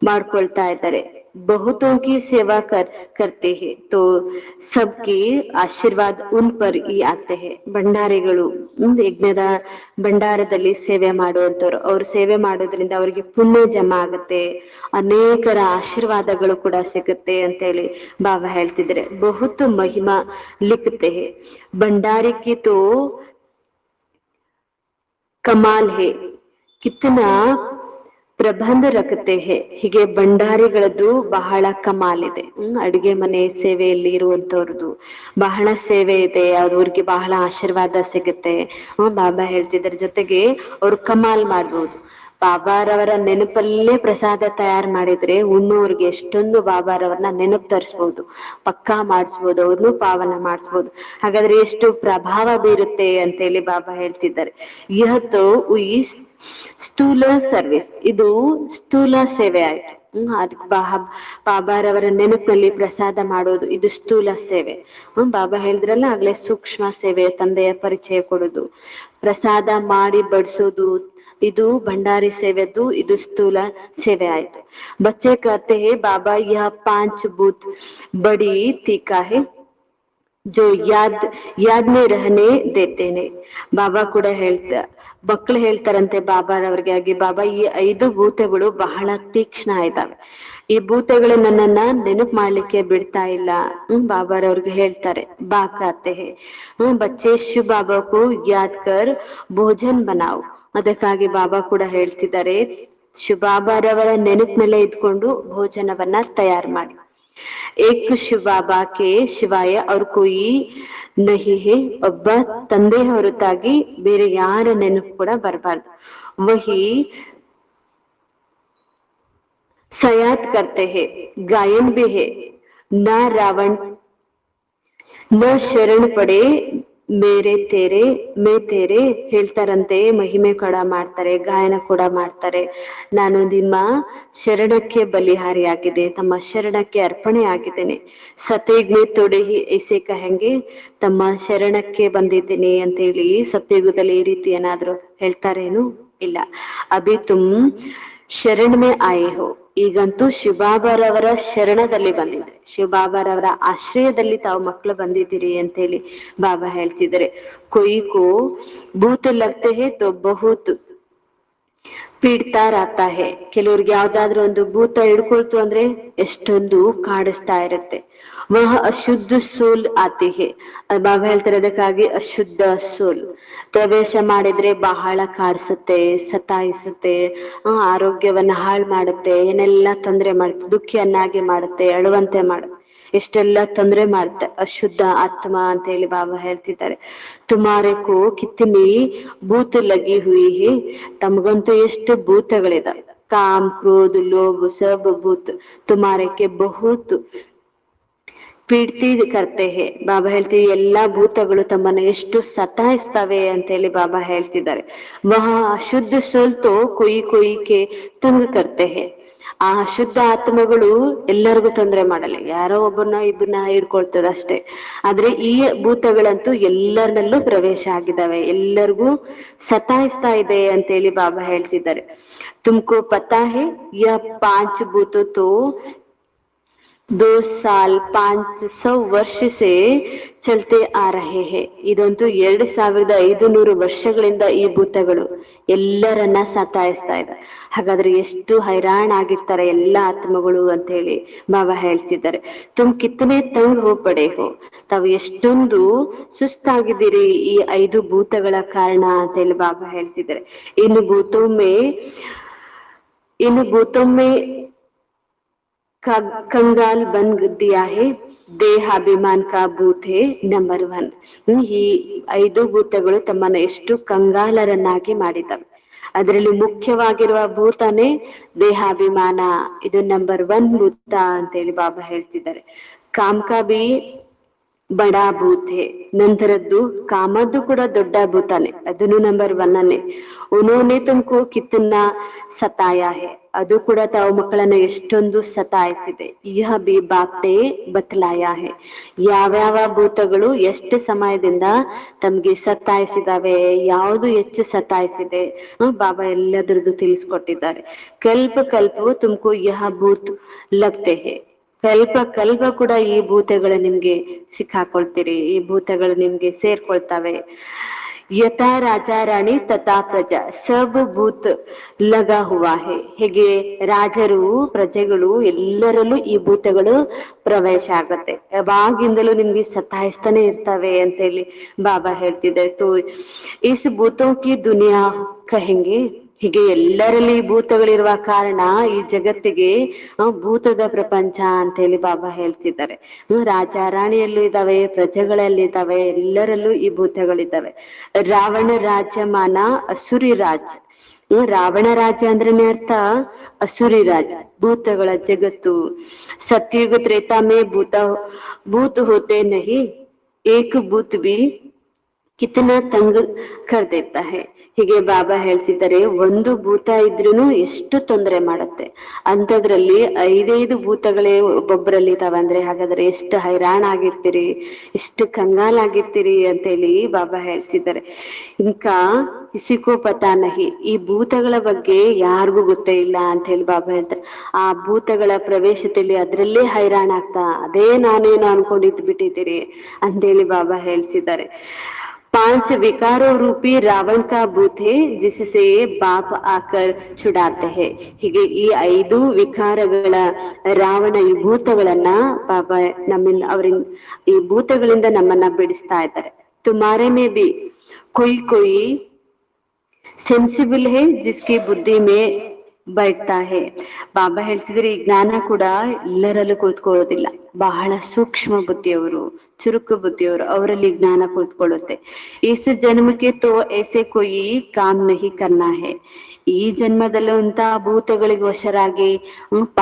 ಮಾಡ್ಕೊಳ್ತಾ ಇದ್ದಾರೆ. ಬಹುತೋं की सेवा करते हैं तो सबकी आशीर्वाद उन पर ही आते हैं. ಭಂಡಾರಿಗಳು ಯಜ್ಞದ ಭಂಡಾರದಲ್ಲಿ ಸೇವೆ ಮಾಡುವಂತವ್ರು. ಅವ್ರು ಸೇವೆ ಮಾಡೋದ್ರಿಂದ ಅವ್ರಿಗೆ ಪುಣ್ಯ ಜಮಾ ಆಗುತ್ತೆ, ಅನೇಕರ ಆಶೀರ್ವಾದಗಳು ಕೂಡ ಸಿಗುತ್ತೆ ಅಂತ ಹೇಳಿ ಬಾಬಾ ಹೇಳ್ತಿದ್ರೆ. ಬಹುತ್ ಮಹಿಮಾ ಲಿಖತೆ ಹೇ ಭಂಡಾರಿ ಕಿ ತೋ ಕಮಾಲ್ ಹೇ, ಕಿತ್ನಾ ಪ್ರಬಂಧ ರಖತೆ ಹೇ. ಹೀಗೆ ಭಂಡಾರಿಗಳದ್ದು ಬಹಳ ಕಮಾಲ್ ಇದೆ. ಅಡಿಗೆ ಮನೆ ಸೇವೆಯಲ್ಲಿ ಇರುವಂತವ್ರದ್ದು ಬಹಳ ಸೇವೆ ಇದೆ, ಅವ್ರಿಗೆ ಬಹಳ ಆಶೀರ್ವಾದ ಸಿಗುತ್ತೆ. ಬಾಬಾ ಹೇಳ್ತಿದ್ದಾರೆ. ಜೊತೆಗೆ ಅವ್ರು ಕಮಾಲ್ ಮಾಡ್ಬೋದು. ಬಾಬಾರವರ ನೆನಪಲ್ಲೇ ಪ್ರಸಾದ ತಯಾರು ಮಾಡಿದ್ರೆ ಉಣ್ಣೋರ್ಗೆ ಎಷ್ಟೊಂದು ಬಾಬಾರವ್ರನ್ನ ನೆನಪು ತರಿಸ್ಬೋದು, ಪಕ್ಕಾ ಮಾಡಿಸ್ಬೋದು, ಅವ್ರನ್ನೂ ಪಾವನ ಮಾಡಿಸ್ಬೋದು. ಹಾಗಾದ್ರೆ ಎಷ್ಟು ಪ್ರಭಾವ ಬೀರುತ್ತೆ ಅಂತೇಳಿ ಬಾಬಾ ಹೇಳ್ತಿದ್ದಾರೆ. ಇವತ್ತು ಈ ಸ್ಥೂಲ ಸರ್ವಿಸ್, ಇದು ಸ್ಥೂಲ ಸೇವೆ ಆಯ್ತು. ಬಾಬಾರವರ ನೆನಪಿನಲ್ಲಿ ಪ್ರಸಾದ ಮಾಡೋದು ಇದು ಸ್ಥೂಲ ಸೇವೆ. ಬಾಬಾ ಹೇಳಿದ್ರಲ್ಲ ಆಗ್ಲೇ, ಸೂಕ್ಷ್ಮ ಸೇವೆ, ತಂದೆಯ ಪರಿಚಯ ಕೊಡೋದು, ಪ್ರಸಾದ ಮಾಡಿ ಬಡಿಸೋದು, ಇದು ಭಂಡಾರಿ ಸೇವೆದ್ದು, ಇದು ಸ್ಥೂಲ ಸೇವೆ ಆಯ್ತು. ಬಚ್ಚೆ कहते हैं बाबा यह 5 बूथ बड़ी तीखा है जो ಯಾದ್ ಮೇ ರಹನೆ ದೇತೇನೆ. ಬಾಬಾ ಕೂಡ ಮಕ್ಕಳು ಹೇಳ್ತಾರಂತೆ ಬಾಬಾರವ್ರಿಗೆ ಆಗಿ, ಬಾಬಾ ಈ 5 ಭೂತಗಳು ಬಹಳ ತೀಕ್ಷ್ಣ ಇದ್ದಾವೆ, ಈ ಭೂತಗಳು ನನ್ನನ್ನ ನೆನಪು ಮಾಡ್ಲಿಕ್ಕೆ ಬಿಡ್ತಾ ಇಲ್ಲ. ಬಾಬಾರವ್ರಿಗೆ ಹೇಳ್ತಾರೆ. ಬಾಕಾತೆ ಹೇ ಬಚ್ಚೆ ಶಿವ ಬಾಬಾಕು ಯಾದ್ ಕರ್ ಭೋಜನ್ ಬನಾವ್. ಅದಕ್ಕಾಗಿ ಬಾಬಾ ಕೂಡ ಹೇಳ್ತಿದ್ದಾರೆ, ಶಿವಬಾಬಾರವರ ನೆನಪಿನಲ್ಲೇ ಇದ್ಕೊಂಡು ಭೋಜನವನ್ನ ತಯಾರು ಮಾಡಿ. ಏಕ್ ಶಿವ ಬಾಬಾ ಕೆ ಶಿವಾಯ ಅವ್ರ ಕೊಯಿ ನಹಿ ಹೇ. ಒಬ್ಬ ತಂದೆ ಹೊರತಾಗಿ ಬೇರೆ ಯಾರ ನೆನಪು ಕೂಡ ಬರಬಾರ್ದು. ವಹಿ ಸಯಾತ್ ಕರ್ತೆ ಹೇ, ಗಾಯನ್ ಬಿ ಹೇ, ನ ರಾವಣ್ ನ ಶರಣ ಪಡೆ ಮೇರೆ ತೇರೆ ಮೇ ತೇರೆ. ಹೇಳ್ತಾರಂತೆ, ಮಹಿಮೆ ಕೂಡ ಮಾಡ್ತಾರೆ, ಗಾಯನ ಕೂಡ ಮಾಡ್ತಾರೆ. ನಾನು ನಿಮ್ಮ ಶರಣಕ್ಕೆ ಬಲಿಹಾರಿಯಾಗಿದೆ, ತಮ್ಮ ಶರಣಕ್ಕೆ ಅರ್ಪಣೆ ಆಗಿದ್ದೇನೆ. ಸತ್ಯುಗ್ ತೊಡೆ ಐಸೆ ಕಹೆಂಗೆ, ತಮ್ಮ ಶರಣಕ್ಕೆ ಬಂದಿದ್ದೀನಿ ಅಂತ ಹೇಳಿ ಸತ್ಯುಗದಲ್ಲಿ ಈ ರೀತಿ ಏನಾದ್ರು ಹೇಳ್ತಾರೇನು? ಇಲ್ಲ. ಅಭಿ ತುಮ್ ಶರಣ್ ಮೇ ಆಯೆ ಹೋ, ಈಗಂತೂ ಶಿವಬಾಬಾರವರ ಶರಣದಲ್ಲಿ ಬಂದಿದ್ರೆ, ಶಿವಬಾಬಾರವರ ಆಶ್ರಯದಲ್ಲಿ ತಾವು ಮಕ್ಕಳು ಬಂದಿದ್ದೀರಿ ಅಂತ ಹೇಳಿ ಬಾಬಾ ಹೇಳ್ತಿದ್ದಾರೆ. ಕೊಯ್ ಕೋ ಭೂತ್ ಲಗ್ತೆ ಹೇ ತೋ ಬಹುತ್ ಪೀಡ್ತಾ ರಾತಾ ಹೇ. ಕೆಲವ್ರಿಗೆ ಯಾವ್ದಾದ್ರು ಒಂದು ಭೂತ ಹಿಡ್ಕೊಳ್ತು ಅಂದ್ರೆ ಎಷ್ಟೊಂದು ಕಾಡಿಸ್ತಾ ಇರುತ್ತೆ. ವಹ ಅಶುದ್ಧ ಸೋಲ್ ಆತಿ ಹೇ. ಬಾಬಾ ಹೇಳ್ತಾರೆ, ಅದಕ್ಕಾಗಿ ಅಶುದ್ಧ ಸೋಲ್ ಪ್ರವೇಶ ಮಾಡಿದ್ರೆ ಬಹಳ ಕಾಡಿಸುತ್ತೆ, ಸತಾಯಿಸುತ್ತೆ, ಆರೋಗ್ಯವನ್ನ ಹಾಳು ಮಾಡುತ್ತೆ, ಏನೆಲ್ಲ ತೊಂದರೆ ಮಾಡುತ್ತೆ, ದುಃಖಿಯನ್ನಾಗಿ ಮಾಡುತ್ತೆ, ಅಳುವಂತೆ ಮಾಡುತ್ತೆ, ಎಷ್ಟೆಲ್ಲ ತೊಂದರೆ ಮಾಡುತ್ತೆ ಅಶುದ್ಧ ಆತ್ಮ ಅಂತ ಹೇಳಿ ಬಾಬಾ ಹೇಳ್ತಿದ್ದಾರೆ. ತುಮಾರೆ ಕೋ ಕಿತ್ನಿ ಭೂತ್ ಲಗಿ ಹುಯಿ ಹೇ. ತಮಗಂತೂ ಎಷ್ಟು ಭೂತಗಳಿದಾವೆ, ಕಾಮ್ ಕ್ರೋಧ ಲೋಭ ಸಬ್ ಭೂತ್ ತುಮಾರೆ ಕೆ ಬಹುತ್ ಪೀಡ್ತಿ ಕರ್ತೆ ಹೇ. ಬಾಬಾ ಹೇಳ್ತೀವಿ, ಎಲ್ಲಾ ಭೂತಗಳು ತಮ್ಮನ್ನ ಎಷ್ಟು ಸತಾಯಿಸ್ತವೆ ಅಂತ ಹೇಳಿ ಬಾಬಾ ಹೇಳ್ತಿದ್ದಾರೆ. ವಹ ಅಶುದ್ಧ ಸೋಲ್ತೋ ಕೊಯ್ ಕೊಯ್ಕೆ ತಂಗ ಕರ್ತೆ ಹೇ. ಆ ಅಶುದ್ಧ ಆತ್ಮಗಳು ಎಲ್ಲರಿಗೂ ತೊಂದರೆ ಮಾಡಲ್ಲ, ಯಾರೋ ಒಬ್ಬರನ್ನ ಇಬ್ಬರನ್ನ ಹಿಡ್ಕೊಳ್ತದ ಅಷ್ಟೇ. ಆದ್ರೆ ಈ ಭೂತಗಳಂತೂ ಎಲ್ಲರನ್ನಲ್ಲೂ ಪ್ರವೇಶ ಆಗಿದ್ದಾವೆ, ಎಲ್ಲರಿಗೂ ಸತಾಯಿಸ್ತಾ ಇದೆ ಅಂತೇಳಿ ಬಾಬಾ ಹೇಳ್ತಿದ್ದಾರೆ. ತುಮ್ಕೋ ಪತಾ ಹೇ ಯ 5 ಭೂತೋ ತೋ 2,500 ವರ್ಷ ಸೇ ಚಲ್ತೆ ಆ ರಹೆ ಹೇ. ಇದಂತೂ 2,500 ವರ್ಷಗಳಿಂದ ಈ ಭೂತಗಳು ಎಲ್ಲರನ್ನ ಸತಾಯಿಸ್ತಾ ಇದೆ. ಹಾಗಾದ್ರೆ ಎಷ್ಟು ಹೈರಾಣ ಆಗಿರ್ತಾರೆ ಎಲ್ಲಾ ಆತ್ಮಗಳು ಅಂತ ಹೇಳಿ ಬಾಬಾ ಹೇಳ್ತಿದ್ದಾರೆ. ತುಮ್ ಕಿತ್ತನೆ ತಂಗ್ ಹೋ ಪಡೆ ಹೋ. ತಾವು ಎಷ್ಟೊಂದು ಸುಸ್ತಾಗಿದ್ದೀರಿ ಈ 5 ಭೂತಗಳ ಕಾರಣ ಅಂತ ಹೇಳಿ ಬಾಬಾ ಹೇಳ್ತಿದ್ದಾರೆ. ಇನ್ನು ಭೂತೊಮ್ಮೆ ಕಂಗಾಲ್ ಬಂದ್ ದಿಯಾ ಹೇ. ದೇಹಾಭಿಮಾನ್ ಕಾ ಭೂತ್ ಹೇ ನಂಬರ್ 1. ಈ 5 ಭೂತಗಳು ತಮ್ಮನ್ನ ಎಷ್ಟು ಕಂಗಾಲರನ್ನಾಗಿ ಮಾಡಿದವೆ. ಅದರಲ್ಲಿ ಮುಖ್ಯವಾಗಿರುವ ಭೂತನೇ ದೇಹಾಭಿಮಾನ, ಇದು ನಂಬರ್ 1 ಭೂತ ಅಂತೇಳಿ ಬಾಬಾ ಹೇಳ್ತಿದ್ದಾರೆ. ಕಾಮ್ಕಾ ಬಿ ಬಡಾ ಭೂತ್ ಹೇ. ನಂತರದ್ದು ಕಾಮದ್ದು ಕೂಡ ದೊಡ್ಡ ಭೂತಾನೆ, ಅದನ್ನು ನಂಬರ್ 1 ಉನ್ಹೋನೆ ತುಮ್ಕೋ ಕಿತ್ನಾ ಸತಾಯಾ ಹೇ. ಅದು ಕೂಡ ತಾವು ಮಕ್ಕಳನ್ನ ಎಷ್ಟೊಂದು ಸತಾಯಿಸಿದೆ. ಯಹ ಬಿ ಬಾಪ್ನೆ ಬತ್ಲಾಯಾ ಹೇ. ಯಾವ್ಯಾವ ಭೂತಗಳು ಎಷ್ಟು ಸಮಯದಿಂದ ತಮ್ಗೆ ಸತಾಯಿಸಿದಾವೆ, ಯಾವುದು ಹೆಚ್ಚು ಸತಾಯಿಸಿದೆ, ಬಾಬಾ ಎಲ್ಲದ್ರದ್ದು ತಿಳಿಸ್ಕೊಟ್ಟಿದ್ದಾರೆ. ಕಲ್ಪ ಕಲ್ಪವು ತುಮ್ಕೋ ಯಹ ಭೂತ್ ಲಗ್ತೆ ಹೇ. ಕಲ್ಪ ಕೂಡ ಈ ಭೂತಗಳು ನಿಮ್ಗೆ ಸಿಕ್ಕಾಕೊಳ್ತೀರಿ, ಈ ಭೂತಗಳು ನಿಮ್ಗೆ ಸೇರ್ಕೊಳ್ತವೆ. ಯಥಾ ರಾಜಾ ರಾಣಿ ತಥಾ ಪ್ರಜಾ ಸಬ್ ಭೂತ್ ಲಗಾ ಹುವಾ ಹೇ. ಹೇಗೆ ರಾಜರು ಪ್ರಜೆಗಳು ಎಲ್ಲರಲ್ಲೂ ಈ ಭೂತಗಳು ಪ್ರವೇಶ ಆಗತ್ತೆ. ಯಾವಾಗಿಂದಲೂ ನಿಮ್ಗೆ ಸತಾಯಿಸ್ತಾನೆ ಇರ್ತವೆ ಅಂತ ಹೇಳಿ ಬಾಬಾ ಹೇಳ್ತಿದ್ದಾರೆ. ತೋ ಇಸ್ ಭೂತೋ ಕಿ ದುನಿಯಾ ಕಹೆಂಗೆ. ಹೀಗೆ ಎಲ್ಲರಲ್ಲಿ ಭೂತಗಳಿರುವ ಕಾರಣ ಈ ಜಗತ್ತಿಗೆ ಭೂತದ ಪ್ರಪಂಚ ಅಂತ ಹೇಳಿ ಬಾಬಾ ಹೇಳ್ತಿದ್ದಾರೆ. ರಾಜ ರಾಣಿಯಲ್ಲೂ ಇದ್ದಾವೆ, ಪ್ರಜೆಗಳಲ್ಲಿ ಇದ್ದಾವೆ, ಎಲ್ಲರಲ್ಲೂ ಈ ಭೂತಗಳಿದ್ದಾವೆ. ರಾವಣ ರಾಜ್ಯಮಾನ ಅಸುರಿ ರಾಜ್. ರಾವಣ ರಾಜ್ಯ ಅಂದ್ರೇನೆ ಅರ್ಥ ಅಸುರಿ ರಾಜ್, ಭೂತಗಳ ಜಗತ್ತು. ಸತ್ಯುಗ ತ್ರೇತಾ ಮೇ ಭೂತ ಹೋತೆ ನಹಿ, ಏಕ ಭೂತ್ ಬಿ ಕಿತನಾ ತಂಗ್ ಕರ್ ದೇತಾ ಹೈ. ಹೀಗೆ ಬಾಬಾ ಹೇಳ್ತಿದ್ದಾರೆ, ಒಂದು ಭೂತ ಇದ್ರೂನು ಎಷ್ಟು ತೊಂದರೆ ಮಾಡುತ್ತೆ. ಅಂಥದ್ರಲ್ಲಿ 5 ಭೂತಗಳೇ ಒಬ್ಬೊಬ್ಬರಲ್ಲಿ ಇದಾವೆ ಅಂದ್ರೆ ಹಾಗಾದ್ರೆ ಎಷ್ಟು ಹೈರಾಣ ಆಗಿರ್ತೀರಿ, ಎಷ್ಟು ಕಂಗಾಲಾಗಿರ್ತೀರಿ ಅಂತೇಳಿ ಬಾಬಾ ಹೇಳ್ತಿದ್ದಾರೆ. ಇಂಕಾ ಕಿಸಿಕೋ ಪತಾ ನಹಿ, ಈ ಭೂತಗಳ ಬಗ್ಗೆ ಯಾರಿಗೂ ಗೊತ್ತೇ ಇಲ್ಲ ಅಂತ ಹೇಳಿ ಬಾಬಾ ಹೇಳ್ತಾರೆ. ಆ ಭೂತಗಳ ಪ್ರವೇಶದಲ್ಲಿ ಅದ್ರಲ್ಲೇ ಹೈರಾಣ ಆಗ್ತಾ ಅದೇ ನಾನೇನು ಅನ್ಕೊಂಡಿದ್ ಬಿಟ್ಟಿದ್ದೀರಿ ಅಂತೇಳಿ ಬಾಬಾ ಹೇಳ್ತಿದ್ದಾರೆ. 5 ವಿಕಾರೋ ರೂಪಿ ರಾವಣ ಕಾ ಭೂತ್ ಹೇ ಜಿಸಸೆ ಬಾಪ್ ಆಕರ್ ಚುಡಾತೆ ಹೇ. ಹೀಗೆ ಈ 5 ವಿಕಾರಗಳ ರಾವಣ ಈ ಭೂತಗಳನ್ನ ಬಾಬಾ ನಮ್ಮಿಂದ ಅವರಿಂದ ಈ ಭೂತಗಳಿಂದ ನಮ್ಮನ್ನ ಬಿಡಿಸ್ತಾ ಇದ್ದಾರೆ. ತುಮಾರೆ ಮೇ ಬಿ ಕೊಯ್ ಕೊಯ್ ಸೆನ್ಸಿಬಲ್ ಹೇ ಜಿಸ್ಕಿ ಬುದ್ಧಿ ಮೇ ಬೈಠ್ತಾ ಹೇ. ಬಾಬಾ ಹೇಳ್ತಿದ್ರೆ ಈ ಜ್ಞಾನ ಕೂಡ ಎಲ್ಲರಲ್ಲೂ ಕುಳಿತುಕೊಳ್ಳೋದಿಲ್ಲ. ಬಹಳ ಸೂಕ್ಷ್ಮ ಬುದ್ಧಿಯವರು, ಚುರುಕು ಬುದ್ಧಿಯವರು, ಅವರಲ್ಲಿ ಜ್ಞಾನ ಕುಳಿತುಕೊಳ್ಳುತ್ತೆ. ಇಸ್ ಜನ್ಮಕ್ಕೆ ತೋ ಐಸೆ ಕೊಯಿ ಕಾಮ್ ನಹಿ ಕರ್ನಾ ಹೇ. ಈ ಜನ್ಮದಲ್ಲೂ ಅಂತ ಭೂತಗಳಿಗೆ ವಶರಾಗಿ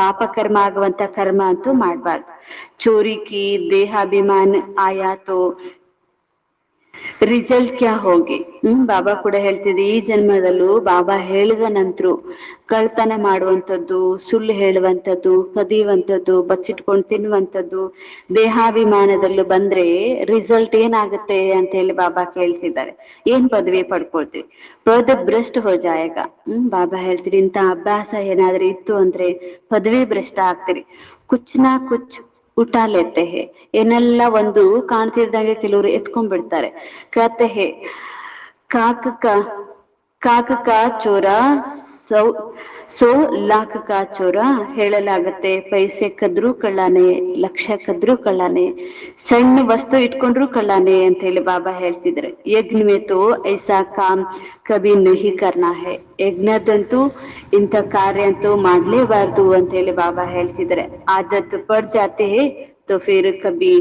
ಪಾಪ ಕರ್ಮ ಆಗುವಂತ ಕರ್ಮ ಅಂತೂ ಮಾಡ್ಬಾರ್ದು. ಚೋರಿ ಕಿ ದೇಹಾಭಿಮಾನ ಆಯಾತೋ ರಿಸಲ್ಟ್ ಕ್ಯಾ ಹೋಗಿ. ಬಾಬಾ ಕೂಡ ಹೇಳ್ತಿದ್ದೆ, ಈ ಜನ್ಮದಲ್ಲೂ ಬಾಬಾ ಹೇಳಿದ ನಂತರ ಕಳ್ತನ ಮಾಡುವಂಥದ್ದು, ಸುಳ್ಳು ಹೇಳುವಂಥದ್ದು, ಕದಿಯುವಂಥದ್ದು, ಬಚ್ಚಿಟ್ಕೊಂಡು ತಿನ್ನುವಂಥದ್ದು, ದೇಹಾಭಿಮಾನದಲ್ಲೂ ಬಂದ್ರೆ ರಿಸಲ್ಟ್ ಏನಾಗುತ್ತೆ ಅಂತ ಹೇಳಿ ಬಾಬಾ ಕೇಳ್ತಿದ್ದಾರೆ. ಏನ್ ಪದವಿ ಪಡ್ಕೊಳ್ತೀವಿ? ಪದ ಭ್ರಷ್ಟ ಹೋ ಜಾಯಗ. ಬಾಬಾ ಹೇಳ್ತೀರಿ, ಇಂಥ ಅಭ್ಯಾಸ ಏನಾದ್ರೂ ಇತ್ತು ಅಂದ್ರೆ ಪದವಿ ಭ್ರಷ್ಟ ಆಗ್ತೀರಿ. ಕುಚ್ ನಾ ಕುಚ್ ಉಟಾ ಲೇತೆ ಹೇ. ಏನೆಲ್ಲ ಒಂದು ಕಾಣ್ತಿದ್ದಂಗೆ ಕೆಲವರು ಎತ್ಕೊಂಡ್ಬಿಡ್ತಾರೆ. ಕತೆ ಹೇ ಕಾಕ ಕಾ ಚೋರ ಸೋ ಲಾಖ ಕಾ ಚೋರ. ಹೇಳಲಾಗತ್ತೆ, ಪೈಸೆ ಕದ್ರೂ ಕಳ್ಳಾನೆ, ಲಕ್ಷ ಕದ್ರೂ ಕಳ್ಳಾನೆ, ಸಣ್ಣ ವಸ್ತು ಇಟ್ಕೊಂಡ್ರು ಕಳ್ಳಾನೆ ಅಂತ ಹೇಳಿ ಬಾಬಾ ಹೇಳ್ತಿದ್ರೆ. ಯಜ್ಞ ಮೇ ತೋ ಐಸಾ ಕಾಮ್ ಕಭಿ ನಹಿ ಕರ್ನಾ ಹೇ. ಯಜ್ಞದಂತೂ ಇಂಥ ಕಾರ್ಯ ಅಂತೂ ಮಾಡ್ಲೇಬಾರ್ದು ಅಂತ ಹೇಳಿ ಬಾಬಾ ಹೇಳ್ತಿದ್ರೆ. ಆದತ್ ಪಡ್ ಜಾತೆ ಹೇ ತೋ ಫಿರ್ ಕಭಿ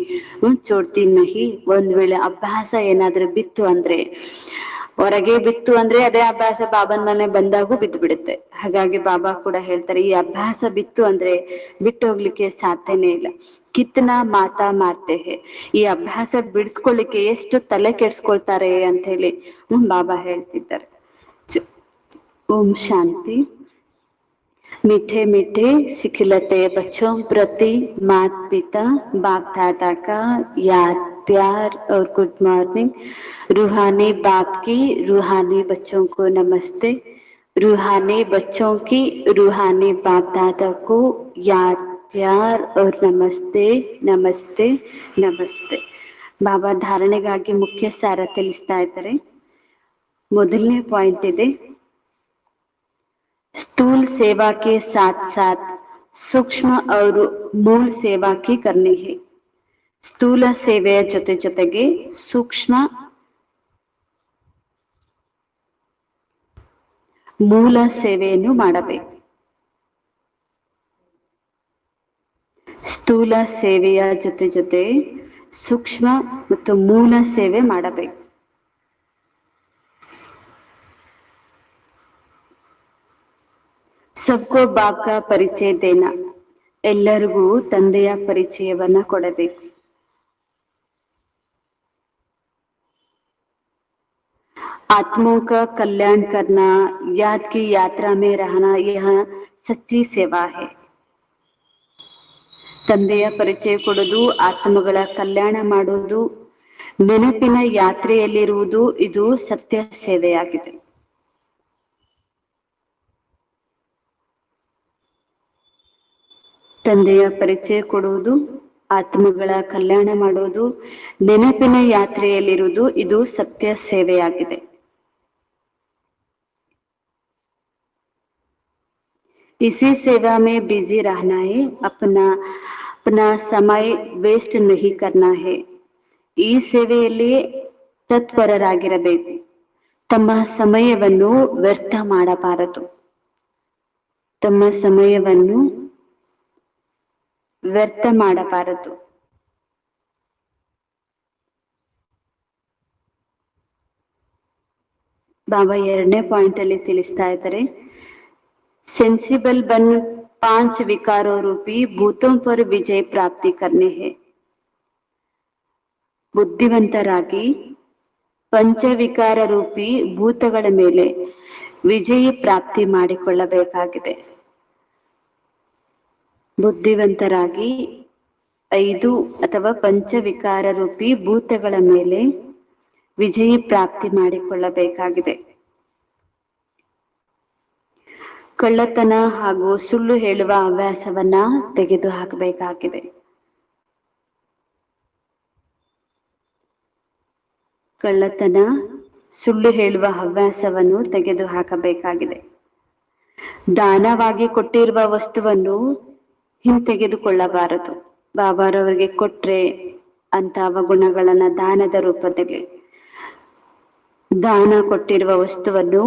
ಚೋಡ್ತಿ ನಹಿ. ಒಂದ್ ವೇಳೆ ಅಭ್ಯಾಸ ಏನಾದ್ರೂ ಬಿತ್ತು ಅಂದ್ರೆ, ಹೊರಗೆ ಬಿತ್ತು ಅಂದ್ರೆ ಅದೇ ಅಭ್ಯಾಸ ಬಾಬನ್ ಮನೆ ಬಂದಾಗೂ ಬಿದ್ದು ಬಿಡುತ್ತೆ. ಹಾಗಾಗಿ ಬಾಬಾ ಕೂಡ ಹೇಳ್ತಾರೆ, ಈ ಅಭ್ಯಾಸ ಬಿತ್ತು ಅಂದ್ರೆ ಬಿಟ್ಟು ಹೋಗ್ಲಿಕ್ಕೆ ಸಾಧ್ಯನೇ ಇಲ್ಲ. ಕಿತ್ನಾ ಮಾತಾ ಮಾರ್ತೆ ಹೇ. ಈ ಅಭ್ಯಾಸ ಬಿಡಿಸ್ಕೊಳ್ಳಿಕ್ಕೆ ಎಷ್ಟು ತಲೆ ಕೆಡ್ಸ್ಕೊಳ್ತಾರೆ ಅಂತ ಹೇಳಿ ಬಾಬಾ ಹೇಳ್ತಿದ್ದಾರೆ. ಓಂ ಶಾಂತಿ. मीठे मीठे सिखलते बच्चों प्रति माता पिता बाप दादा का याद प्यार और गुड मॉर्निंग. रूहानी बाप की रूहानी बच्चों को नमस्ते. रूहानी बच्चों की रूहानी बाप दादा को याद प्यार और नमस्ते नमस्ते नमस्ते. ಬಾಬಾ ಧಾರಣೆಗಾಗಿ ಮುಖ್ಯ ಸಾರ ತಿಳಿಸ್ತಾ ಇದ್ದಾರೆ. ಮೊದಲನೇ ಪಾಯಿಂಟ್ ಇದೆ, स्थूल सेवा के साथ साथ सूक्ष्म और मूल सेवा की करनी है. ಸ್ಥೂಲ ಸೇವೆಯ ಜೊತೆಗೆ ಸೂಕ್ಷ್ಮ ಮೂಲ ಸೇವೆಯನ್ನು ಮಾಡಬೇಕು. ಸ್ಥೂಲ ಸೇವೆಯ ಜೊತೆ ಸೂಕ್ಷ್ಮ ಮತ್ತು ಮೂಲ ಸೇವೆ ಮಾಡಬೇಕು. ಸಬ್ಕೋ ಬಾಪ್ ಕಾ ಪರಿಚಯ ದೇನಾ. ಎಲ್ಲರಿಗೂ ತಂದೆಯ ಪರಿಚಯವನ್ನ ಕೊಡಬೇಕು. आत्माओं का कल्याण करना, याद की यात्रा में रहना, यह सच्ची सेवा है. ತಂದೆಯ ಪರಿಚಯ ಕೊಡೋದು, ಆತ್ಮಗಳ ಕಲ್ಯಾಣ ಮಾಡೋದು, ನೆನಪಿನ ಯಾತ್ರೆಯಲ್ಲಿರುವುದು, ಇದು ಸತ್ಯ ಸೇವೆಯಾಗಿದೆ. ತಂದೆಯ ಪರಿಚಯ ಕೊಡುವುದು, ಆತ್ಮಗಳ ಕಲ್ಯಾಣ ಮಾಡೋದು, ನೆನಪಿನ ಯಾತ್ರೆಯಲ್ಲಿರುವುದು, ಇದು ಸತ್ಯ ಸೇವೆಯಾಗಿದೆ. इसी सेवा में बिजी रहना है, अपना अपना समय ವೇಸ್ಟ್ नहीं करना है. ಈ ಸೇವೆಯಲ್ಲಿ ತತ್ಪರರಾಗಿರಬೇಕು. ತಮ್ಮ ಸಮಯವನ್ನು ವ್ಯರ್ಥ ಮಾಡಬಾರದು. ತಮ್ಮ ಸಮಯವನ್ನು ವ್ಯರ್ಥ ಮಾಡಬಾರದು. ಬಾಬಾ 2ನೇ ಪಾಯಿಂಟ್ ಅಲ್ಲಿ ತಿಳಿಸ್ತಾ ಇದ್ದಾರೆ, सेंसिबल बन 5 विकारों रूपी भूतों पर विजय प्राप्ति करने है. ಬುದ್ಧಿವಂತರಾಗಿ ಪಂಚವಿಕಾರ ರೂಪಿ ಭೂತಗಳ ಮೇಲೆ ವಿಜಯ ಪ್ರಾಪ್ತಿ ಮಾಡಿಕೊಳ್ಳಬೇಕಾಗಿದೆ. ಬುದ್ಧಿವಂತರಾಗಿ 5 ಅಥವಾ ಪಂಚವಿಕಾರ ರೂಪಿ ಭೂತಗಳ ಮೇಲೆ ವಿಜಯ ಪ್ರಾಪ್ತಿ ಮಾಡಿಕೊಳ್ಳಬೇಕಾಗಿದೆ. ಕಳ್ಳತನ ಹಾಗೂ ಸುಳ್ಳು ಹೇಳುವ ಹವ್ಯಾಸವನ್ನ ತೆಗೆದು ಹಾಕಬೇಕಾಗಿದೆ. ಕಳ್ಳತನ, ಸುಳ್ಳು ಹೇಳುವ ಹವ್ಯಾಸವನ್ನು ತೆಗೆದು ಹಾಕಬೇಕಾಗಿದೆ. ದಾನವಾಗಿ ಕೊಟ್ಟಿರುವ ವಸ್ತುವನ್ನು ಹಿಂತೆಗೆದುಕೊಳ್ಳಬಾರದು. ಬಾಬಾರವರಿಗೆ ಕೊಟ್ರೆ ಅಂತ ಅವಗುಣಗಳನ್ನ ದಾನದ ರೂಪದಲ್ಲಿ, ದಾನ ಕೊಟ್ಟಿರುವ ವಸ್ತುವನ್ನು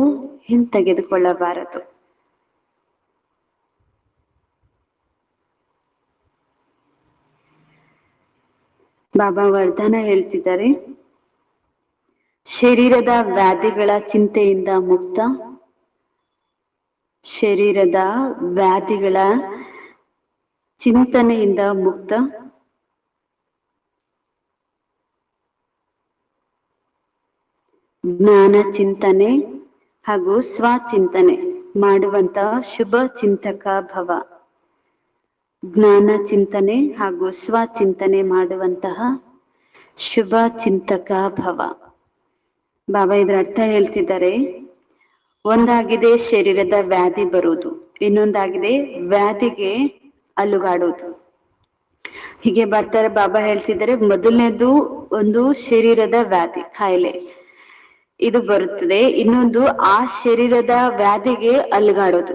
ಹಿಂತೆಗೆದುಕೊಳ್ಳಬಾರದು. ಬಾಬಾ ವರದಾನ ಹೇಳ್ತಿದ್ದಾರೆ, ಶರೀರದ ವ್ಯಾಧಿಗಳ ಚಿಂತೆಯಿಂದ ಮುಕ್ತ, ಶರೀರದ ವ್ಯಾಧಿಗಳ ಚಿಂತನೆಯಿಂದ ಮುಕ್ತ, ಜ್ಞಾನ ಚಿಂತನೆ ಹಾಗೂ ಸ್ವಚಿಂತನೆ ಮಾಡುವಂತಹ ಶುಭ ಚಿಂತಕ ಭವ. ಜ್ಞಾನ ಚಿಂತನೆ ಹಾಗೂ ಸ್ವಚಿಂತನೆ ಮಾಡುವಂತಹ ಶುಭ ಚಿಂತಕ ಭವ. ಬಾಬಾ ಇದರ ಅರ್ಥ ಹೇಳ್ತಿದ್ದಾರೆ, ಒಂದಾಗಿದೆ ಶರೀರದ ವ್ಯಾಧಿ ಬರುವುದು, ಇನ್ನೊಂದಾಗಿದೆ ವ್ಯಾಧಿಗೆ ಅಲುಗಾಡುವುದು. ಹೀಗೆ ಬರ್ತಾರೆ. ಬಾಬಾ ಹೇಳ್ತಿದ್ದಾರೆ, ಮೊದಲನೇದು ಒಂದು ಶರೀರದ ವ್ಯಾಧಿ, ಕಾಯಿಲೆ, ಇದು ಬರುತ್ತದೆ. ಇನ್ನೊಂದು ಆ ಶರೀರದ ವ್ಯಾಧಿಗೆ ಅಲುಗಾಡೋದು,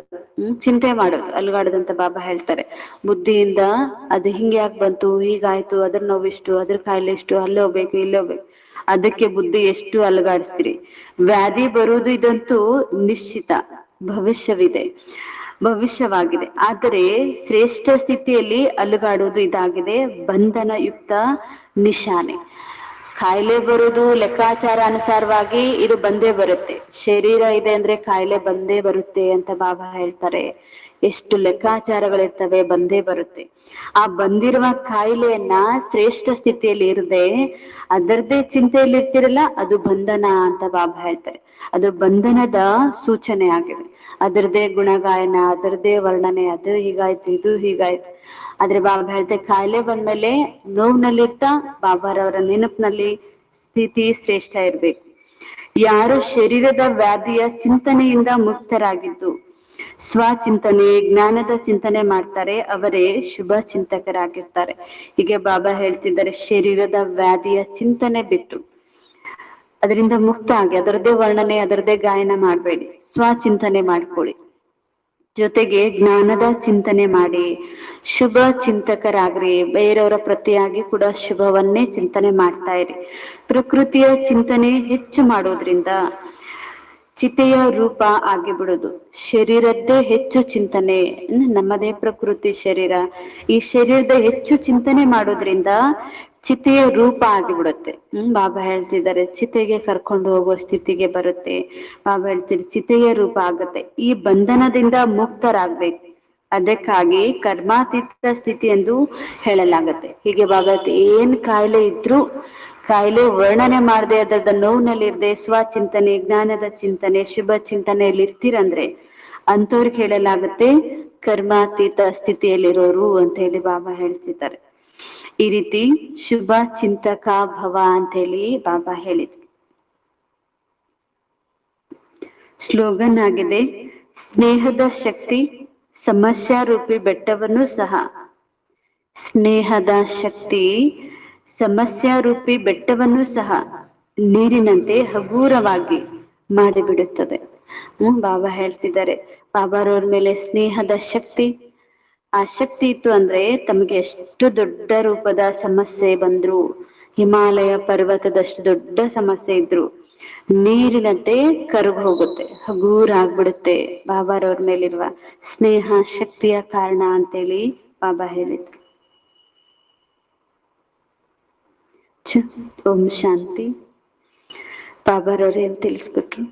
ಚಿಂತೆ ಮಾಡೋದು. ಅಲುಗಾಡೋದಂತ ಬಾಬಾ ಹೇಳ್ತಾರೆ. ಬುದ್ಧಿಯಿಂದ ಅದು ಹಿಂಗೆ ಯಾಕೆ ಬಂತು, ಹೀಗಾಯ್ತು, ಅದ್ರ ನೋವಿಷ್ಟು, ಅದ್ರ ಕಾಯಿಲೆ ಎಷ್ಟು, ಅಲ್ಲಿ ಹೋಗ್ಬೇಕು, ಇಲ್ಲಿ ಹೋಗ್ಬೇಕು, ಅದಕ್ಕೆ ಬುದ್ಧಿ ಎಷ್ಟು ಅಲುಗಾಡಿಸ್ತೀರಿ. ವ್ಯಾಧಿ ಬರುವುದು ಇದಂತೂ ನಿಶ್ಚಿತ, ಭವಿಷ್ಯವಿದೆ, ಭವಿಷ್ಯವಾಗಿದೆ. ಆದರೆ ಶ್ರೇಷ್ಠ ಸ್ಥಿತಿಯಲ್ಲಿ ಅಲುಗಾಡುವುದು ಇದಾಗಿದೆ ಬಂಧನಯುಕ್ತ ನಿಶಾನೆ. ಕಾಯಿಲೆ ಬರುವುದು ಲೆಕ್ಕಾಚಾರ ಅನುಸಾರವಾಗಿ ಇದು ಬಂದೇ ಬರುತ್ತೆ. ಶರೀರ ಇದೆ ಅಂದ್ರೆ ಕಾಯಿಲೆ ಬಂದೇ ಬರುತ್ತೆ ಅಂತ ಬಾಬಾ ಹೇಳ್ತಾರೆ. ಎಷ್ಟು ಲೆಕ್ಕಾಚಾರಗಳಿರ್ತವೆ, ಬಂದೇ ಬರುತ್ತೆ. ಆ ಬಂದಿರುವ ಕಾಯಿಲೆಯನ್ನ ಶ್ರೇಷ್ಠ ಸ್ಥಿತಿಯಲ್ಲಿ ಇರದೆ ಅದರದ್ದೇ ಚಿಂತೆಯಲ್ಲಿ ಇರ್ತಿರಲ್ಲ, ಅದು ಬಂಧನ ಅಂತ ಬಾಬಾ ಹೇಳ್ತಾರೆ. ಅದು ಬಂಧನದ ಸೂಚನೆ ಆಗಿದೆ. ಅದರದ್ದೇ ಗುಣಗಾಯನ, ಅದರದ್ದೇ ವರ್ಣನೆ, ಅದು ಹೀಗಾಯ್ತು, ಇದು ಹೀಗಾಯ್ತು. ಆದ್ರೆ ಬಾಬಾ ಹೇಳ್ತಾರೆ, ಕಾಯಿಲೆ ಬಂದ್ಮೇಲೆ ನೋವಿನಲ್ಲಿರ್ತಾ ಬಾಬಾರವರ ನೆನಪಿನಲ್ಲಿ ಸ್ಥಿತಿ ಶ್ರೇಷ್ಠ ಇರ್ಬೇಕು. ಯಾರು ಶರೀರದ ವ್ಯಾಧಿಯ ಚಿಂತನೆಯಿಂದ ಮುಕ್ತರಾಗಿದ್ದು ಸ್ವಚಿಂತನೆ, ಜ್ಞಾನದ ಚಿಂತನೆ ಮಾಡ್ತಾರೆ, ಅವರೇ ಶುಭ ಚಿಂತಕರಾಗಿರ್ತಾರೆ. ಹೀಗೆ ಬಾಬಾ ಹೇಳ್ತಿದ್ದಾರೆ, ಶರೀರದ ವ್ಯಾಧಿಯ ಚಿಂತನೆ ಬಿಟ್ಟು ಅದರಿಂದ ಮುಕ್ತ ಆಗಿ ಅದರದ್ದೇ ವರ್ಣನೆ, ಅದರದ್ದೇ ಗಾಯನ ಮಾಡಬೇಡಿ, ಸ್ವಚಿಂತನೆ ಮಾಡ್ಕೊಳ್ಳಿ. ಜೊತೆಗೆ ಜ್ಞಾನದ ಚಿಂತನೆ ಮಾಡಿ ಶುಭ ಚಿಂತಕರಾಗ್ರಿ. ಬೇರೆಯವರ ಪ್ರತಿಯಾಗಿ ಕೂಡ ಶುಭವನ್ನೇ ಚಿಂತನೆ ಮಾಡ್ತಾ ಇರಿ. ಪ್ರಕೃತಿಯ ಚಿಂತನೆ ಹೆಚ್ಚು ಮಾಡೋದ್ರಿಂದ ಚಿತೆಯ ರೂಪ ಆಗಿಬಿಡುದು. ಶರೀರದ್ದೇ ಹೆಚ್ಚು ಚಿಂತನೆ, ನಮ್ಮದೇ ಪ್ರಕೃತಿ ಶರೀರ, ಈ ಶರೀರದ ಹೆಚ್ಚು ಚಿಂತನೆ ಮಾಡೋದ್ರಿಂದ ಚಿತೆಯ ರೂಪ ಆಗಿಬಿಡುತ್ತೆ. ಬಾಬಾ ಹೇಳ್ತಿದ್ದಾರೆ, ಚಿತೆಗೆ ಕರ್ಕೊಂಡು ಹೋಗೋ ಸ್ಥಿತಿಗೆ ಬರುತ್ತೆ. ಬಾಬಾ ಹೇಳ್ತಿದ್ದಾರೆ, ಚಿತೆಯ ರೂಪ ಆಗುತ್ತೆ. ಈ ಬಂಧನದಿಂದ ಮುಕ್ತರಾಗ್ಬೇಕು. ಅದಕ್ಕಾಗಿ ಕರ್ಮಾತೀತ ಸ್ಥಿತಿ ಎಂದು ಹೇಳಲಾಗತ್ತೆ. ಹೀಗೆ ಬಾಬಾ ಏನ್ ಕಾಯಿಲೆ ಇದ್ರೂ ಕಾಯಿಲೆ ವರ್ಣನೆ ಮಾಡದೆ, ಅದರದ ನೋವಿನಲ್ಲಿರ್ದೆ ಸ್ವಚಿಂತನೆ, ಜ್ಞಾನದ ಚಿಂತನೆ, ಶುಭ ಚಿಂತನೆಯಲ್ಲಿ ಇರ್ತೀರಂದ್ರೆ ಅಂತವ್ರಿಗೆ ಹೇಳಲಾಗುತ್ತೆ ಕರ್ಮಾತೀತ ಸ್ಥಿತಿಯಲ್ಲಿರೋರು ಅಂತ ಹೇಳಿ ಬಾಬಾ ಹೇಳ್ತಿದ್ದಾರೆ. ಈ ರೀತಿ ಶುಭ ಚಿಂತಕ ಭವ ಅಂತ ಹೇಳಿ ಬಾಬಾ ಹೇಳಿದ್ರು. ಸ್ಲೋಗನ್ ಆಗಿದೆ, ಸ್ನೇಹದ ಶಕ್ತಿ ಸಮಸ್ಯಾ ರೂಪಿ ಬೆಟ್ಟವನ್ನು ಸಹ ಸ್ನೇಹದ ಶಕ್ತಿ ಸಮಸ್ಯಾ ರೂಪಿ ಬೆಟ್ಟವನ್ನು ಸಹ ನೀರಿನಂತೆ ಹಗೂರವಾಗಿ ಮಾಡಿಬಿಡುತ್ತದೆ. ಬಾಬಾ ಹೇಳ್ತಿದ್ದಾರೆ, ಬಾಬಾರವ್ರ ಮೇಲೆ ಸ್ನೇಹದ ಶಕ್ತಿ, ಆ ಶಕ್ತಿ ಇತ್ತು ಅಂದ್ರೆ ತಮಗೆ ಎಷ್ಟು ದೊಡ್ಡ ರೂಪದ ಸಮಸ್ಯೆ ಬಂದ್ರು, ಹಿಮಾಲಯ ಪರ್ವತದಷ್ಟು ದೊಡ್ಡ ಸಮಸ್ಯೆ ಇದ್ರು ನೀರಿನಂತೆ ಕರಗಿ ಹೋಗುತ್ತೆ, ಹಗೂರಾಗ್ಬಿಡುತ್ತೆ. ಬಾಬಾರವ್ರ ಮೇಲಿರುವ ಸ್ನೇಹ ಶಕ್ತಿಯ ಕಾರಣ ಅಂತೇಳಿ ಬಾಬಾ ಹೇಳಿದ್ರು. ಓಂ ಶಾಂತಿ. ಬಾಬಾರವ್ರು ಏನ್ ತಿಳಿಸ್ಕೊಟ್ರು?